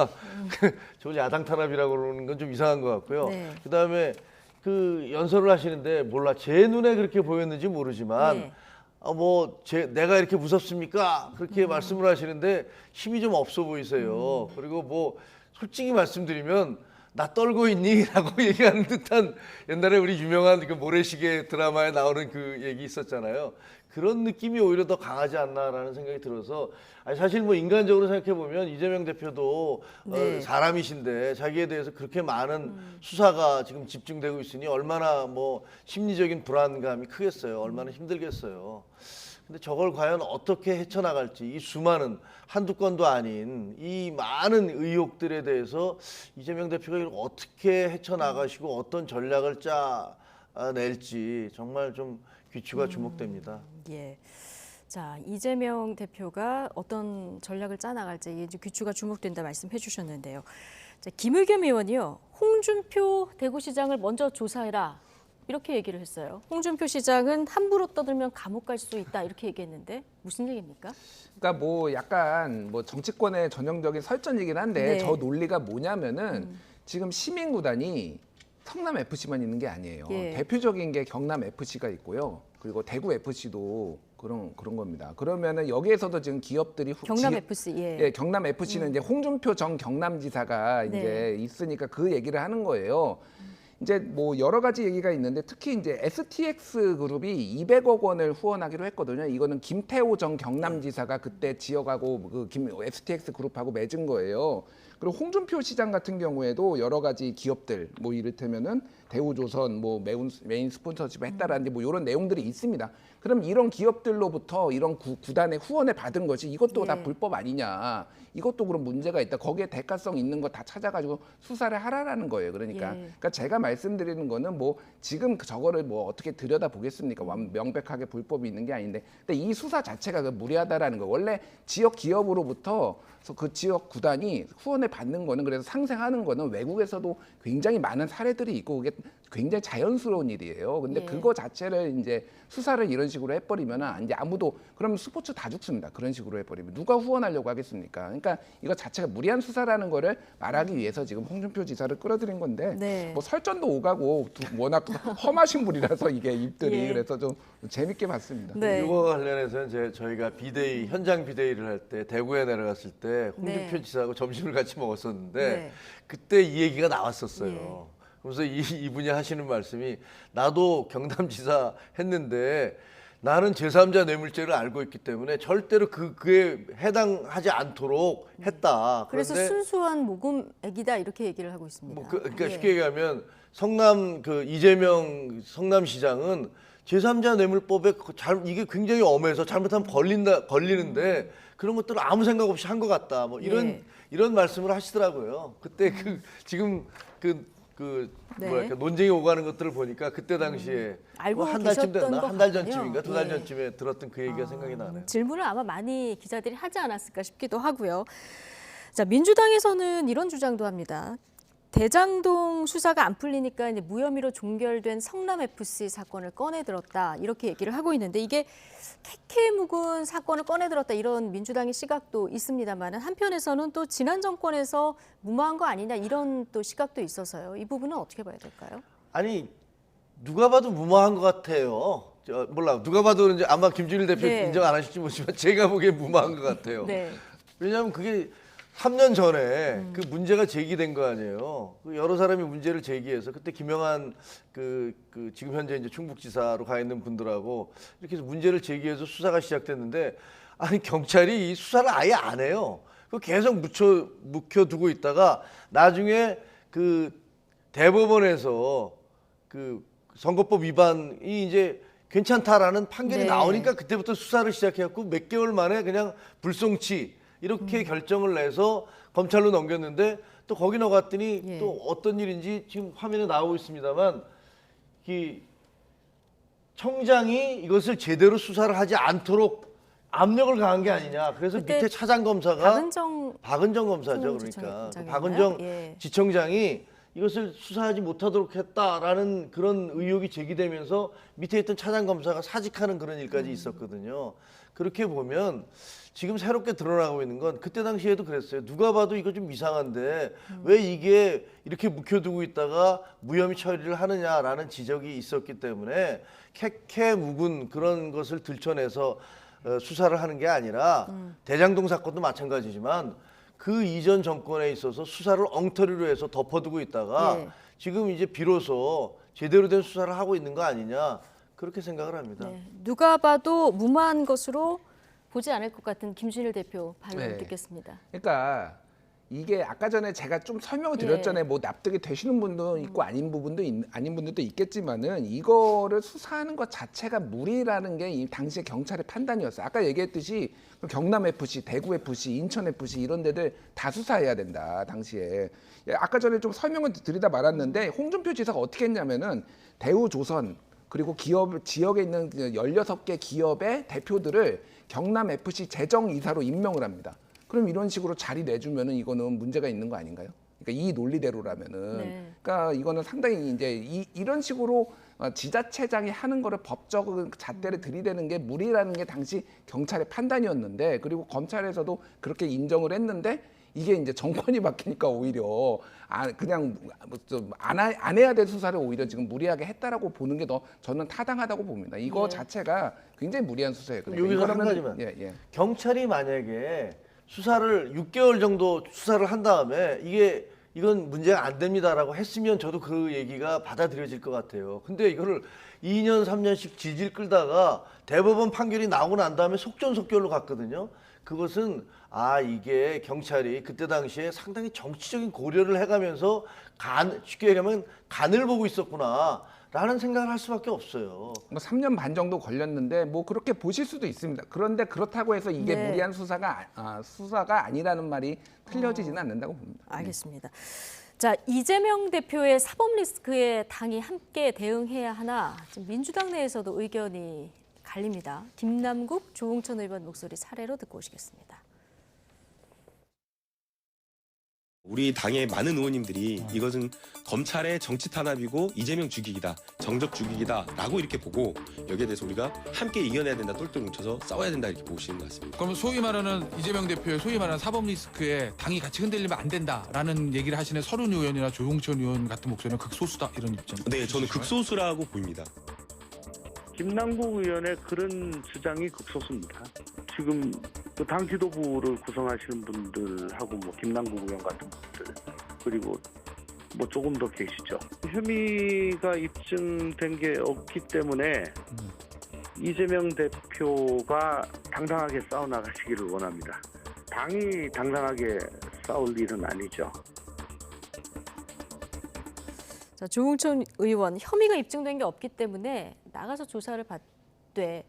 저걸 야당 탄압이라고 그러는 건 좀 이상한 것 같고요. 그다음에 그 연설을 하시는데 몰라 제 눈에 그렇게 보였는지 모르지만 내가 이렇게 무섭습니까? 그렇게 말씀을 하시는데 힘이 좀 없어 보이세요. 그리고 뭐 솔직히 말씀드리면 나 떨고 있니? 라고 얘기하는 듯한 옛날에 우리 유명한 그 모래시계 드라마에 나오는 그 얘기 있었잖아요. 그런 느낌이 오히려 더 강하지 않나라는 생각이 들어서 사실 뭐 인간적으로 생각해 보면 이재명 대표도 사람이신데 자기에 대해서 그렇게 많은 수사가 지금 집중되고 있으니 얼마나 뭐 심리적인 불안감이 크겠어요. 얼마나 힘들겠어요. 근데 저걸 과연 어떻게 헤쳐나갈지 이 수많은 한두 건도 아닌 이 많은 의혹들에 대해서 이재명 대표가 이걸 어떻게 헤쳐나가시고 어떤 전략을 짜낼지 정말 좀 귀추가 주목됩니다. 예. 자, 이재명 대표가 어떤 전략을 짜나갈지 이제 귀추가 주목된다 말씀해 주셨는데요. 자, 김의겸 의원이요. 홍준표 대구시장을 먼저 조사해라. 이렇게 얘기를 했어요. 홍준표 시장은 함부로 떠들면 감옥 갈 수 있다 이렇게 얘기했는데 무슨 얘기입니까? 그러니까 뭐 약간 뭐 정치권의 전형적인 설전이긴 한데 저 논리가 뭐냐면은 지금 시민구단이 성남 FC만 있는 게 아니에요. 대표적인 게 경남 FC가 있고요. 그리고 대구 FC도 그런 겁니다. 그러면은 여기에서도 지금 기업들이 경남 FC 경남 FC는 이제 홍준표 전 경남지사가 이제 있으니까 그 얘기를 하는 거예요. 이제 뭐 여러 가지 얘기가 있는데 특히 이제 STX 그룹이 200억 원을 후원하기로 했거든요. 이거는 김태호 전 경남지사가 그때 지어가고 그 STX 그룹하고 맺은 거예요. 그리고 홍준표 시장 같은 경우에도 여러 가지 기업들 뭐 이를테면은 대우조선 뭐 메인 스폰서십 했다라든지 뭐 이런 내용들이 있습니다. 그럼 이런 기업들로부터 이런 구단의 후원을 받은 것이 이것도 다 불법 아니냐. 이것도 그럼 문제가 있다. 거기에 대가성 있는 거 다 찾아가지고 수사를 하라라는 거예요. 그러니까 제가 말씀드리는 거는 뭐 지금 저거를 뭐 어떻게 들여다 보겠습니까? 명백하게 불법이 있는 게 아닌데. 근데 이 수사 자체가 무리하다라는 거. 원래 지역 기업으로부터 그 지역 구단이 후원을 받는 거는 그래서 상생하는 거는 외국에서도 굉장히 많은 사례들이 있고 그게 굉장히 자연스러운 일이에요. 근데 그거 자체를 이제 수사를 이런 식으로 해버리면 이제 아무도 그럼 스포츠 다 죽습니다. 그런 식으로 해버리면 누가 후원하려고 하겠습니까? 그러니까 이거 자체가 무리한 수사라는 거를 말하기 위해서 지금 홍준표 지사를 끌어들인 건데 뭐 설전도 오가고 워낙 험하신 분이라서 이게 입들이 그래서 좀 재밌게 봤습니다. 이거 관련해서는 저희가 비대위 현장 비대위를 할 때 대구에 내려갔을 때 홍준표 지사하고 점심을 같이 먹었었는데 그때 이 얘기가 나왔었어요. 그래서 이분이 하시는 말씀이 나도 경남지사 했는데 나는 제3자 뇌물죄를 알고 있기 때문에 절대로 그에 해당하지 않도록 했다. 그래서 그런데 순수한 모금액이다 이렇게 얘기를 하고 있습니다. 그러니까 예. 쉽게 얘기하면 성남 이재명 성남시장은 제3자 뇌물법에 이게 굉장히 엄해서 잘못하면 걸리는데 그런 것들을 아무 생각 없이 한 것 같다. 뭐 이런 말씀을 하시더라고요. 그때 지금 네. 뭐랄까 논쟁이 오가는 것들을 보니까 그때 당시에 알고 한 달쯤 계셨던 됐나? 것 한 달 같군요. 전쯤인가? 두 달 예. 전쯤에 들었던 그 얘기가 생각이 나네요. 질문을 아마 많이 기자들이 하지 않았을까 싶기도 하고요. 자, 민주당에서는 이런 주장도 합니다. 대장동 수사가 안 풀리니까 이제 무혐의로 종결된 성남FC 사건을 꺼내들었다 이렇게 얘기를 하고 있는데 이게 캐캐 묵은 사건을 꺼내들었다 이런 민주당의 시각도 있습니다만 한편에서는 또 지난 정권에서 무모한 거 아니냐 이런 또 시각도 있어서요. 이 부분은 어떻게 봐야 될까요? 아니 누가 봐도 무모한 것 같아요. 몰라 누가 봐도 이제 아마 김준일 대표 네. 인정 안 하실지 모르지만 제가 보기엔 무모한 것 같아요. 네. 왜냐하면 그게 3년 전에 그 문제가 제기된 거 아니에요. 여러 사람이 문제를 제기해서 그때 김영한 지금 현재 이제 충북지사로 가 있는 분들하고 이렇게 해서 문제를 제기해서 수사가 시작됐는데 아니 경찰이 이 수사를 아예 안 해요. 그 계속 묵혀두고 있다가 나중에 대법원에서 선거법 위반이 이제 괜찮다라는 판결이 네. 나오니까 그때부터 수사를 시작해갖고 몇 개월 만에 그냥 불송치 이렇게 결정을 내서 검찰로 넘겼는데 또 거기 나갔더니 또 어떤 일인지 지금 화면에 나오고 있습니다만 청장이 이것을 제대로 수사를 하지 않도록 압력을 가한 게 아니냐. 그래서 밑에 차장 검사가 박은정 검사죠. 그러니까 박은정 지청장이 이것을 수사하지 못하도록 했다라는 그런 의혹이 제기되면서 밑에 있던 차장 검사가 사직하는 그런 일까지 있었거든요. 그렇게 보면 지금 새롭게 드러나고 있는 건 그때 당시에도 그랬어요. 누가 봐도 이거 좀 이상한데 왜 이게 이렇게 묵혀두고 있다가 무혐의 처리를 하느냐라는 지적이 있었기 때문에 캐캐 묵은 그런 것을 들춰내서 수사를 하는 게 아니라 대장동 사건도 마찬가지지만 그 이전 정권에 있어서 수사를 엉터리로 해서 덮어두고 있다가 지금 이제 비로소 제대로 된 수사를 하고 있는 거 아니냐 그렇게 생각을 합니다. 누가 봐도 무모한 것으로 보지 않을 것 같은 김준일 대표 반론 듣겠습니다. 그러니까 이게 아까 전에 제가 좀 설명을 드렸잖아요. 뭐 납득이 되시는 분도 있고 아닌 분들도 있겠지만은 이거를 수사하는 것 자체가 무리라는 게 이 당시에 경찰의 판단이었어요. 아까 얘기했듯이 경남 FC, 대구 FC, 인천 FC 이런 데들 다 수사해야 된다 당시에. 아까 전에 좀 설명을 드리다 말았는데 홍준표 지사가 어떻게 했냐면은 대우조선 그리고 지역에 있는 16개 기업의 대표들을 경남 FC 재정이사로 임명을 합니다. 그럼 이런 식으로 자리 내주면은 이거는 문제가 있는 거 아닌가요? 그러니까 이 논리대로라면은, 그러니까 이거는 상당히 이제 이런 식으로 지자체장이 하는 거를 법적 잣대를 들이대는 게 무리라는 게 당시 경찰의 판단이었는데, 그리고 검찰에서도 그렇게 인정을 했는데 이게 이제 정권이 바뀌니까 오히려 그냥 좀 안 해야 될 수사를 오히려 지금 무리하게 했다라고 보는 게 더 저는 타당하다고 봅니다. 이거 자체가 굉장히 무리한 수사예요. 그러니까 여기서 한 가지만 경찰이 만약에 수사를 6개월 정도 수사를 한 다음에 이건 문제가 안 됩니다라고 했으면 저도 그 얘기가 받아들여질 것 같아요. 근데 이거를 2년, 3년씩 질질 끌다가 대법원 판결이 나오고 난 다음에 속전속결로 갔거든요. 그것은 이게 경찰이 그때 당시에 상당히 정치적인 고려를 해가면서 쉽게 얘기하면 간을 보고 있었구나. 라는 생각을 할 수밖에 없어요. 3년 반 정도 걸렸는데 뭐 그렇게 보실 수도 있습니다. 그런데 그렇다고 해서 이게 무리한 수사가 아니라는 말이 틀려지지는 않는다고 봅니다. 알겠습니다. 자, 이재명 대표의 사법 리스크에 당이 함께 대응해야 하나 지금 민주당 내에서도 의견이 갈립니다. 김남국, 조홍천 의원 목소리 차례로 듣고 오시겠습니다. 우리 당의 많은 의원님들이 이것은 검찰의 정치 탄압이고 이재명 죽이기다, 정적 죽이기다라고 이렇게 보고 여기에 대해서 우리가 함께 이겨내야 된다, 똘똘 뭉쳐서 싸워야 된다 이렇게 보시는 것 같습니다. 그럼 소위 말하는 이재명 대표의 소위 말하는 사법 리스크에 당이 같이 흔들리면 안 된다라는 얘기를 하시는 서른 의원이나 조용천 의원 같은 목소리는 극소수다 이런 입장. 네, 저는 극소수라고 보입니다. 김남국 의원의 그런 주장이 극소수입니다. 지금 당 지도부를 구성하시는 분들하고 김남국 의원 같은 분들 그리고 조금 더 계시죠. 혐의가 입증된 게 없기 때문에 이재명 대표가 당당하게 싸워나가시기를 원합니다. 당이 당당하게 싸울 일은 아니죠. 자, 조홍천 의원 혐의가 입증된 게 없기 때문에 나가서 조사를 받되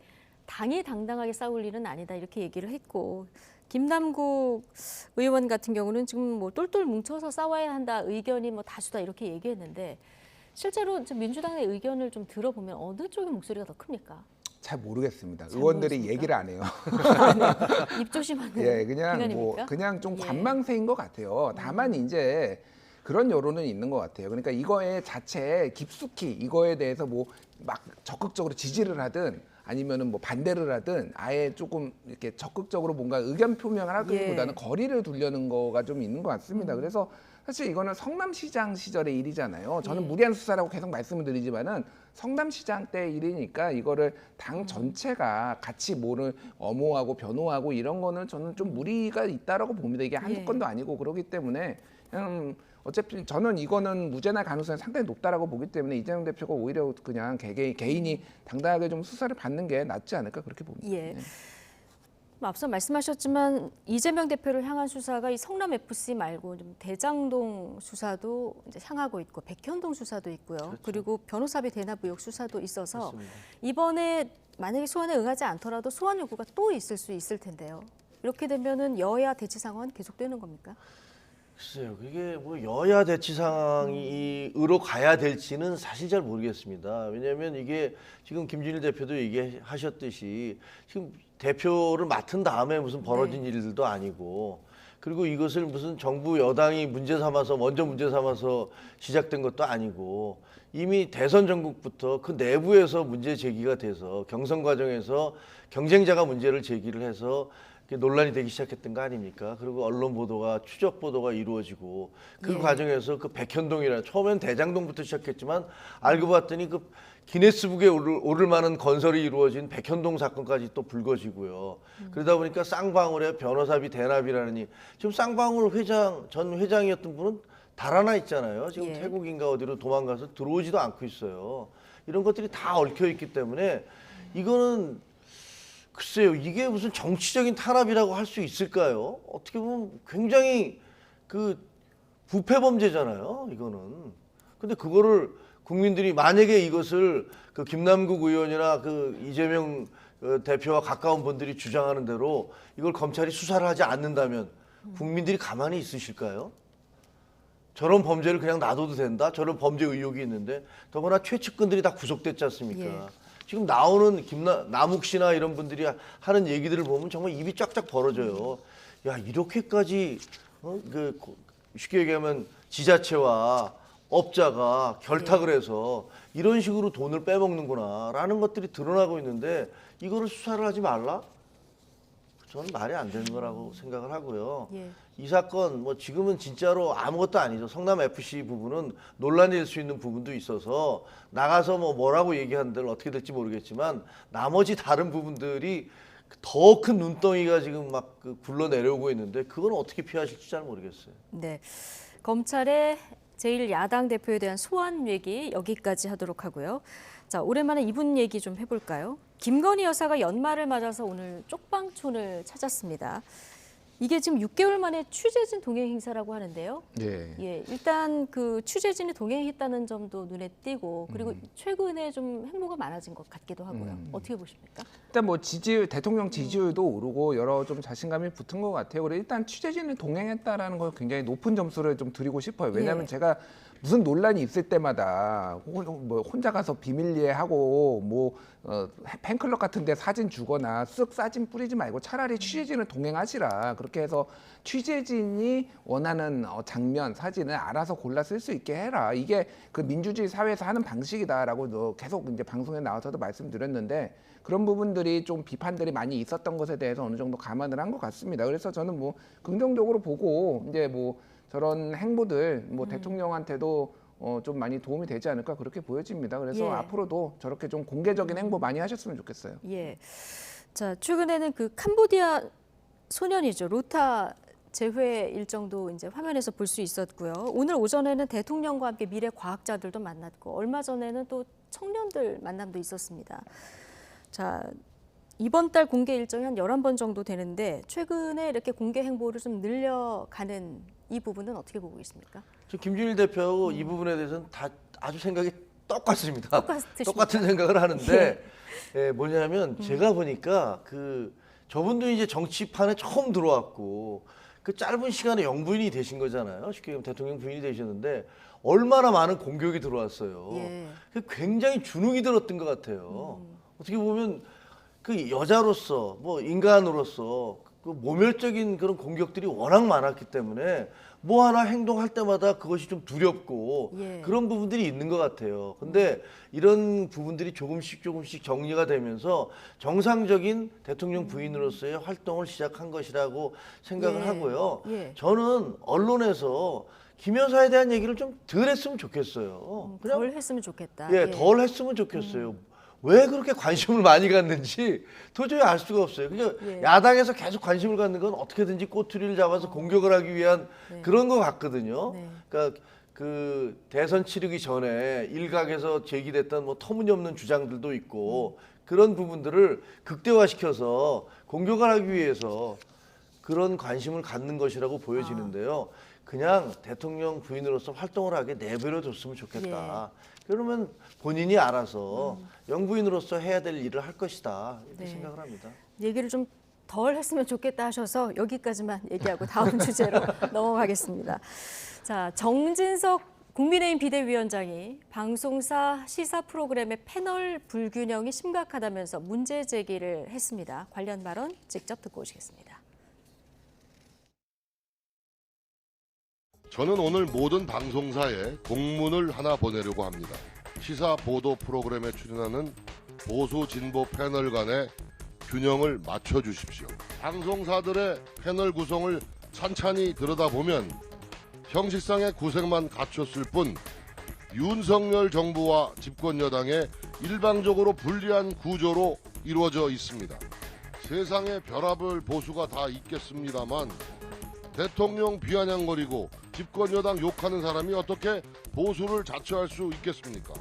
당이 당당하게 싸울 일은 아니다 이렇게 얘기를 했고 김남국 의원 같은 경우는 지금 뭐 똘똘 뭉쳐서 싸워야 한다 의견이 뭐 다수다 이렇게 얘기했는데 실제로 좀 민주당의 의견을 좀 들어보면 어느 쪽의 목소리가 더 큽니까? 잘 모르겠습니다. 의원들이 모르겠습니까? 얘기를 안 해요. 입 조심하는 예, 그냥 기간입니까? 그냥 좀 예. 관망세인 것 같아요. 다만 이제 그런 여론은 있는 것 같아요. 그러니까 이거에 자체에 깊숙이 이거에 대해서 뭐 막 적극적으로 지지를 하든 아니면은 뭐 반대를 하든 아예 조금 이렇게 적극적으로 뭔가 의견 표명을 하기보다는 거리를 두려는 거가 좀 있는 것 같습니다. 그래서 사실 이거는 성남시장 시절의 일이잖아요. 저는 무리한 수사라고 계속 말씀을 드리지만은 성남시장 때 일이니까 이거를 당 전체가 같이 뭐를 엄호하고 변호하고 이런 거는 저는 좀 무리가 있다라고 봅니다. 이게 한두 건도 아니고 그렇기 때문에 그냥 어차피 저는 이거는 무죄날 가능성이 상당히 높다라고 보기 때문에 이재명 대표가 오히려 그냥 개인이 당당하게 좀 수사를 받는 게 낫지 않을까 그렇게 봅니다. 예. 앞서 말씀하셨지만 이재명 대표를 향한 수사가 이 성남 FC 말고 좀 대장동 수사도 이제 향하고 있고 백현동 수사도 있고요. 그렇죠. 그리고 변호사비 대납 의혹 수사도 있어서 그렇습니다. 이번에 만약에 소환에 응하지 않더라도 소환 요구가 또 있을 수 있을 텐데요. 이렇게 되면은 여야 대치 상황은 계속되는 겁니까? 글쎄요, 그게 뭐 여야 대치 상황으로 가야 될지는 사실 잘 모르겠습니다. 왜냐하면 이게 지금 김준일 대표도 얘기하셨듯이 지금 대표를 맡은 다음에 무슨 벌어진 일들도 아니고 그리고 이것을 무슨 정부 여당이 먼저 문제 삼아서 시작된 것도 아니고 이미 대선 전국부터 그 내부에서 문제 제기가 돼서 경선 과정에서 경쟁자가 문제를 제기를 해서 논란이 되기 시작했던 거 아닙니까? 그리고 언론 보도가 추적 보도가 이루어지고 그 과정에서 그 백현동이라 처음엔 대장동부터 시작했지만 알고 봤더니 그 기네스북에 오를 만한 건설이 이루어진 백현동 사건까지 또 불거지고요. 그러다 보니까 쌍방울의 변호사비 대납이라니 지금 쌍방울 전 회장이었던 분은 달아나 있잖아요. 지금 태국인가 어디로 도망가서 들어오지도 않고 있어요. 이런 것들이 다 얽혀 있기 때문에 이거는 글쎄요, 이게 무슨 정치적인 탄압이라고 할 수 있을까요? 어떻게 보면 굉장히 그 부패 범죄잖아요, 이거는. 근데 그거를 국민들이 만약에 이것을 그 김남국 의원이나 그 이재명 대표와 가까운 분들이 주장하는 대로 이걸 검찰이 수사를 하지 않는다면 국민들이 가만히 있으실까요? 저런 범죄를 그냥 놔둬도 된다? 저런 범죄 의혹이 있는데 더구나 최측근들이 다 구속됐지 않습니까? 지금 나오는 남욱 씨나 이런 분들이 하는 얘기들을 보면 정말 입이 쫙쫙 벌어져요. 야, 이렇게까지 쉽게 얘기하면 지자체와 업자가 결탁을 해서 이런 식으로 돈을 빼먹는구나라는 것들이 드러나고 있는데 이거를 수사를 하지 말라? 저는 말이 안 되는 거라고 생각을 하고요. 이 사건 뭐 지금은 진짜로 아무것도 아니죠. 성남 FC 부분은 논란이 될 수 있는 부분도 있어서 나가서 뭐라고 얘기한들 어떻게 될지 모르겠지만 나머지 다른 부분들이 더 큰 눈덩이가 지금 막 굴러 내려오고 있는데 그건 어떻게 피하실지 잘 모르겠어요. 네, 검찰의 제1야당 대표에 대한 소환 얘기 여기까지 하도록 하고요. 자, 오랜만에 이분 얘기 좀 해볼까요? 김건희 여사가 연말을 맞아서 오늘 쪽방촌을 찾았습니다. 이게 지금 6개월 만에 취재진 동행 행사라고 하는데요. 예, 일단 그 취재진이 동행했다는 점도 눈에 띄고 그리고 최근에 좀 행보가 많아진 것 같기도 하고요. 어떻게 보십니까? 일단 뭐 대통령 지지율도 오르고 여러 좀 자신감이 붙은 것 같아요. 그리고 일단 취재진이 동행했다라는 걸 굉장히 높은 점수를 좀 드리고 싶어요. 왜냐하면 제가 무슨 논란이 있을 때마다 뭐 혼자 가서 비밀리에하고 뭐 팬클럽 같은 데 사진 주거나 쓱 사진 뿌리지 말고 차라리 취재진을 동행하시라. 그렇게 해서 취재진이 원하는 장면, 사진을 알아서 골라 쓸 수 있게 해라. 이게 그 민주주의 사회에서 하는 방식이다라고 계속 이제 방송에 나와서도 말씀드렸는데 그런 부분들이 좀 비판들이 많이 있었던 것에 대해서 어느 정도 감안을 한 것 같습니다. 그래서 저는 뭐 긍정적으로 보고 이제 뭐 저런 행보들 뭐 대통령한테도 좀 많이 도움이 되지 않을까 그렇게 보여집니다. 그래서 앞으로도 저렇게 좀 공개적인 행보 많이 하셨으면 좋겠어요. 예. 자, 최근에는 그 캄보디아 소년이죠. 로타 재회 일정도 이제 화면에서 볼 수 있었고요. 오늘 오전에는 대통령과 함께 미래 과학자들도 만났고 얼마 전에는 또 청년들 만남도 있었습니다. 자, 이번 달 공개 일정이 한 11번 정도 되는데 최근에 이렇게 공개 행보를 좀 늘려가는 이 부분은 어떻게 보고 있습니까? 저 김준일 대표하고 이 부분에 대해서는 다 아주 생각이 똑같습니다. 똑같으십니까? 똑같은 생각을 하는데 예, 뭐냐면 제가 보니까 저분도 이제 정치판에 처음 들어왔고 그 짧은 시간에 영부인이 되신 거잖아요. 쉽게 얘기하면 대통령 부인이 되셨는데 얼마나 많은 공격이 들어왔어요. 예. 굉장히 주눅이 들었던 것 같아요. 어떻게 보면 그 여자로서 뭐 인간으로서 그 모멸적인 그런 공격들이 워낙 많았기 때문에 뭐 하나 행동할 때마다 그것이 좀 두렵고 예. 그런 부분들이 있는 것 같아요. 근데 이런 부분들이 조금씩 정리가 되면서 정상적인 대통령 부인으로서의 활동을 시작한 것이라고 생각을 예. 하고요. 예. 저는 언론에서 김 여사에 대한 얘기를 좀 덜 했으면 좋겠어요. 그냥 덜 했으면 좋겠다. 예, 덜 했으면 좋겠어요. 왜 그렇게 관심을 많이 갖는지 도저히 알 수가 없어요. 그냥 예. 야당에서 계속 관심을 갖는 건 어떻게든지 꼬투리를 잡아서 공격을 하기 위한 네. 그런 것 같거든요. 네. 그러니까 그 대선 치르기 전에 일각에서 제기됐던 뭐 터무니없는 주장들도 있고 그런 부분들을 극대화시켜서 공격을 하기 위해서 그런 관심을 갖는 것이라고 보여지는데요. 그냥 대통령 부인으로서 활동을 하게 내버려 뒀으면 좋겠다. 그러면 본인이 알아서 영부인으로서 해야 될 일을 할 것이다. 이렇게 네. 생각을 합니다. 얘기를 좀 덜 했으면 좋겠다 하셔서 여기까지만 얘기하고 다음 주제로 넘어가겠습니다. 자, 정진석 국민의힘 비대위원장이 방송사 시사 프로그램의 패널 불균형이 심각하다면서 문제 제기를 했습니다. 관련 발언 직접 듣고 오시겠습니다. 저는 오늘 모든 방송사에 공문을 하나 보내려고 합니다. 시사 보도 프로그램에 출연하는 보수 진보 패널 간의 균형을 맞춰주십시오. 방송사들의 패널 구성을 찬찬히 들여다보면 형식상의 구색만 갖췄을 뿐 윤석열 정부와 집권 여당의 일방적으로 불리한 구조로 이루어져 있습니다. 세상에 별의별 보수가 다 있겠습니다만 대통령 비아냥거리고 집권 여당 욕하는 사람이 어떻게 보수를 자처할 수 있겠습니까?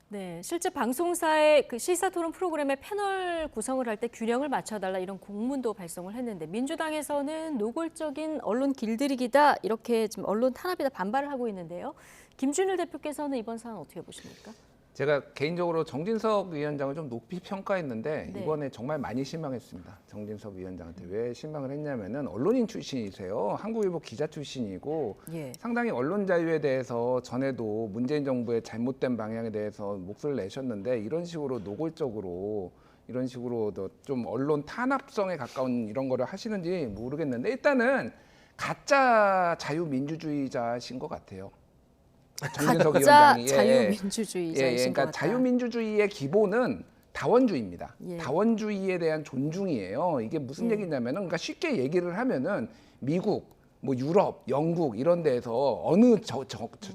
네, 실제 방송사의 그 시사 토론 프로그램의 패널 구성을 할 때 균형을 맞춰달라 이런 공문도 발송을 했는데 민주당에서는 노골적인 언론 길들이기다 이렇게 지금 언론 탄압이다 반발을 하고 있는데요. 김준일 대표께서는 이번 사안 어떻게 보십니까? 제가 개인적으로 정진석 위원장을 좀 높이 평가했는데 네. 이번에 정말 많이 실망했습니다. 정진석 위원장한테 왜 실망을 했냐면은 언론인 출신이세요. 한국일보 기자 출신이고 예. 상당히 언론 자유에 대해서 전에도 문재인 정부의 잘못된 방향에 대해서 목소리를 내셨는데 이런 식으로 노골적으로 이런 식으로 좀 언론 탄압성에 가까운 이런 거를 하시는지 모르겠는데 일단은 가짜 자유민주주의자신 것 같아요. 정진석 가짜 위원장이 자유민주주의자이신 것 그러니까 같다. 자유민주주의의 기본은 다원주의입니다. 예. 다원주의에 대한 존중이에요. 이게 무슨 얘기냐면은 그러니까 쉽게 얘기를 하면은 미국, 뭐 유럽, 영국 이런 데에서 어느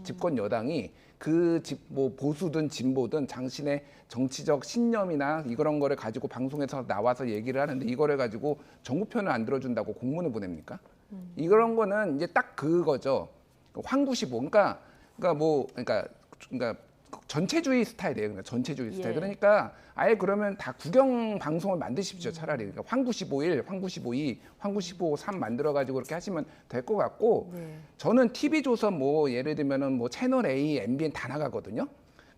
집권 여당이 뭐 보수든 진보든 당신의 정치적 신념이나 이런 거를 가지고 방송에서 나와서 얘기를 하는데 이거를 가지고 정부편을 안 들어준다고 공문을 보냅니까? 이런 거는 이제 딱 그거죠. 황구시보. 그러니까 전체주의 스타일이에요. 그러니까 전체주의 스타일. 예. 그러니까 아예 그러면 다 국영 방송을 만드십시오. 차라리. 그러니까 황구15일, 황구15이, 황구15 만들어가지고 그렇게 하시면 될 것 같고 저는 TV조선 뭐 예를 들면은 뭐 채널 A, MBN 다 나가거든요.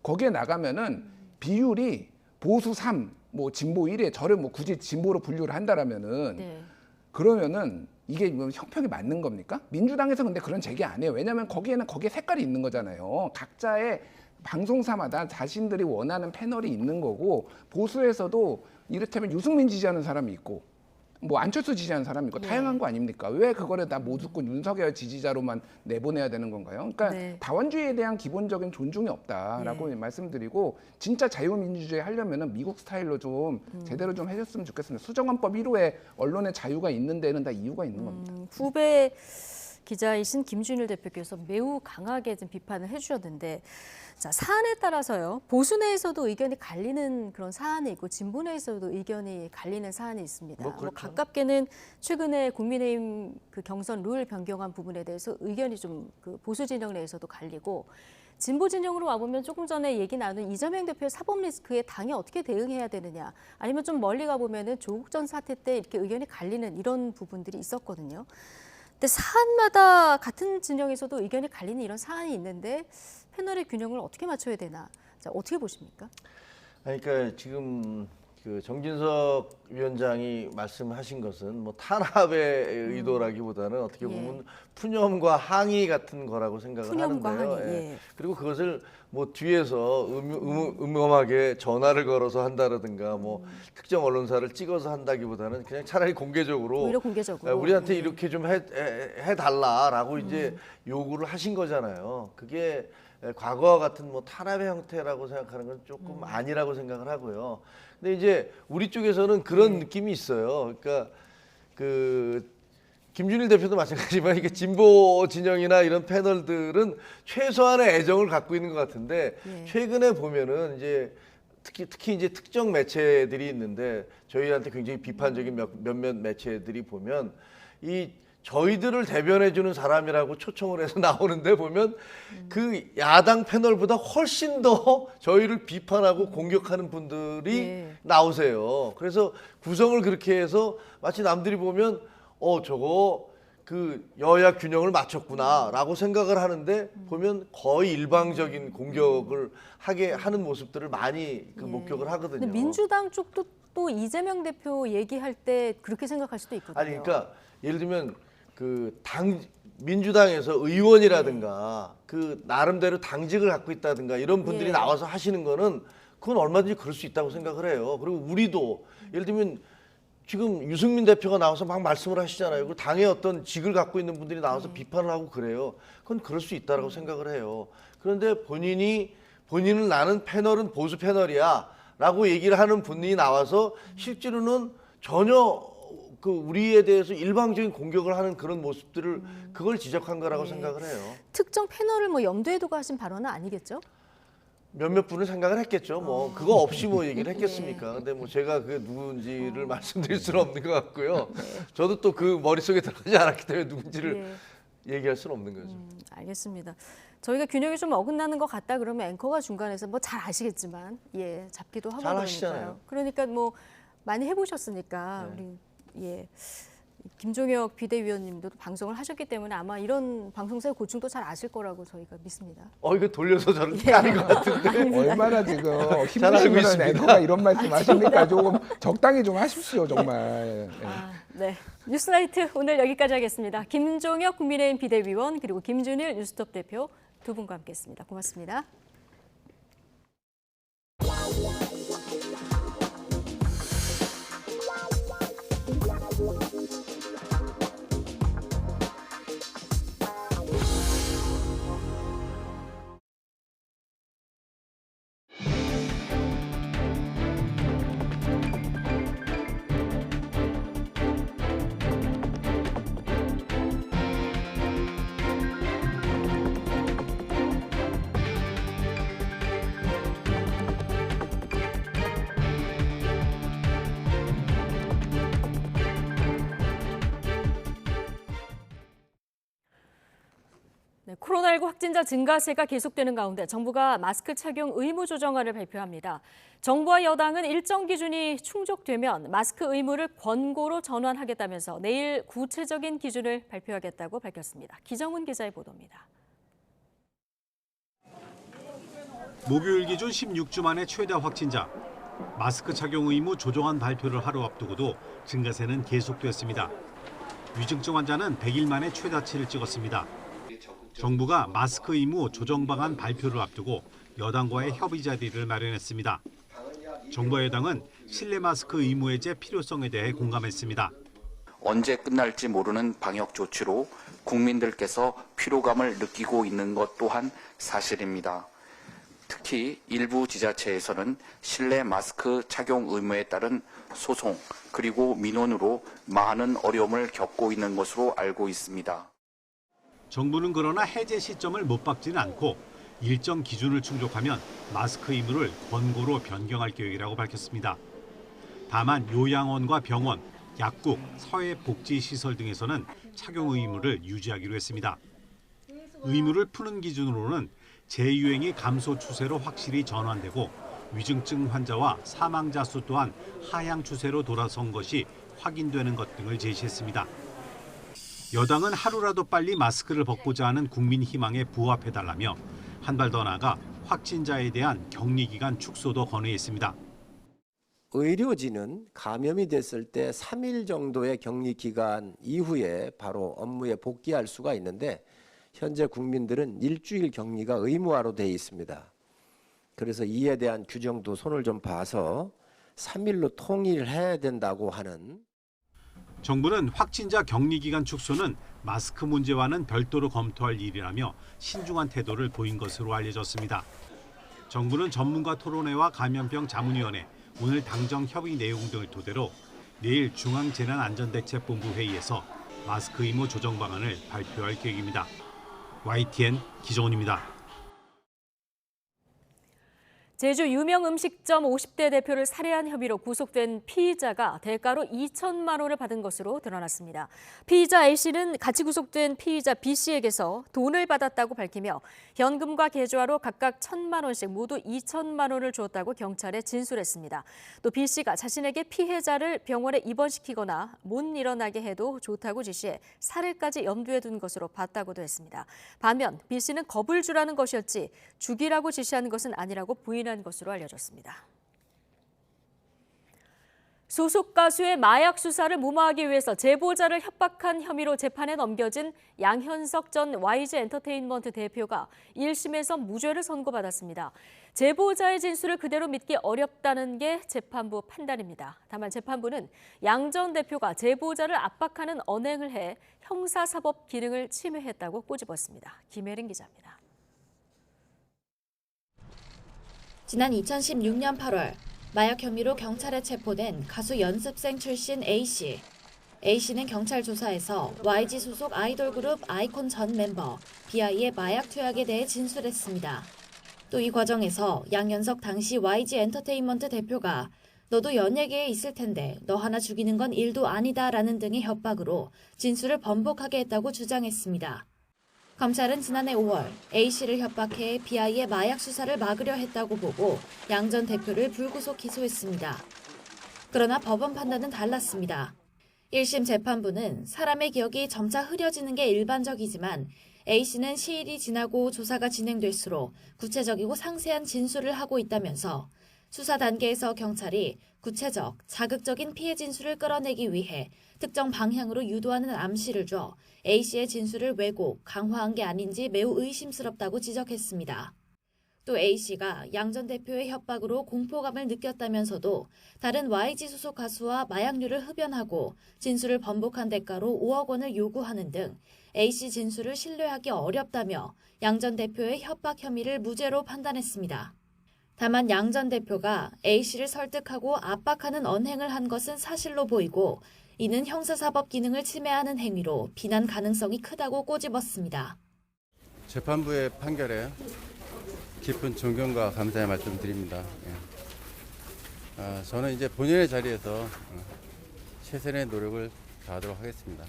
거기에 나가면은 비율이 보수 3, 뭐 진보 1에 저를 뭐 굳이 진보로 분류를 한다라면은 그러면은 이게 뭐 형평이 맞는 겁니까? 민주당에서 근데 그런 제기 안 해요. 왜냐하면 거기에는 거기에 색깔이 있는 거잖아요. 각자의 방송사마다 자신들이 원하는 패널이 있는 거고 보수에서도 이를테면 유승민 지지하는 사람이 있고 뭐 안철수 지지하는 사람이 있고 다양한 거 아닙니까? 왜 그거를 다 모두권 윤석열 지지자로만 내보내야 되는 건가요? 그러니까 다원주의에 대한 기본적인 존중이 없다라고 말씀드리고 진짜 자유민주주의 하려면은 미국 스타일로 좀 제대로 좀 해줬으면 좋겠습니다. 수정헌법 1호에 언론의 자유가 있는 데는 다 이유가 있는 겁니다. 후배 기자이신 김준일 대표께서 매우 강하게 좀 비판을 해주셨는데 자, 사안에 따라서요. 보수 내에서도 의견이 갈리는 그런 사안이 있고 진보 내에서도 의견이 갈리는 사안이 있습니다. 뭐 그렇죠. 가깝게는 최근에 국민의힘 그 경선 룰 변경한 부분에 대해서 의견이 좀 그 보수 진영 내에서도 갈리고 진보 진영으로 와보면 조금 전에 얘기 나눈 이재명 대표의 사법 리스크에 당이 어떻게 대응해야 되느냐, 아니면 좀 멀리 가보면은 조국 전 사태 때 이렇게 의견이 갈리는 이런 부분들이 있었거든요. 근데 사안마다 같은 진영에서도 의견이 갈리는 이런 사안이 있는데 패널의 균형을 어떻게 맞춰야 되나, 자, 어떻게 보십니까? 그러니까 지금 그 정진석 위원장이 말씀하신 것은 뭐 탄압의 의도라기보다는 어떻게 보면 푸념과 항의 같은 거라고 생각을 푸념과 하는데요. 항의, 예. 그리고 그것을 뭐 뒤에서 음험하게 전화를 걸어서 한다라든가 뭐 특정 언론사를 찍어서 한다기보다는 그냥 차라리 공개적으로, 오히려 공개적으로 우리한테 이렇게 좀 해달라라고 이제 요구를 하신 거잖아요. 그게 과거와 같은 뭐 탄압의 형태라고 생각하는 건 조금 아니라고 생각을 하고요. 근데 이제 우리 쪽에서는 그런 느낌이 있어요. 그러니까 그 김준일 대표도 마찬가지지만 이게 진보 진영이나 이런 패널들은 최소한의 애정을 갖고 있는 것 같은데 최근에 보면은 이제 특히 이제 특정 매체들이 있는데 저희한테 굉장히 비판적인 몇몇 매체들이 보면 이 저희들을 대변해주는 사람이라고 초청을 해서 나오는데 보면 그 야당 패널보다 훨씬 더 저희를 비판하고 공격하는 분들이 나오세요. 그래서 구성을 그렇게 해서 마치 남들이 보면 저거 그 여야 균형을 맞췄구나라고 생각을 하는데 보면 거의 일방적인 공격을 하게 하는 모습들을 많이 목격을 하거든요. 근데 민주당 쪽도 또 이재명 대표 얘기할 때 그렇게 생각할 수도 있거든요. 아니 그러니까 예를 들면 그 민주당에서 의원이라든가 그 나름대로 당직을 갖고 있다든가 이런 분들이 나와서 하시는 거는 그건 얼마든지 그럴 수 있다고 생각을 해요. 그리고 우리도 예를 들면 지금 유승민 대표가 나와서 막 말씀을 하시잖아요. 그리고 당의 어떤 직을 갖고 있는 분들이 나와서 비판을 하고 그래요. 그건 그럴 수 있다라고 생각을 해요. 그런데 본인은 나는 패널은 보수 패널이야 라고 얘기를 하는 분이 나와서 실제로는 전혀 그 우리에 대해서 일방적인 공격을 하는 그런 모습들을 그걸 지적한 거라고 생각을 해요. 특정 패널을 뭐 염두에 두고 하신 발언은 아니겠죠? 몇몇 분은 생각을 했겠죠. 뭐 그거 없이 뭐 얘기를 했겠습니까? 근데 뭐 제가 그게 누군지를 말씀드릴 수는 없는 것 같고요. 저도 또 그 머릿속에 들어가지 않았기 때문에 누군지를 얘기할 수는 없는 거죠. 알겠습니다. 저희가 균형이 좀 어긋나는 것 같다 그러면 앵커가 중간에서 뭐 잘 아시겠지만 잡기도 하고 잘 그러니까요. 하시잖아요. 그러니까 뭐 많이 해보셨으니까 우리 김종혁 비대위원님도 방송을 하셨기 때문에 아마 이런 방송사의 고충도 잘 아실 거라고 저희가 믿습니다. 이거 돌려서 저렇게 하는 것 같은데. 얼마나 지금 힘드시면 앵커가 이런 말씀 하십니까? 조금 적당히 좀 하십시오, 정말. 네. 뉴스나이트 오늘 여기까지 하겠습니다. 김종혁 국민의힘 비대위원 그리고 김준일 뉴스톱 대표 두 분과 함께했습니다. 고맙습니다. 코로나19 확진자 증가세가 계속되는 가운데 정부가 마스크 착용 의무 조정안을 발표합니다. 정부와 여당은 일정 기준이 충족되면 마스크 의무를 권고로 전환하겠다면서 내일 구체적인 기준을 발표하겠다고 밝혔습니다. 기정훈 기자의 보도입니다. 목요일 기준 16주 만에 최다 확진자. 마스크 착용 의무 조정안 발표를 하루 앞두고도 증가세는 계속됐습니다. 위중증 환자는 100일 만에 최다치를 찍었습니다. 정부가 마스크 의무 조정 방안 발표를 앞두고 여당과의 협의 자리를 마련했습니다. 정부와 여당은 실내 마스크 의무 해제 필요성에 대해 공감했습니다. 언제 끝날지 모르는 방역 조치로 국민들께서 피로감을 느끼고 있는 것 또한 사실입니다. 특히 일부 지자체에서는 실내 마스크 착용 의무에 따른 소송 그리고 민원으로 많은 어려움을 겪고 있는 것으로 알고 있습니다. 정부는 그러나 해제 시점을 못 박지는 않고 일정 기준을 충족하면 마스크 의무를 권고로 변경할 계획이라고 밝혔습니다. 다만 요양원과 병원, 약국, 사회복지시설 등에서는 착용 의무를 유지하기로 했습니다. 의무를 푸는 기준으로는 재유행이 감소 추세로 확실히 전환되고 위중증 환자와 사망자 수 또한 하향 추세로 돌아선 것이 확인되는 것 등을 제시했습니다. 여당은 하루라도 빨리 마스크를 벗고자 하는 국민 희망에 부합해달라며 한 발 더 나아가 확진자에 대한 격리기간 축소도 건의했습니다. 의료진은 감염이 됐을 때 3일 정도의 격리 기간 이후에 바로 업무에 복귀할 수가 있는데 현재 국민들은 일주일 격리가 의무화로 되어 있습니다. 그래서 이에 대한 규정도 손을 좀 봐서 3일로 통일해야 된다고 하는. 정부는 확진자 격리기간 축소는 마스크 문제와는 별도로 검토할 일이라며 신중한 태도를 보인 것으로 알려졌습니다. 정부는 전문가 토론회와 감염병 자문위원회, 오늘 당정 협의 내용 등을 토대로 내일 중앙재난안전대책본부 회의에서 마스크 의무 조정 방안을 발표할 계획입니다. YTN 기정훈입니다. 제주 유명 음식점 50대 대표를 살해한 혐의로 구속된 피의자가 대가로 2천만 원을 받은 것으로 드러났습니다. 피의자 A씨는 같이 구속된 피의자 B씨에게서 돈을 받았다고 밝히며 현금과 계좌로 각각 1,000만 원씩 모두 2천만 원을 주었다고 경찰에 진술했습니다. 또 B씨가 자신에게 피해자를 병원에 입원시키거나 못 일어나게 해도 좋다고 지시해 살해까지 염두에 둔 것으로 봤다고도 했습니다. 반면 B씨는 겁을 주라는 것이었지 죽이라고 지시한 것은 아니라고 부인한 것으로 알려졌습니다. 소속 가수의 마약 수사를 무마하기 위해서 제보자를 협박한 혐의로 재판에 넘겨진 양현석 전 YG 엔터테인먼트 대표가 1심에서 무죄를 선고받았습니다. 제보자의 진술을 그대로 믿기 어렵다는 게 재판부 판단입니다. 다만 재판부는 양 전 대표가 제보자를 압박하는 언행을 해 형사사법 기능을 침해했다고 꼬집었습니다. 김혜린 기자입니다. 지난 2016년 8월 마약 혐의로 경찰에 체포된 가수 연습생 출신 A씨. A씨는 경찰 조사에서 YG 소속 아이돌 그룹 아이콘 전 멤버 BI의 마약 투약에 대해 진술했습니다. 또 이 과정에서 양현석 당시 YG 엔터테인먼트 대표가 너도 연예계에 있을 텐데 너 하나 죽이는 건 일도 아니다라는 등의 협박으로 진술을 번복하게 했다고 주장했습니다. 검찰은 지난해 5월 A씨를 협박해 BI의 마약 수사를 막으려 했다고 보고 양 전 대표를 불구속 기소했습니다. 그러나 법원 판단은 달랐습니다. 1심 재판부는 사람의 기억이 점차 흐려지는 게 일반적이지만 A씨는 시일이 지나고 조사가 진행될수록 구체적이고 상세한 진술을 하고 있다면서 수사 단계에서 경찰이 구체적, 자극적인 피해 진술을 끌어내기 위해 특정 방향으로 유도하는 암시를 줘 A씨의 진술을 왜곡, 강화한 게 아닌지 매우 의심스럽다고 지적했습니다. 또 A씨가 양 전 대표의 협박으로 공포감을 느꼈다면서도 다른 YG 소속 가수와 마약류를 흡연하고 진술을 번복한 대가로 5억 원을 요구하는 등 A씨 진술을 신뢰하기 어렵다며 양 전 대표의 협박 혐의를 무죄로 판단했습니다. 다만 양 전 대표가 A씨를 설득하고 압박하는 언행을 한 것은 사실로 보이고 이는 형사사법 기능을 침해하는 행위로 비난 가능성이 크다고 꼬집었습니다. 재판부의 판결에 깊은 존경과 감사의 말씀드립니다. 저는 이제 본연의 자리에서 최선의 노력을 다하도록 하겠습니다.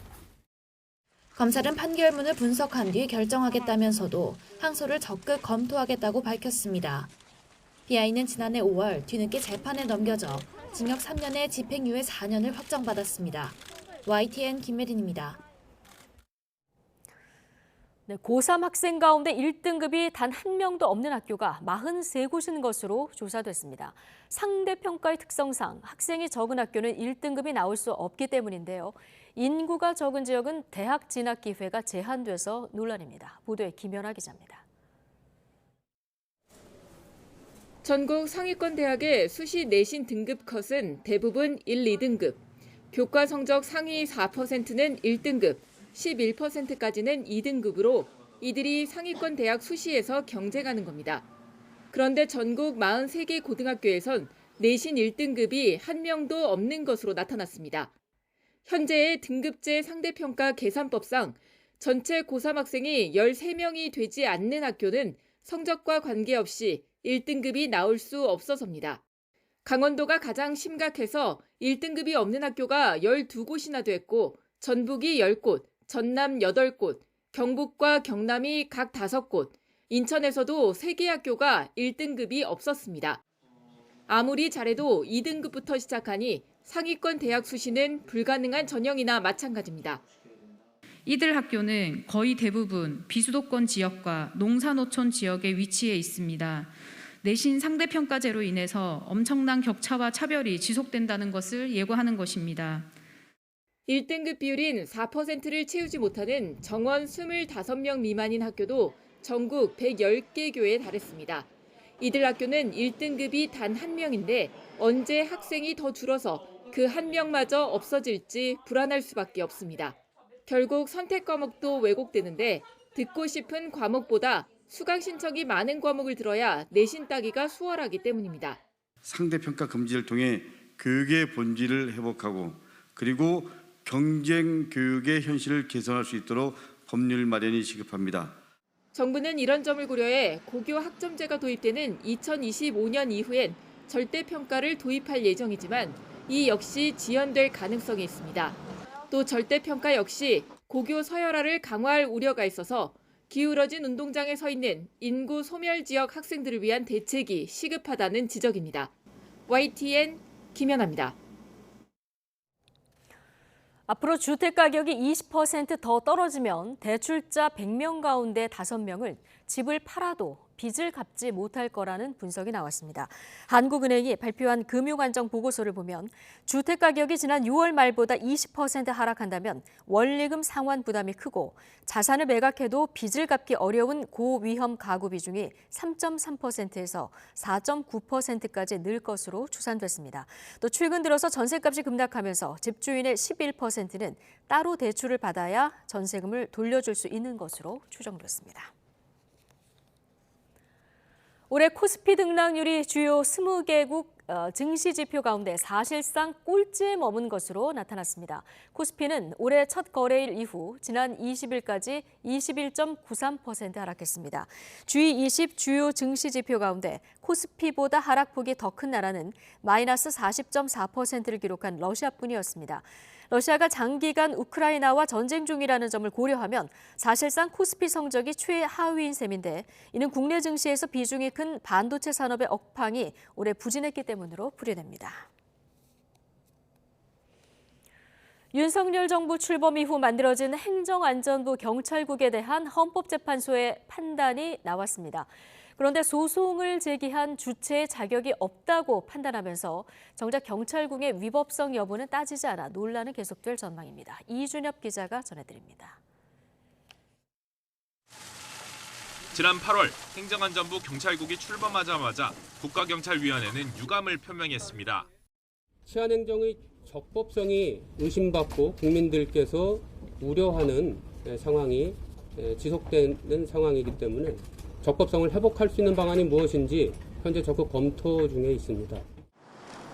검찰은 판결문을 분석한 뒤 결정하겠다면서도 항소를 적극 검토하겠다고 밝혔습니다. BI는 지난해 5월 뒤늦게 재판에 넘겨져 징역 3년에 집행유예 4년을 확정받았습니다. YTN 김혜린입니다. 네, 고3 학생 가운데 1등급이 단 한 명도 없는 학교가 43곳인 것으로 조사됐습니다. 상대평가의 특성상 학생이 적은 학교는 1등급이 나올 수 없기 때문인데요. 인구가 적은 지역은 대학 진학 기회가 제한돼서 논란입니다. 보도에 김연아 기자입니다. 전국 상위권 대학의 수시 내신 등급 컷은 대부분 1, 2등급, 교과 성적 상위 4%는 1등급, 11%까지는 2등급으로 이들이 상위권 대학 수시에서 경쟁하는 겁니다. 그런데 전국 43개 고등학교에선 내신 1등급이 한 명도 없는 것으로 나타났습니다. 현재의 등급제 상대평가 계산법상 전체 고3 학생이 13명이 되지 않는 학교는 성적과 관계없이 1등급이 나올 수 없어서입니다. 강원도가 가장 심각해서 1등급이 없는 학교가 12곳이나 됐고 전북이 10곳, 전남 8곳, 경북과 경남이 각 5곳, 인천에서도 3개 학교가 1등급이 없었습니다. 아무리 잘해도 2등급부터 시작하니 상위권 대학 수시는 불가능한 전형이나 마찬가지입니다. 이들 학교는 거의 대부분 비수도권 지역과 농사노촌 지역에 위치해 있습니다. 내신 상대평가제로 인해서 엄청난 격차와 차별이 지속된다는 것을 예고하는 것입니다. 1등급 비율인 4%를 채우지 못하는 정원 25명 미만인 학교도 전국 110개 교에 달했습니다. 이들 학교는 1등급이 단 1명인데 언제 학생이 더 줄어서 그 1명마저 없어질지 불안할 수밖에 없습니다. 결국 선택 과목도 왜곡되는데 듣고 싶은 과목보다 수강 신청이 많은 과목을 들어야 내신 따기가 수월하기 때문입니다. 상대평가 금지를 통해 교육의 본질을 회복하고 그리고 경쟁 교육의 현실을 개선할 수 있도록 법률 마련이 시급합니다. 정부는 이런 점을 고려해 고교 학점제가 도입되는 2025년 이후엔 절대평가를 도입할 예정이지만 이 역시 지연될 가능성이 있습니다. 또 절대평가 역시 고교 서열화를 강화할 우려가 있어서 기울어진 운동장에 서 있는 인구 소멸 지역 학생들을 위한 대책이 시급하다는 지적입니다. YTN 김연아입니다. 앞으로 주택 가격이 20% 더 떨어지면 대출자 100명 가운데 5명은 집을 팔아도 빚을 갚지 못할 거라는 분석이 나왔습니다. 한국은행이 발표한 금융안정 보고서를 보면 주택 가격이 지난 6월 말보다 20% 하락한다면 원리금 상환 부담이 크고 자산을 매각해도 빚을 갚기 어려운 고위험 가구 비중이 3.3%에서 4.9%까지 늘 것으로 추산됐습니다. 또 최근 들어서 전셋값이 급락하면서 집주인의 11%는 따로 대출을 받아야 전세금을 돌려줄 수 있는 것으로 추정됐습니다. 올해 코스피 등락률이 주요 20개국 증시 지표 가운데 사실상 꼴찌에 머문 것으로 나타났습니다. 코스피는 올해 첫 거래일 이후 지난 20일까지 21.93% 하락했습니다. G20 주요 증시 지표 가운데 코스피보다 하락폭이 더 큰 나라는 마이너스 40.4%를 기록한 러시아뿐이었습니다. 러시아가 장기간 우크라이나와 전쟁 중이라는 점을 고려하면 사실상 코스피 성적이 최하위인 셈인데 이는 국내 증시에서 비중이 큰 반도체 산업의 억팡이 올해 부진했기 때문으로 풀이됩니다. 윤석열 정부 출범 이후 만들어진 행정안전부 경찰국에 대한 헌법재판소의 판단이 나왔습니다. 그런데 소송을 제기한 주체의 자격이 없다고 판단하면서 정작 경찰국의 위법성 여부는 따지지 않아 논란은 계속될 전망입니다. 이준엽 기자가 전해드립니다. 지난 8월 행정안전부 경찰국이 출범하자마자 국가경찰위원회는 유감을 표명했습니다. 치안행정의 적법성이 의심받고 국민들께서 우려하는 상황이 지속되는 상황이기 때문에 적법성을 회복할 수 있는 방안이 무엇인지 현재 적극 검토 중에 있습니다.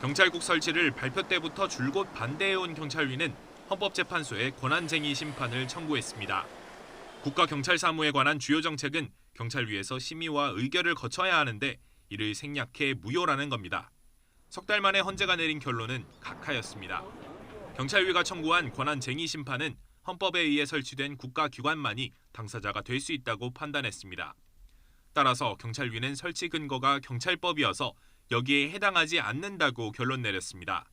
경찰국 설치를 발표 때부터 줄곧 반대해온 경찰위는 헌법재판소에 권한쟁의 심판을 청구했습니다. 국가경찰사무에 관한 주요 정책은 경찰위에서 심의와 의결을 거쳐야 하는데 이를 생략해 무효라는 겁니다. 석 달 만에 헌재가 내린 결론은 각하였습니다. 경찰위가 청구한 권한쟁의 심판은 헌법에 의해 설치된 국가기관만이 당사자가 될 수 있다고 판단했습니다. 따라서 경찰위는 설치 근거가 경찰법이어서 여기에 해당하지 않는다고 결론 내렸습니다.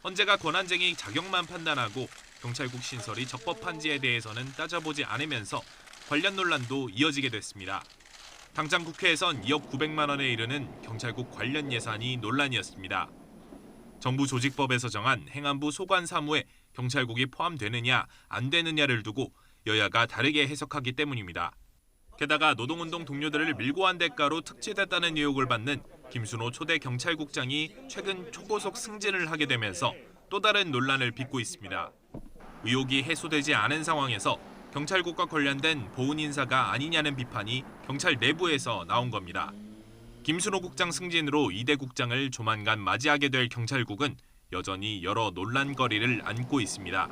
헌재가 권한쟁의 자격만 판단하고 경찰국 신설이 적법한지에 대해서는 따져보지 않으면서 관련 논란도 이어지게 됐습니다. 당장 국회에선 2억 900만 원에 이르는 경찰국 관련 예산이 논란이었습니다. 정부 조직법에서 정한 행안부 소관 사무에 경찰국이 포함되느냐 안 되느냐를 두고 여야가 다르게 해석하기 때문입니다. 게다가 노동운동 동료들을 밀고 한 대가로 특채됐다는 의혹을 받는 김순호 초대 경찰국장이 최근 초고속 승진을 하게 되면서 또 다른 논란을 빚고 있습니다. 의혹이 해소되지 않은 상황에서 경찰국과 관련된 보훈 인사가 아니냐는 비판이 경찰 내부에서 나온 겁니다. 김순호 국장 승진으로 이대 국장을 조만간 맞이하게 될 경찰국은 여전히 여러 논란거리를 안고 있습니다.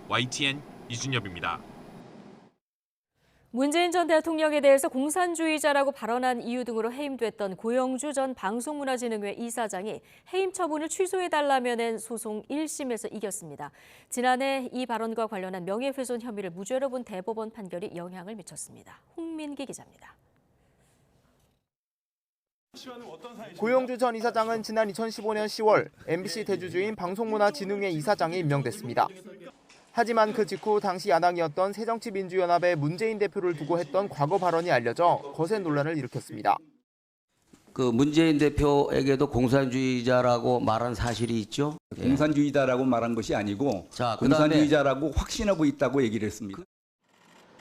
YTN 이준엽입니다. 문재인 전 대통령에 대해서 공산주의자라고 발언한 이유 등으로 해임됐던 고영주 전 방송문화진흥회 이사장이 해임 처분을 취소해달라며 낸 소송 1심에서 이겼습니다. 지난해 이 발언과 관련한 명예훼손 혐의를 무죄로 본 대법원 판결이 영향을 미쳤습니다. 홍민기 기자입니다. 고영주 전 이사장은 지난 2015년 10월 MBC 대주주인 방송문화진흥회 이사장에 임명됐습니다. 하지만 그 직후 당시 야당이었던 새정치민주연합의 문재인 대표를 두고 했던 과거 발언이 알려져 거센 논란을 일으켰습니다. 그 문재인 대표에게도 공산주의자라고 말한 사실이 있죠? 공산주의자라고 말한 것이 아니고 공산주의자라고 확신하고 있다고 얘기를 했습니다.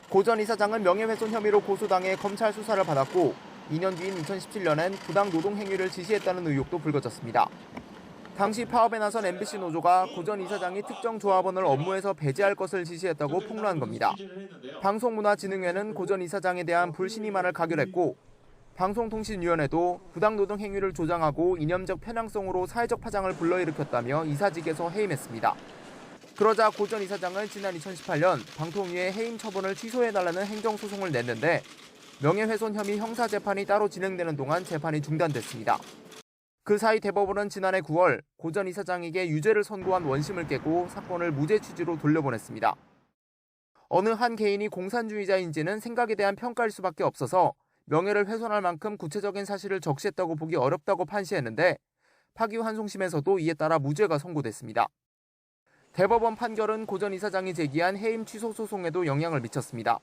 고 전 이사장은 명예훼손 혐의로 고소당해 검찰 수사를 받았고 2년 뒤인 2017년엔 부당 노동 행위를 지시했다는 의혹도 불거졌습니다. 당시 파업에 나선 MBC 노조가 고 전 이사장이 특정 조합원을 업무에서 배제할 것을 지시했다고 폭로한 겁니다. 방송문화진흥회는 고 전 이사장에 대한 불신임안을 가결했고 방송통신위원회도 부당노동 행위를 조장하고 이념적 편향성으로 사회적 파장을 불러일으켰다며 이사직에서 해임했습니다. 그러자 고 전 이사장은 지난 2018년 방통위에 해임 처분을 취소해달라는 행정소송을 냈는데 명예훼손 혐의 형사재판이 따로 진행되는 동안 재판이 중단됐습니다. 그 사이 대법원은 지난해 9월 고 전 이사장에게 유죄를 선고한 원심을 깨고 사건을 무죄 취지로 돌려보냈습니다. 어느 한 개인이 공산주의자인지는 생각에 대한 평가일 수밖에 없어서 명예를 훼손할 만큼 구체적인 사실을 적시했다고 보기 어렵다고 판시했는데 파기환송심에서도 이에 따라 무죄가 선고됐습니다. 대법원 판결은 고 전 이사장이 제기한 해임 취소 소송에도 영향을 미쳤습니다.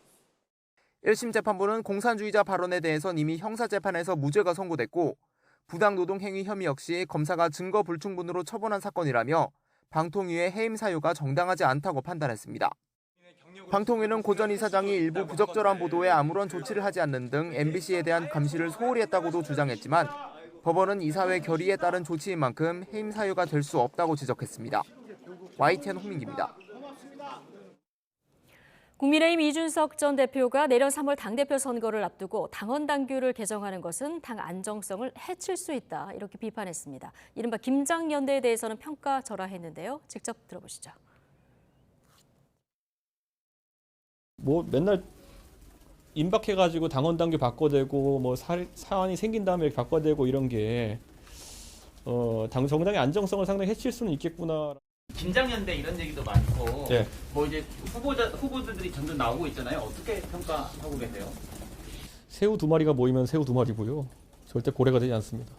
1심 재판부는 공산주의자 발언에 대해선 이미 형사재판에서 무죄가 선고됐고 부당노동 행위 혐의 역시 검사가 증거 불충분으로 처분한 사건이라며 방통위의 해임 사유가 정당하지 않다고 판단했습니다. 방통위는 고 전 이사장이 일부 부적절한 보도에 아무런 조치를 하지 않는 등 MBC에 대한 감시를 소홀히 했다고도 주장했지만 법원은 이사회 결의에 따른 조치인 만큼 해임 사유가 될 수 없다고 지적했습니다. YTN 홍민기입니다. 국민의힘 이준석 전 대표가 내년 3월 당대표 선거를 앞두고 당원 당규를 개정하는 것은 당 안정성을 해칠 수 있다, 이렇게 비판했습니다. 이른바 김장연대에 대해서는 평가절하했는데요. 직접 들어보시죠. 뭐 맨날 임박해가지고 당원 당규 바꿔대고 뭐 사안이 생긴 다음에 이렇게 바꿔대고 이런 게 정당의 안정성을 상당히 해칠 수는 있겠구나. 김장연대 이런 얘기도 많고, 네. 뭐 이제 후보들이 점점 나오고 있잖아요. 어떻게 평가하고 계세요? 새우 두 마리가 모이면 새우 두 마리고요. 절대 고래가 되지 않습니다.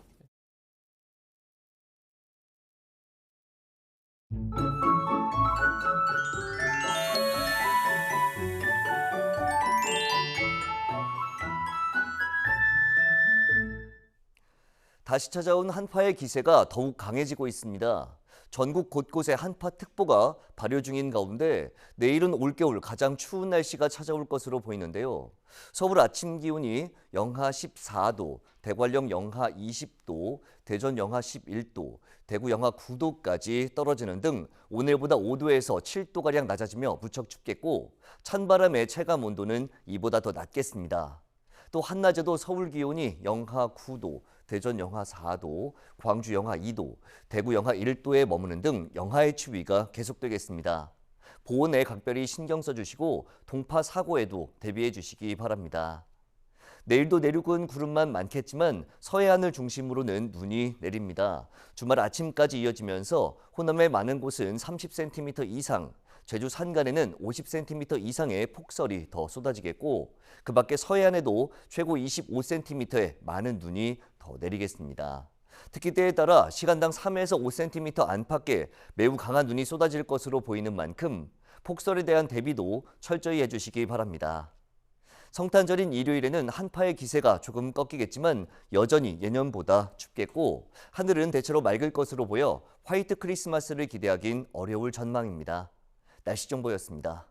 다시 찾아온 한파의 기세가 더욱 강해지고 있습니다. 전국 곳곳에 한파특보가 발효 중인 가운데 내일은 올겨울 가장 추운 날씨가 찾아올 것으로 보이는데요. 서울 아침 기온이 영하 14도, 대관령 영하 20도, 대전 영하 11도, 대구 영하 9도까지 떨어지는 등 오늘보다 5도에서 7도가량 낮아지며 무척 춥겠고 찬바람의 체감 온도는 이보다 더 낮겠습니다. 또 한낮에도 서울 기온이 영하 9도, 대전 영하 4도, 광주 영하 2도, 대구 영하 1도에 머무는 등 영하의 추위가 계속되겠습니다. 보온에 각별히 신경 써주시고 동파 사고에도 대비해 주시기 바랍니다. 내일도 내륙은 구름만 많겠지만 서해안을 중심으로는 눈이 내립니다. 주말 아침까지 이어지면서 호남의 많은 곳은 30cm 이상, 제주 산간에는 50cm 이상의 폭설이 더 쏟아지겠고 그 밖에 서해안에도 최고 25cm의 많은 눈이 더 내리겠습니다. 특히 때에 따라 시간당 3에서 5cm 안팎의 매우 강한 눈이 쏟아질 것으로 보이는 만큼 폭설에 대한 대비도 철저히 해주시기 바랍니다. 성탄절인 일요일에는 한파의 기세가 조금 꺾이겠지만 여전히 예년보다 춥겠고 하늘은 대체로 맑을 것으로 보여 화이트 크리스마스를 기대하긴 어려울 전망입니다. 날씨 정보였습니다.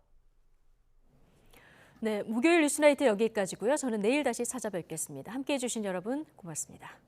네, 목요일 뉴스나이트 여기까지고요. 저는 내일 다시 찾아뵙겠습니다. 함께해 주신 여러분 고맙습니다.